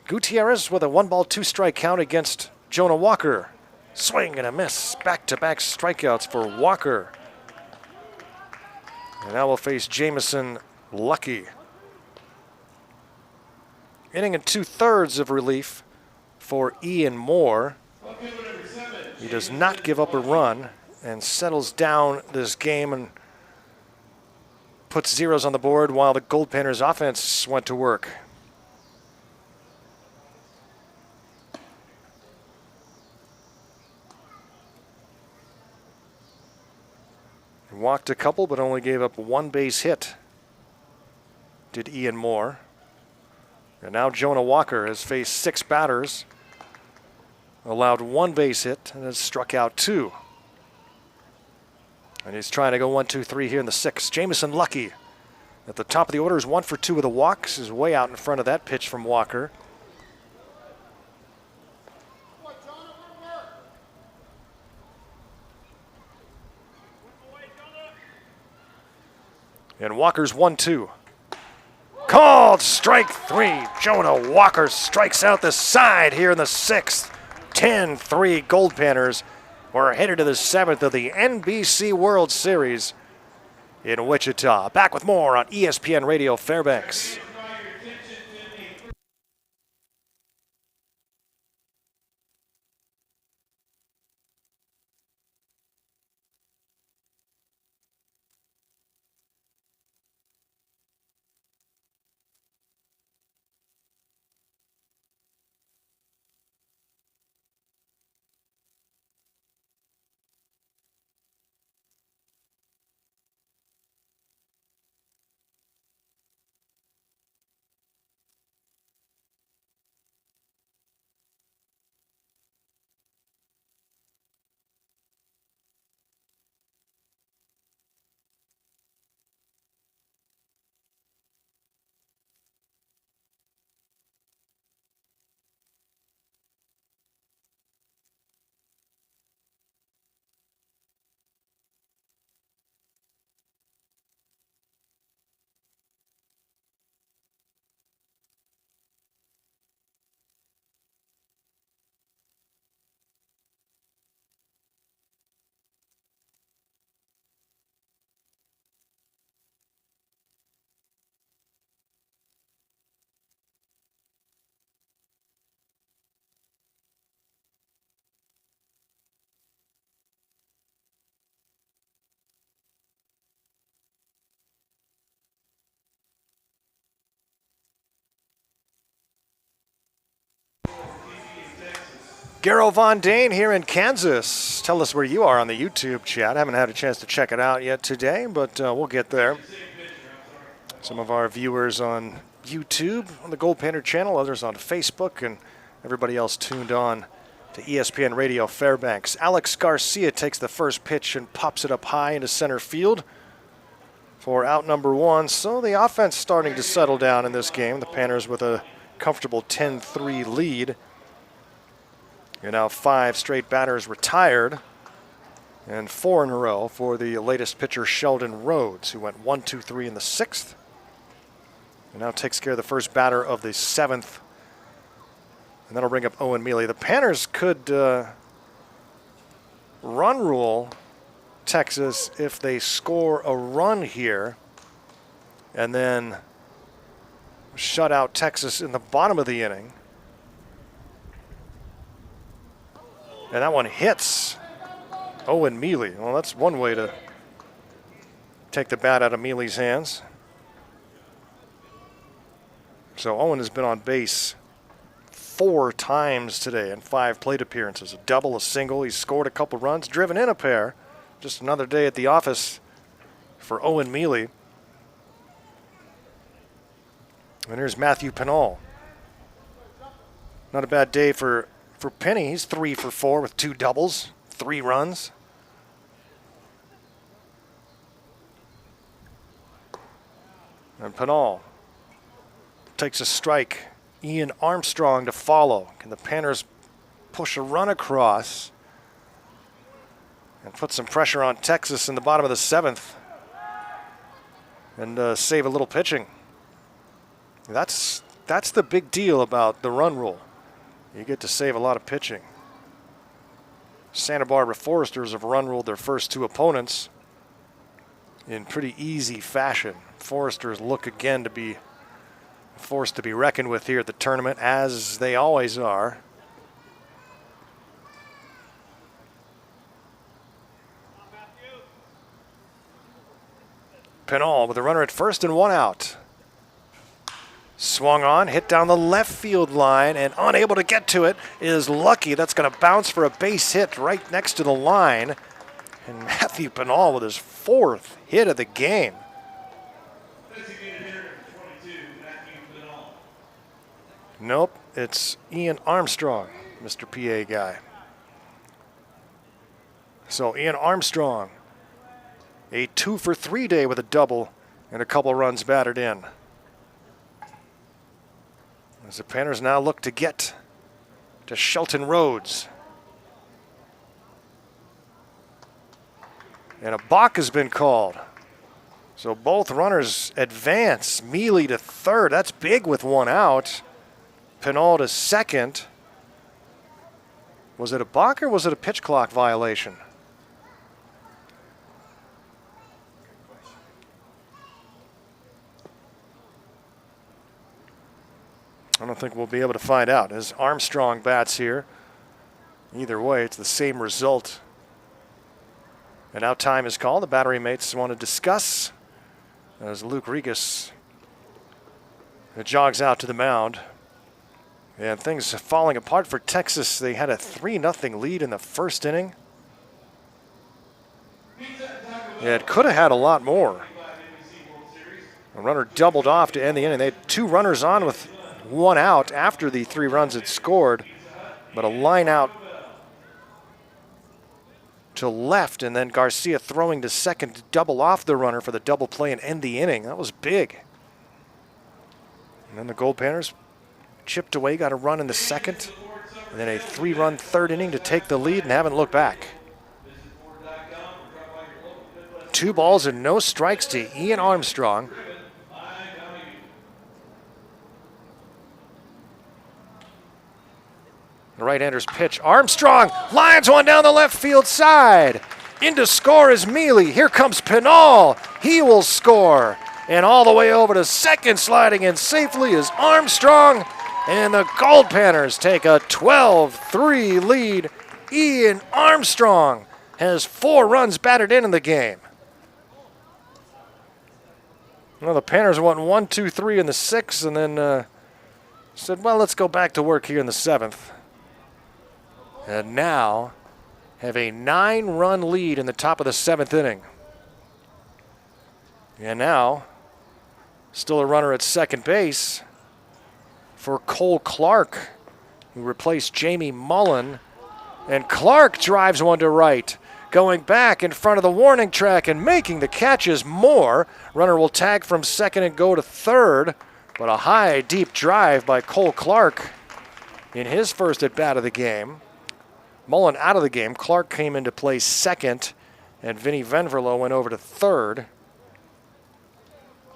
Gutierrez with a 1-ball, 2-strike count against Jonah Walker. Swing and a miss. Back-to-back strikeouts for Walker. And now we'll face Jamison Lucky. Inning and 2/3 of relief for Ian Moore. He does not give up a run and settles down this game and puts zeros on the board while the Goldpanners offense went to work. He walked a couple but only gave up one base hit, did Ian Moore. And now Jonah Walker has faced 6 batters, allowed 1 base hit, and has struck out 2. And he's trying to go 1-2-3 here in the 6th. Jamison Lucky at the top of the order is 1 for 2 with a walk. Is way out in front of that pitch from Walker. And Walker's 1-2. Called strike 3. Jonah Walker strikes out the side here in the 6th. 10-3 Goldpanners. We're headed to the 7th of the NBC World Series in Wichita. Back with more on ESPN Radio Fairbanks. Garo Von Dane here in Kansas. Tell us where you are on the YouTube chat. I haven't had a chance to check it out yet today, but we'll get there. Some of our viewers on YouTube, on the Goldpanner channel, others on Facebook, and everybody else tuned on to ESPN Radio Fairbanks. Alex Garcia takes the first pitch and pops it up high into center field for out number 1. So the offense starting to settle down in this game. The Panthers with a comfortable 10-3 lead. And now 5 straight batters retired, and 4 in a row for the latest pitcher, Sheldon Rhodes, who went 1-2-3 in the 6th. And now takes care of the first batter of the 7th. And that'll bring up Owen Mealy. The Panthers could run rule Texas if they score a run here and then shut out Texas in the bottom of the inning. And that one hits Owen Mealy. Well, that's one way to take the bat out of Mealy's hands. So Owen has been on base 4 times today in 5 plate appearances. A double, a single. He's scored a couple runs, driven in a pair. Just another day at the office for Owen Mealy. And here's Matthew Pennell. Not a bad day for Penny. He's 3 for 4 with 2 doubles, 3 runs. And Pennell takes a strike. Ian Armstrong to follow. Can the Panthers push a run across and put some pressure on Texas in the bottom of the 7th and save a little pitching? That's the big deal about the run rule. You get to save a lot of pitching. Santa Barbara Foresters have run ruled their first 2 opponents in pretty easy fashion. Foresters look again to be forced to be reckoned with here at the tournament, as they always are. Pennell with a runner at first and 1 out. Swung on, hit down the left field line, and unable to get to it is Lucky. That's going to bounce for a base hit right next to the line. And Matthew Pennell with his 4th hit of the game. Nope, it's Ian Armstrong, Mr. PA guy. So Ian Armstrong, a 2 for 3 day with a double and a couple runs batted in. As the Panthers now look to get to Shelton Rhodes. And a balk has been called. So both runners advance. Mealy to third. That's big with 1 out. Pennell to second. Was it a balk or was it a pitch clock violation? I don't think we'll be able to find out as Armstrong bats here. Either way, it's the same result. And now time is called. The battery mates want to discuss as Luke Regas jogs out to the mound. And things falling apart for Texas. They had a 3-0 lead in the first inning. Yeah, it could have had a lot more. A runner doubled off to end the inning. They had 2 runners on with 1 out after the 3 runs had scored, but a line out to left, and then Garcia throwing to second to double off the runner for the double play and end the inning. That was big. And then the Goldpanners chipped away, got a run in the 2nd, and then a 3-run 3rd inning to take the lead and haven't looked back. 2 balls and no strikes to Ian Armstrong. The right-hander's pitch. Armstrong lines one down the left field side. In to score is Mealy. Here comes Pennell. He will score. And all the way over to second, sliding in safely, is Armstrong. And the Goldpanners take a 12-3 lead. Ian Armstrong has 4 runs batted in the game. Well, the Panthers went 1-2-3 in the 6th and then said, well, let's go back to work here in the 7th. And now have a 9-run lead in the top of the 7th inning. And now, still a runner at second base for Cole Clark, who replaced Jamie Mullen. And Clark drives one to right, going back in front of the warning track and making the catches more. Runner will tag from second and go to third, but a high, deep drive by Cole Clark in his first at-bat of the game. Mullen out of the game. Clark came into play second, and Vinny Venverlo went over to third.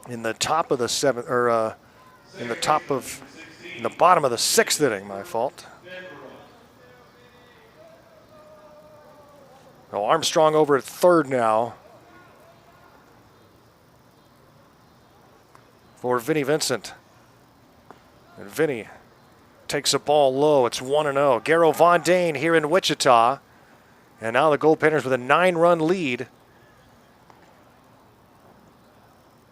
In the top of the seventh, or in the bottom of the 6th inning, my fault. Now Armstrong over at third now for Vinny Vincent. And Vinny takes a ball low. It's 1-0. Garrow Von Dane here in Wichita. And now the Goldpanners with a 9-run lead.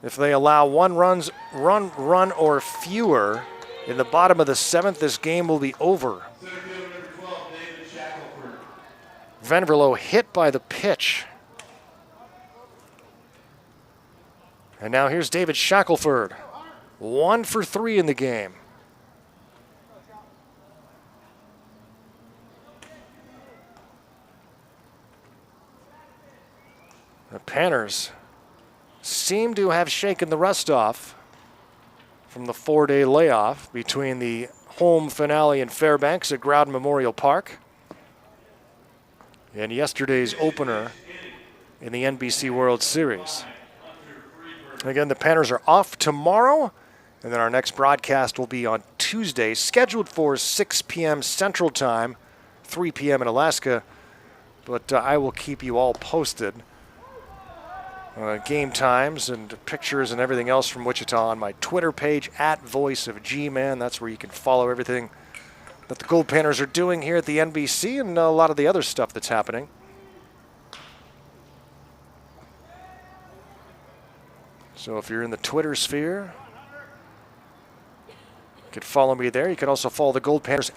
If they allow one run or fewer in the bottom of the 7th, this game will be over. Venverlo hit by the pitch. And now here's David Shackelford. 1 for 3 in the game. The Panthers seem to have shaken the rust off from the 4-day layoff between the home finale in Fairbanks at Groud Memorial Park and yesterday's opener in the NBC World Series. Again, the Panthers are off tomorrow, and then our next broadcast will be on Tuesday, scheduled for 6 p.m. Central Time, 3 p.m. in Alaska, but I will keep you all posted. Game times and pictures and everything else from Wichita on my Twitter page, @VoiceOfGman. That's where you can follow everything that the Goldpanners are doing here at the NBC and a lot of the other stuff that's happening. So if you're in the Twitter sphere, you can follow me there. You can also follow the Goldpanners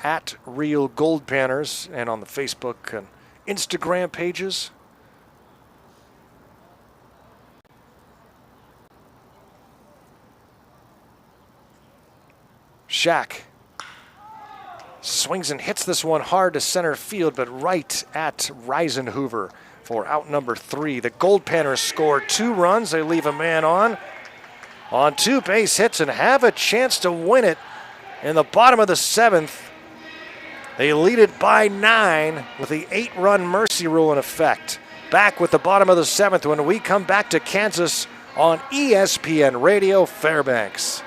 @RealGoldpanners and on the Facebook and Instagram pages. Shaq swings and hits this one hard to center field, but right at Reisenhoover for out number 3. The Goldpanners score 2 runs. They leave a man on 2 base hits and have a chance to win it in the bottom of the 7th. They lead it by 9 with the 8-run mercy rule in effect. Back with the bottom of the 7th when we come back to Kansas on ESPN Radio Fairbanks.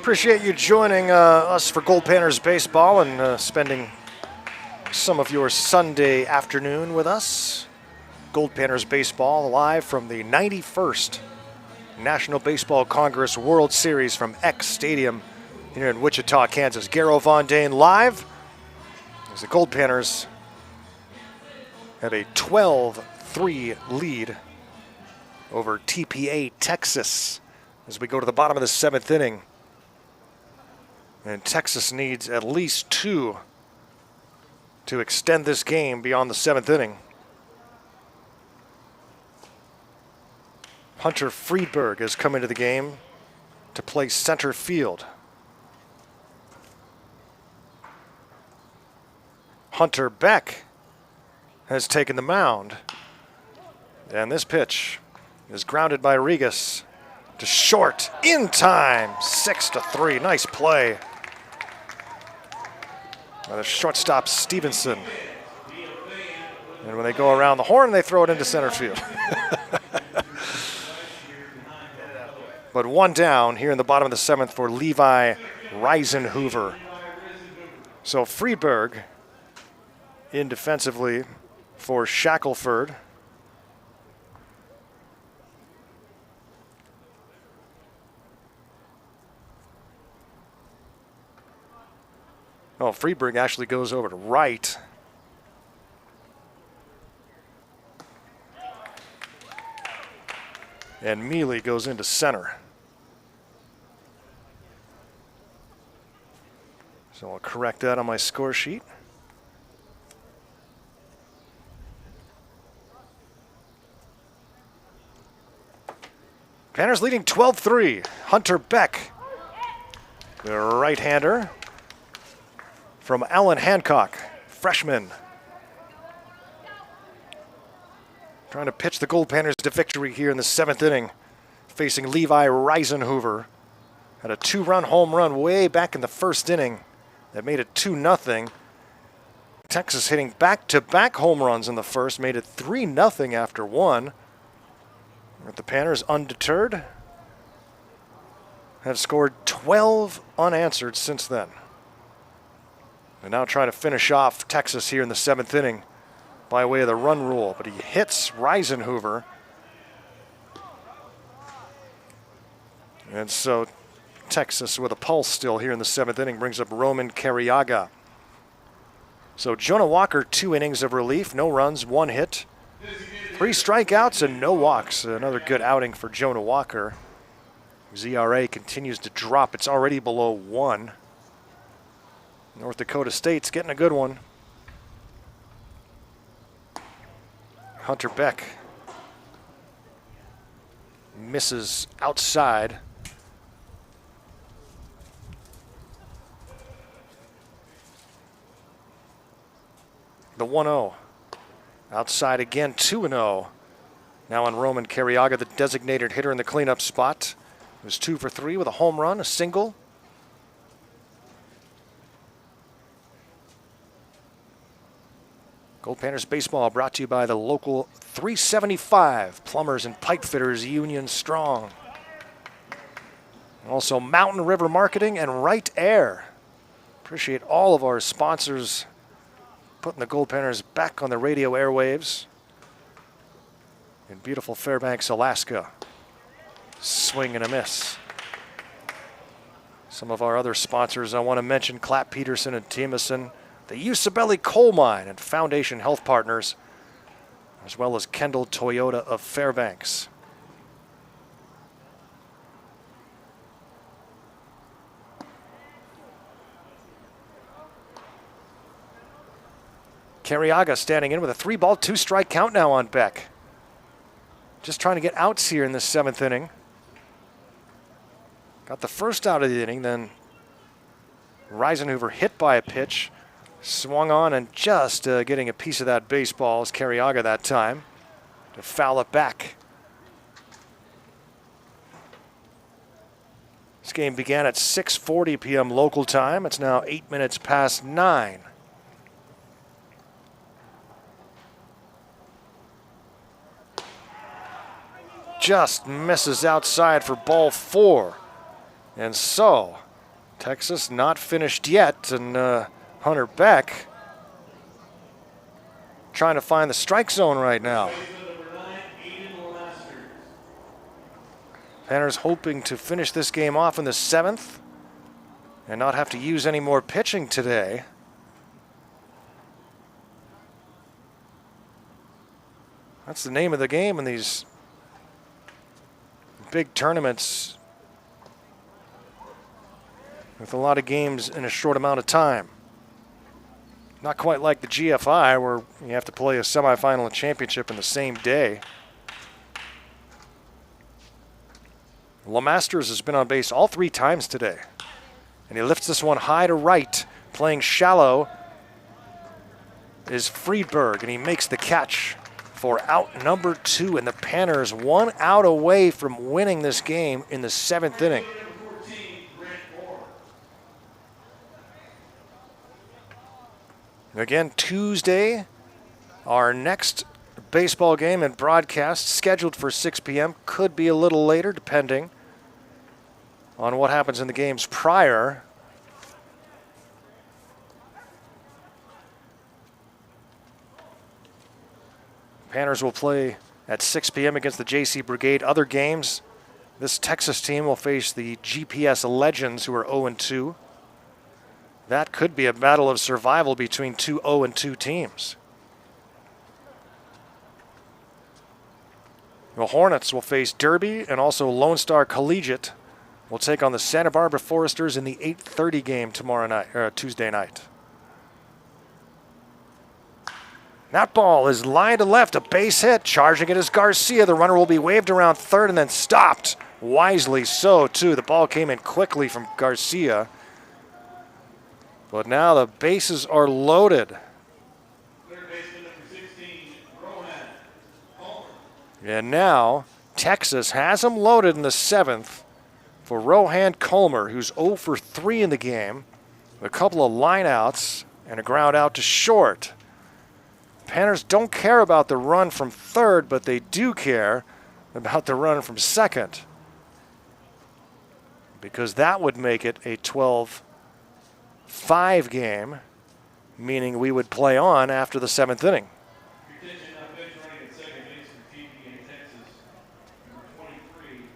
Appreciate you joining us for Goldpanners Baseball and spending some of your Sunday afternoon with us. Goldpanners Baseball live from the 91st National Baseball Congress World Series from X Stadium here in Wichita, Kansas. Garrow Von Dane live as the Goldpanners have a 12-3 lead over TPA, Texas, as we go to the bottom of the 7th inning. And Texas needs at least 2 to extend this game beyond the 7th inning. Hunter Friedberg has come into the game to play center field. Hunter Beck has taken the mound. And this pitch is grounded by Regas to short in time, 6-3. Nice play by the shortstop Stevenson. And when they go around the horn, they throw it into center field. But 1 down here in the bottom of the 7th for Levi Reisenhoover. So Friedberg in defensively for Shackelford. Oh, Friedberg actually goes over to right. And Mealy goes into center. So I'll correct that on my score sheet. Panthers leading 12-3. Hunter Beck, the right-hander from Allen Hancock, freshman. Trying to pitch the Goldpanners to victory here in the 7th inning, facing Levi Reisenhoover. Had a 2-run home run way back in the 1st inning that made it 2-0. Texas hitting back-to-back home runs in the 1st, made it 3-0 after 1. But the Panthers, undeterred, have scored 12 unanswered since then. They're now trying to finish off Texas here in the 7th inning by way of the run rule, but he hits Reisenhoover. And so Texas with a pulse still here in the 7th inning brings up Roman Carriaga. So Jonah Walker, 2 innings of relief, no runs, 1 hit, 3 strikeouts and no walks. Another good outing for Jonah Walker. His ERA continues to drop. It's already below 1. North Dakota State's getting a good one. Hunter Beck misses outside. The 1-0. Outside again, 2-0. Now on Roman Carriaga, the designated hitter in the cleanup spot. He was 2 for 3 with a home run, a single. Goldpanners baseball brought to you by the local 375 Plumbers and Pipe Fitters Union Strong. Also Mountain River Marketing and Right Air. Appreciate all of our sponsors putting the Goldpanners back on the radio airwaves in beautiful Fairbanks, Alaska. Swing and a miss. Some of our other sponsors I want to mention: Clapp Peterson and Timison, the Usabelli Coal Mine and Foundation Health Partners, as well as Kendall Toyota of Fairbanks. Carriaga standing in with a 3-ball, 2-strike count now on Beck. Just trying to get outs here in the 7th inning. Got the first out of the inning, then Reisenhoover hit by a pitch, swung on and just getting a piece of that baseball as Carriaga that time to foul it back. This game began at 6:40 p.m. local time. It's now 8 minutes past 9. Just misses outside for ball 4. And so, Texas not finished yet, and Hunter Beck trying to find the strike zone right now. Panners hoping to finish this game off in the 7th and not have to use any more pitching today. That's the name of the game in these big tournaments with a lot of games in a short amount of time. Not quite like the GFI where you have to play a semifinal and championship in the same day. LeMasters has been on base all 3 times today. And he lifts this one high to right. Playing shallow is Friedberg, and he makes the catch for out number 2. And the Panthers 1 out away from winning this game in the 7th inning. Again, Tuesday, our next baseball game and broadcast scheduled for 6 p.m. Could be a little later, depending on what happens in the games prior. Panthers will play at 6 p.m. against the JC Brigade. Other games, this Texas team will face the GPS Legends, who are 0-2. That could be a battle of survival between 2 0-2 teams. The Hornets will face Derby, and also Lone Star Collegiate will take on the Santa Barbara Foresters in the 8:30 game tomorrow night, or Tuesday night. That ball is lined to left, a base hit. Charging it is Garcia. The runner will be waved around third and then stopped. Wisely so, too. The ball came in quickly from Garcia. But now the bases are loaded. Third baseman number 16, Rohan Palmer. And now Texas has him loaded in the 7th for Rohan Colmer, who's 0 for 3 in the game. A couple of lineouts and a ground out to short. Panthers don't care about the run from third, but they do care about the run from second, because that would make it a 12-5 game, meaning we would play on after the 7th inning. Attention, bench running at second base for TPA Texas, number 23,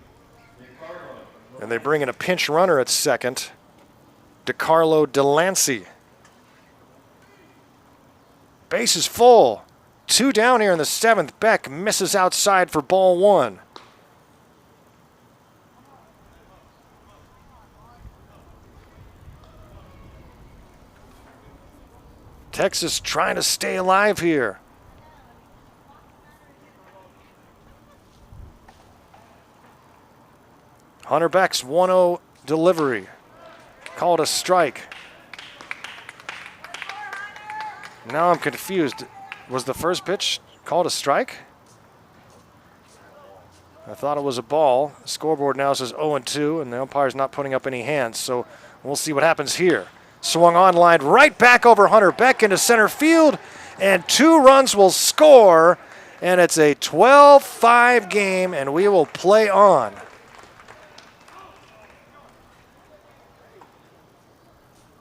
DeCarlo. And they bring in a pinch runner at second, DeCarlo Delancey. Base is full. 2 down here in the 7th. Beck misses outside for ball 1. Texas trying to stay alive here. Hunter Beck's 1-0 delivery. Called a strike. Now I'm confused. Was the first pitch called a strike? I thought it was a ball. The scoreboard now says 0-2, and the umpire's not putting up any hands, so we'll see what happens here. Swung on, lined right back over Hunter Beck into center field, and 2 runs will score, and it's a 12-5 game, and we will play on.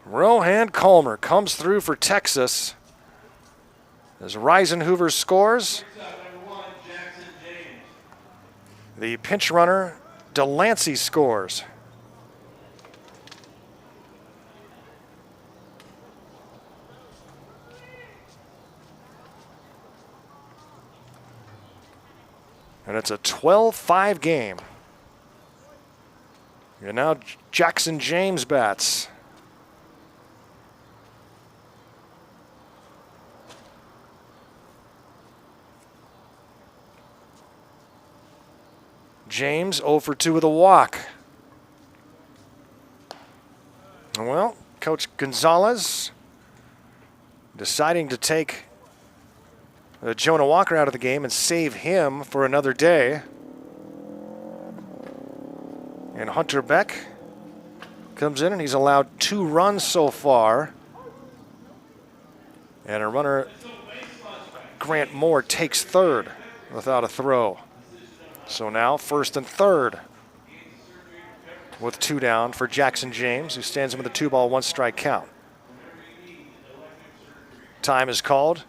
Rohan Colmer comes through for Texas as Reisenhoover scores. Number 1, Jackson James. The pinch runner, Delancey, scores. And it's a 12-5 game. And now Jackson James bats. James 0 for 2 with a walk. Well, Coach Gonzalez deciding to take Jonah Walker out of the game and save him for another day. And Hunter Beck comes in, and he's allowed 2 runs so far. And a runner, Grant Moore, takes third without a throw. So now first and third with 2 down for Jackson James, who stands in with a 2-ball, 1-strike count. Time is called.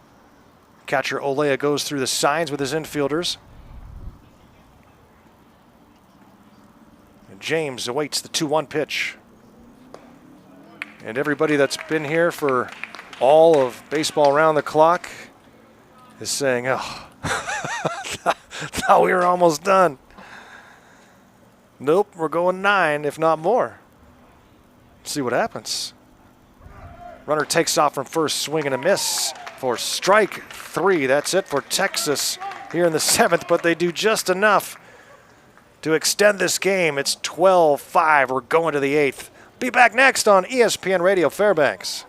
Catcher Olea goes through the signs with his infielders. James awaits the 2-1 pitch. And everybody that's been here for all of baseball around the clock is saying, oh, thought we were almost done. Nope, we're going 9, if not more. See what happens. Runner takes off from first, swing and a miss for strike 3. That's it for Texas here in the 7th, but they do just enough to extend this game. It's 12-5. We're going to the 8th. Be back next on ESPN Radio Fairbanks.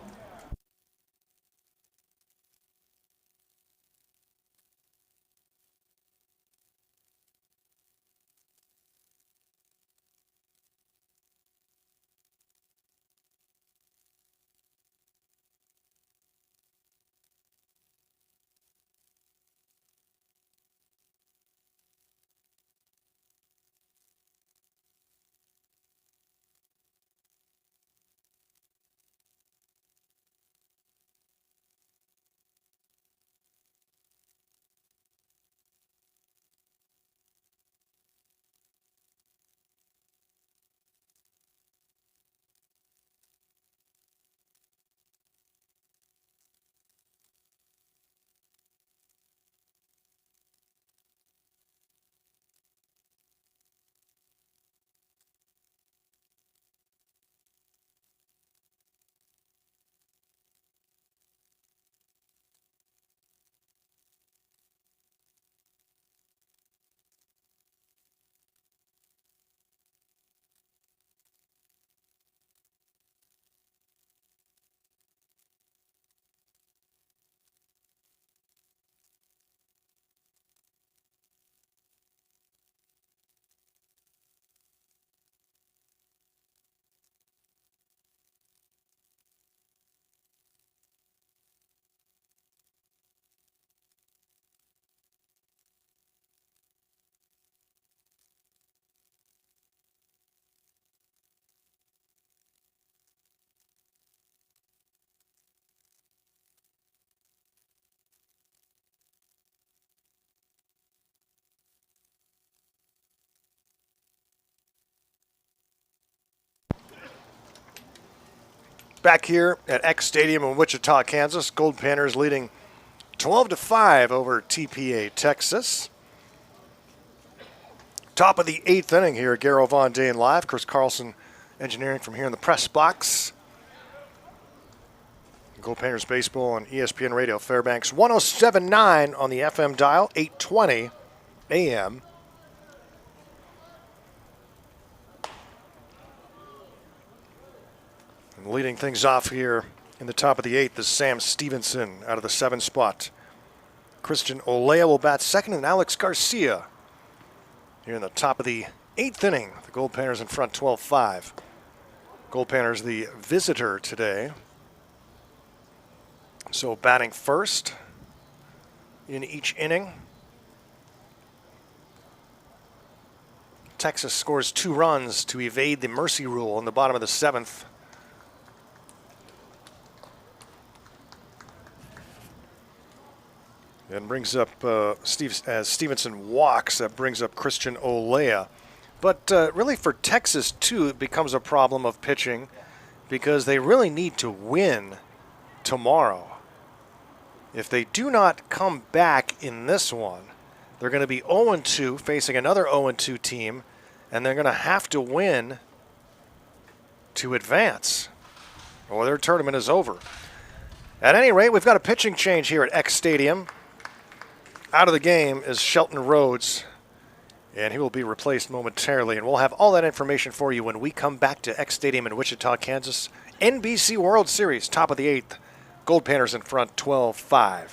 Back here at X Stadium in Wichita, Kansas, Goldpanners leading 12-5 over TPA, Texas. Top of the 8th inning here at Garrow Von Dane Live. Chris Carlson engineering from here in the press box. Goldpanners baseball on ESPN Radio Fairbanks. 107.9 on the FM dial, 820 AM. And leading things off here in the top of the 8th is Sam Stevenson out of the 7 spot. Christian Olea will bat second, and Alex Garcia here in the top of the 8th inning. The Goldpanners in front 12-5. Goldpanners the visitor today. So batting first in each inning. Texas scores 2 runs to evade the mercy rule in the bottom of the 7th. And brings up as Stevenson walks, that brings up Christian Olea. But really for Texas, too, it becomes a problem of pitching because they really need to win tomorrow. If they do not come back in this one, they're going to be 0-2 facing another 0-2 team, and they're going to have to win to advance, or their tournament is over. At any rate, we've got a pitching change here at X Stadium. Out of the game is Shelton Rhodes, and he will be replaced momentarily. And we'll have all that information for you when we come back to X Stadium in Wichita, Kansas. NBC World Series, top of the 8th. Goldpanners in front, 12-5.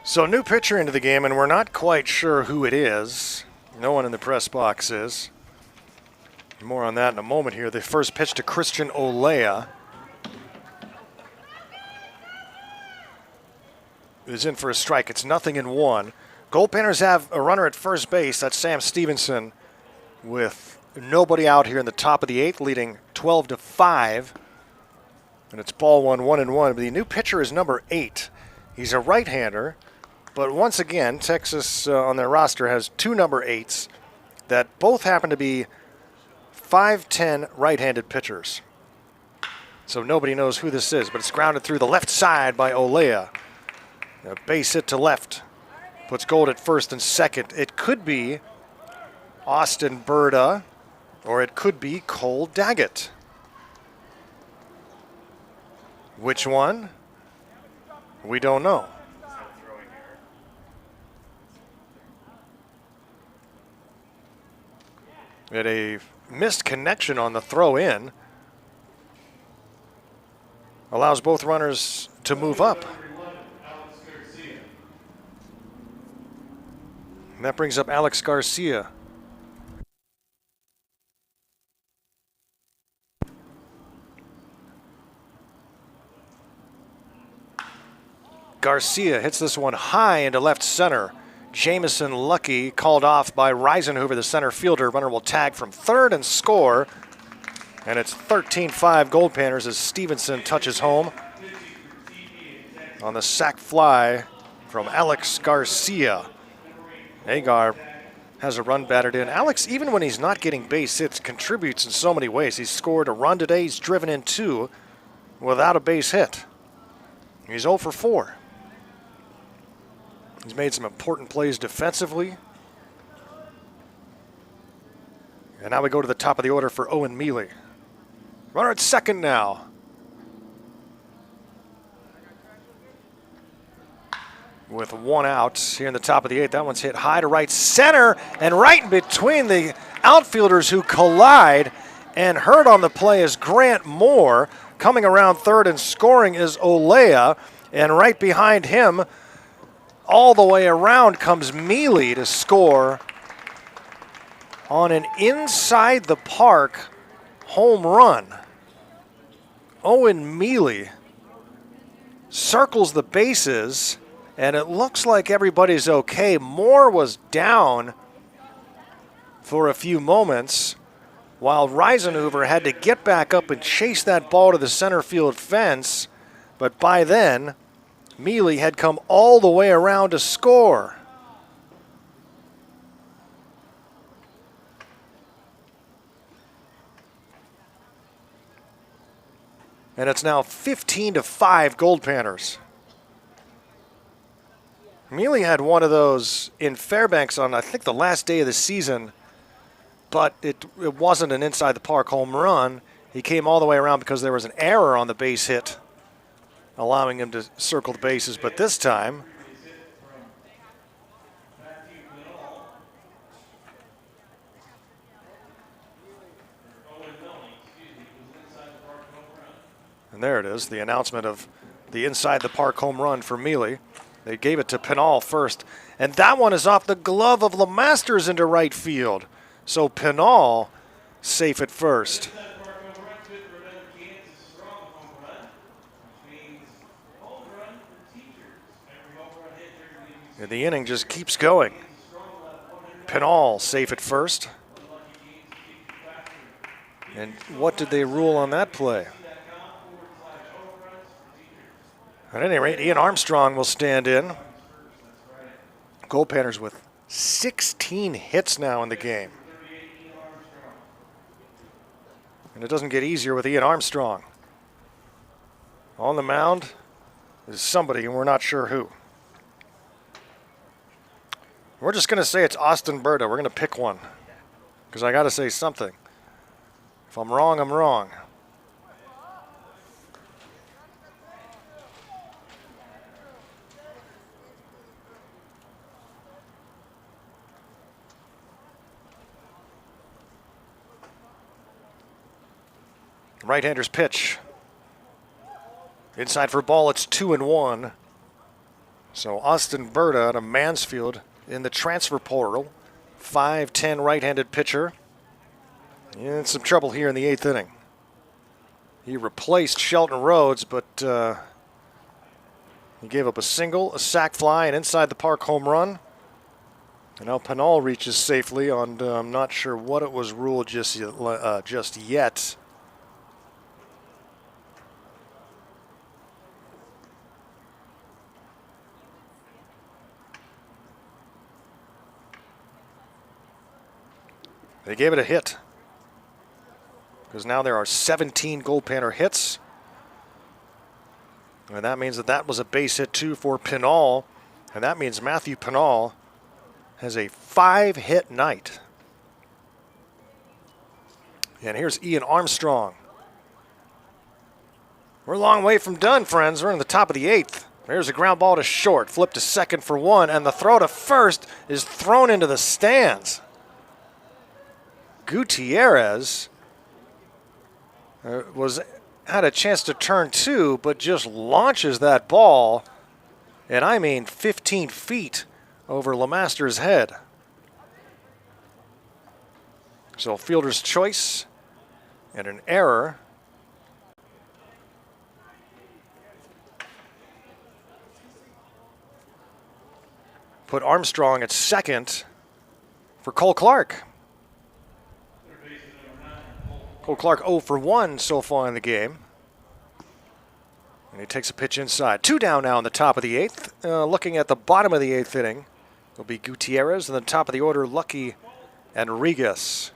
So new pitcher into the game, and we're not quite sure who it is. No one in the press box is. More on that in a moment here. The first pitch to Christian Olea is in for a strike. It's 0-1. Goldpanners have a runner at first base. That's Sam Stevenson with nobody out here in the top of the 8th, leading 12-5. And it's ball 1-1. But the new pitcher is number 8. He's a right-hander. But once again, Texas on their roster has 2 number 8s that both happen to be 5'10" right-handed pitchers. So nobody knows who this is, but it's grounded through the left side by Olea. A base hit to left. Puts Gold at first and second. It could be Austin Berta, or it could be Cole Daggett. Which one? We don't know. We had a missed connection on the throw in. Allows both runners to move up. And that brings up Alex Garcia. Garcia hits this one high into left center. Jamison Lucky called off by Reisenhover, the center fielder. Runner will tag from third and score. And it's 13-5 Goldpanners as Stevenson touches home on the sac fly from Alex Garcia. Agar has a run batted in. Alex, even when he's not getting base hits, contributes in so many ways. He's scored a run today. He's driven in 2 without a base hit. He's 0 for 4. He's made some important plays defensively. And now we go to the top of the order for Owen Mealy. Runner at second now. With 1 out here in the top of the 8th. That one's hit high to right center and right in between the outfielders who collide. And hurt on the play is Grant Moore. Coming around third and scoring is Olea. And right behind him, all the way around, comes Mealy to score on an inside the park home run. Owen Mealy circles the bases, and it looks like everybody's okay. Moore was down for a few moments, while Reisenhover had to get back up and chase that ball to the center field fence. But by then, Mealy had come all the way around to score. And it's now 15-5 Goldpanners. Mealy had one of those in Fairbanks on, I think, the last day of the season, but it wasn't an inside the park home run. He came all the way around because there was an error on the base hit, allowing him to circle the bases. But this time, and there it is, the announcement of the inside the park home run for Mealy. They gave it to Pinal first, and that one is off the glove of LeMasters into right field. So Pinal safe at first. And the inning just keeps going. Pinal safe at first. And what did they rule on that play? At any rate, Ian Armstrong will stand in. Goldpanners with 16 hits now in the game. And it doesn't get easier with Ian Armstrong. On the mound is somebody, and we're not sure who. We're just going to say it's Austin Berta. We're going to pick one because I got to say something. If I'm wrong, I'm wrong. Right-hander's pitch. Inside for ball, it's 2-1. So Austin Berta out of Mansfield in the transfer portal. 5'10" right-handed pitcher. In some trouble here in the 8th inning. He replaced Shelton Rhodes, but he gave up a single, a sac fly, and inside the park home run. And now Pinal reaches safely on, I'm not sure what it was ruled just yet. They gave it a hit, because now there are 17 Goldpanner hits. And that means that was a base hit too for Pinal. And that means Matthew Pinal has a 5-hit night. And here's Ian Armstrong. We're a long way from done, friends. We're in the top of the 8th. There's a ground ball to short, flip to second for 1, and the throw to first is thrown into the stands. Gutierrez had a chance to turn 2, but just launches that ball, and I mean 15 feet over LeMaster's head. So fielder's choice and an error. Put Armstrong at second for Cole Clark. Cole Clark 0 for 1 so far in the game. And he takes a pitch inside. 2 down now in the top of the 8th. Looking at the bottom of the 8th inning, it'll be Gutierrez, and the top of the order, Lucky and Regas.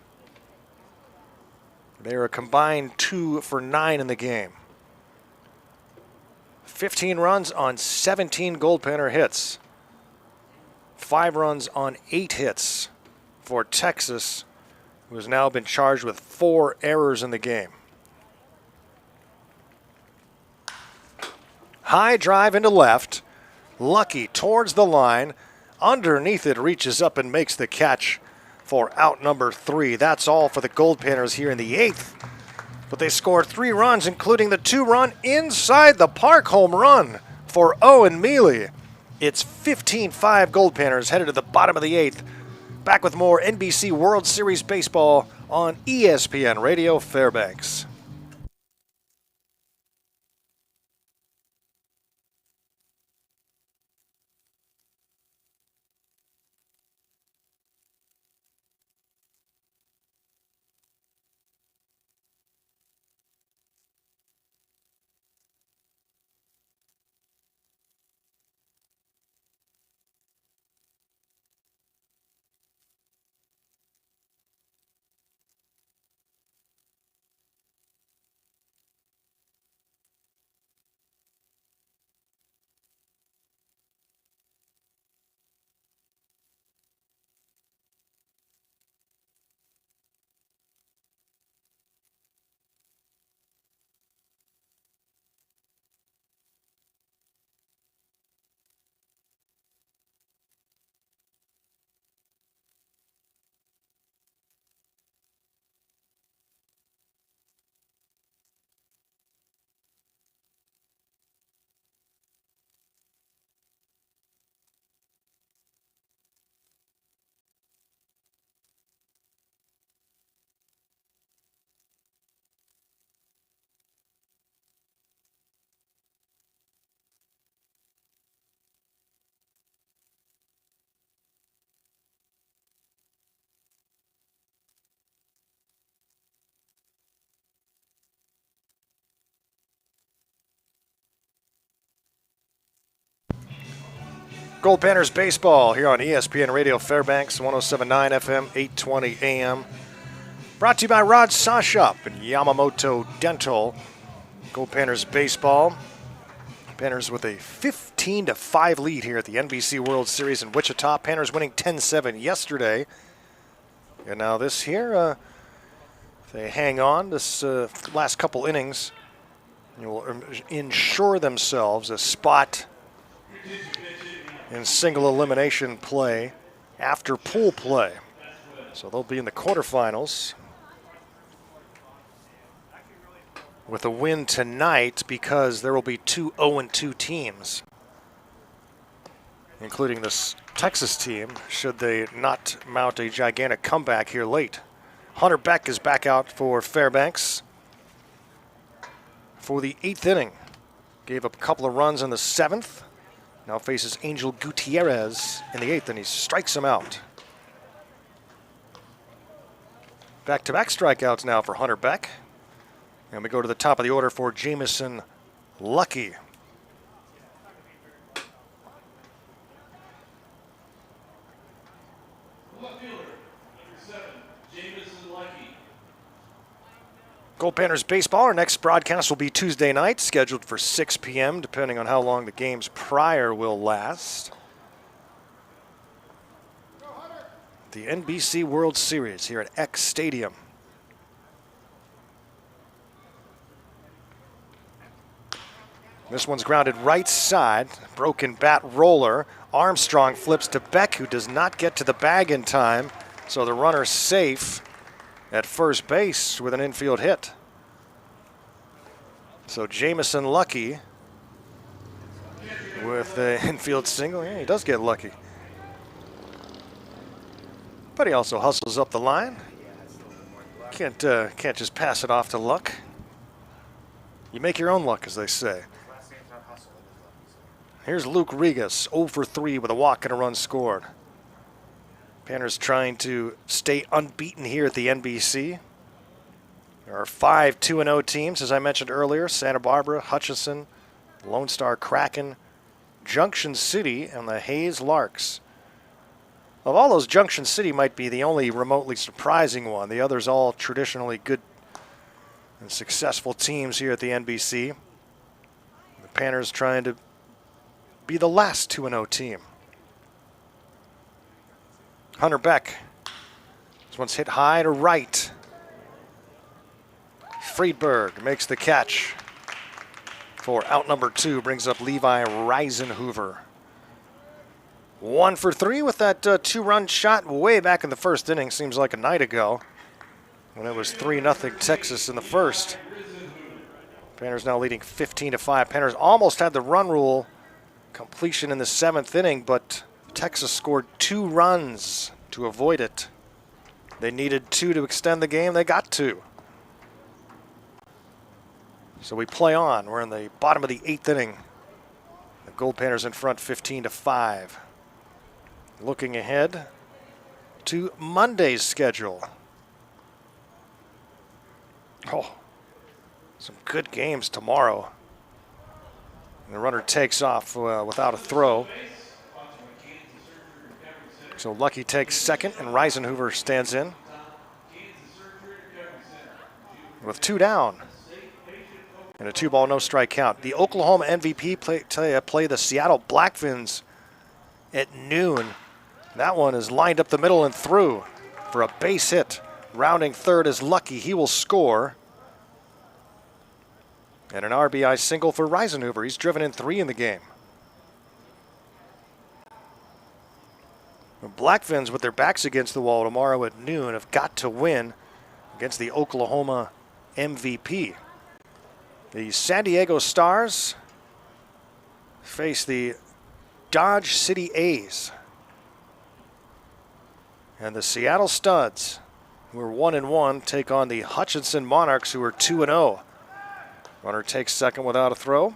They are a combined 2 for 9 in the game. 15 runs on 17 Goldpanner hits. 5 runs on 8 hits for Texas, who has now been charged with 4 errors in the game. High drive into left. Lucky towards the line. Underneath it, reaches up and makes the catch for out number 3. That's all for the Goldpanners here in the 8th. But they scored 3 runs, including the 2-run inside the park home run for Owen Mealy. It's 15-5 Goldpanners headed to the bottom of the 8th. Back with more NBC World Series baseball on ESPN Radio Fairbanks. Goldpanners baseball here on ESPN Radio Fairbanks, 107.9 FM, 820 AM. Brought to you by Rod Sawshop and Yamamoto Dental. Goldpanners baseball. Panners with a 15-5 lead here at the NBC World Series in Wichita. Panners winning 10-7 yesterday. And now this here, if they hang on this last couple innings, they will ensure themselves a spot in single elimination play after pool play. So they'll be in the quarterfinals with a win tonight, because there will be 2 0-2 teams. including this Texas team, should they not mount a gigantic comeback here late. Hunter Beck is back out for Fairbanks for the 8th inning. Gave up a couple of runs in the 7th. Now faces Angel Gutierrez in the 8th, and he strikes him out. Back-to-back strikeouts now for Hunter Beck. And we go to the top of the order for Jamison Lucky. Goldpanners baseball, our next broadcast will be Tuesday night, scheduled for 6 p.m., depending on how long the games prior will last. The NBC World Series here at X Stadium. This one's grounded right side, broken bat roller. Armstrong flips to Beck, who does not get to the bag in time, so the runner's safe at first base with an infield hit. So Jamison Lucky with the infield single. Yeah, he does get lucky. But he also hustles up the line. Can't just pass it off to luck. You make your own luck, as they say. Here's Luke Regas, 0 for 3 with a walk and a run scored. Panthers trying to stay unbeaten here at the NBC. There are 5 2-0 teams, as I mentioned earlier. Santa Barbara, Hutchinson, Lone Star Kraken, Junction City, and the Hayes Larks. Of all those, Junction City might be the only remotely surprising one. The others all traditionally good and successful teams here at the NBC. The Panthers trying to be the last 2-0 team. Hunter Beck. This one's hit high to right. Friedberg makes the catch for out number 2, brings up Levi Reisenhoover. 1 for 3 with that 2-run shot way back in the first inning. Seems like a night ago when it was 3-0 Texas in the first. Panthers now leading 15-5. Panthers almost had the run rule completion in the 7th inning, but Texas scored 2 runs to avoid it. They needed 2 to extend the game. They got 2. So we play on. We're in the bottom of the 8th inning. The Goldpanners in front 15-5. Looking ahead to Monday's schedule. Oh, some good games tomorrow. And the runner takes off without a throw. So Lucky takes second, and Reisenhoover stands in with 2 down. And a 2-ball, no strike count. The Oklahoma MVP play the Seattle Blackfins at noon. That one is lined up the middle and through for a base hit. Rounding third is Lucky. He will score. And an RBI single for Reisenhoover. He's driven in 3 in the game. The Blackfins, with their backs against the wall tomorrow at noon, have got to win against the Oklahoma MVP. The San Diego Stars face the Dodge City A's. And the Seattle Studs, who are 1-1, take on the Hutchinson Monarchs, who are 2-0. Runner takes second without a throw.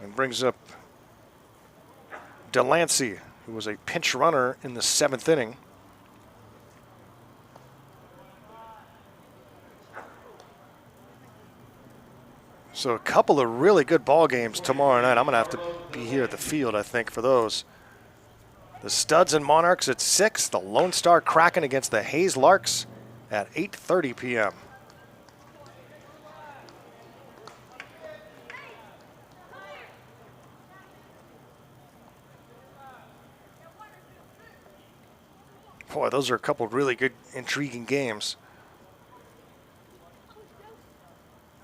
And brings up Delancey, who was a pinch runner in the 7th inning. So a couple of really good ball games tomorrow night. I'm going to have to be here at the field, I think, for those. The Studs and Monarchs at 6. The Lone Star Kraken against the Hayes Larks at 8:30 p.m. Boy, those are a couple of really good, intriguing games.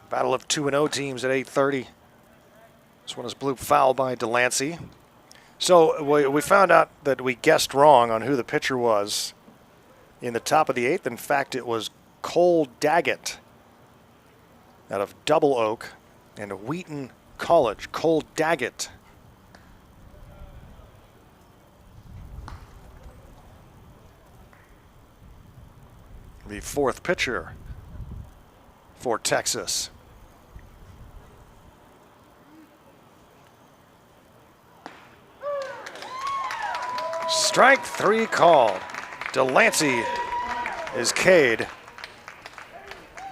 Battle of 2-0 teams at 8:30. This one is blooped foul by Delancey. So we found out that we guessed wrong on who the pitcher was in the top of the 8th. In fact, it was Cole Daggett out of Double Oak and Wheaton College. Cole Daggett the fourth pitcher for Texas. Strike 3 called. Delancey is K'd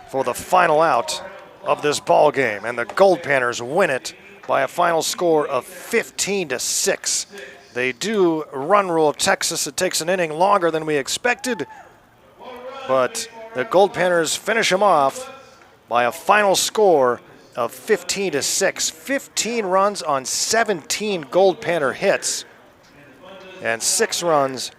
for the final out of this ball game, and the Goldpanners win it by a final score of 15-6. They do run rule Texas. It takes an inning longer than we expected, but the Goldpanners finish them off by a final score of 15-6. 15 runs on 17 Goldpanner hits, and 6 runs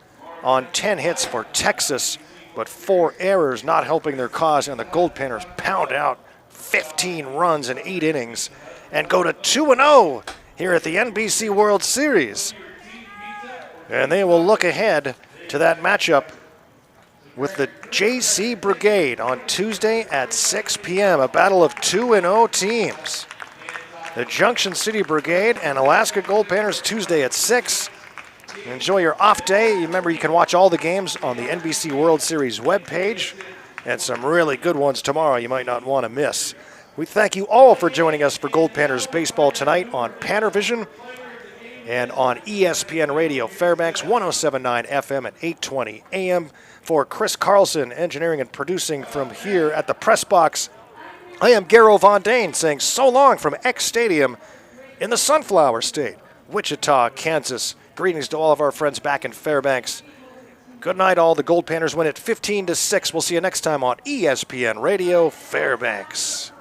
on 10 hits for Texas, but 4 errors not helping their cause, and the Goldpanners pound out 15 runs in 8 innings and go to 2-0 here at the NBC World Series. And they will look ahead to that matchup with the JC Brigade on Tuesday at 6 p.m., a battle of 2-0 teams. The Junction City Brigade and Alaska Goldpanners Tuesday at 6. Enjoy your off day. Remember, you can watch all the games on the NBC World Series webpage, and some really good ones tomorrow you might not want to miss. We thank you all for joining us for Goldpanners Baseball tonight on PannerVision and on ESPN Radio Fairbanks, 107.9 FM and 820 AM. For Chris Carlson, engineering and producing from here at the press box, I am Garo Von Dane saying so long from X Stadium in the Sunflower State, Wichita, Kansas. Greetings to all of our friends back in Fairbanks. Good night, all. The Goldpanners win it 15-6. We'll see you next time on ESPN Radio Fairbanks.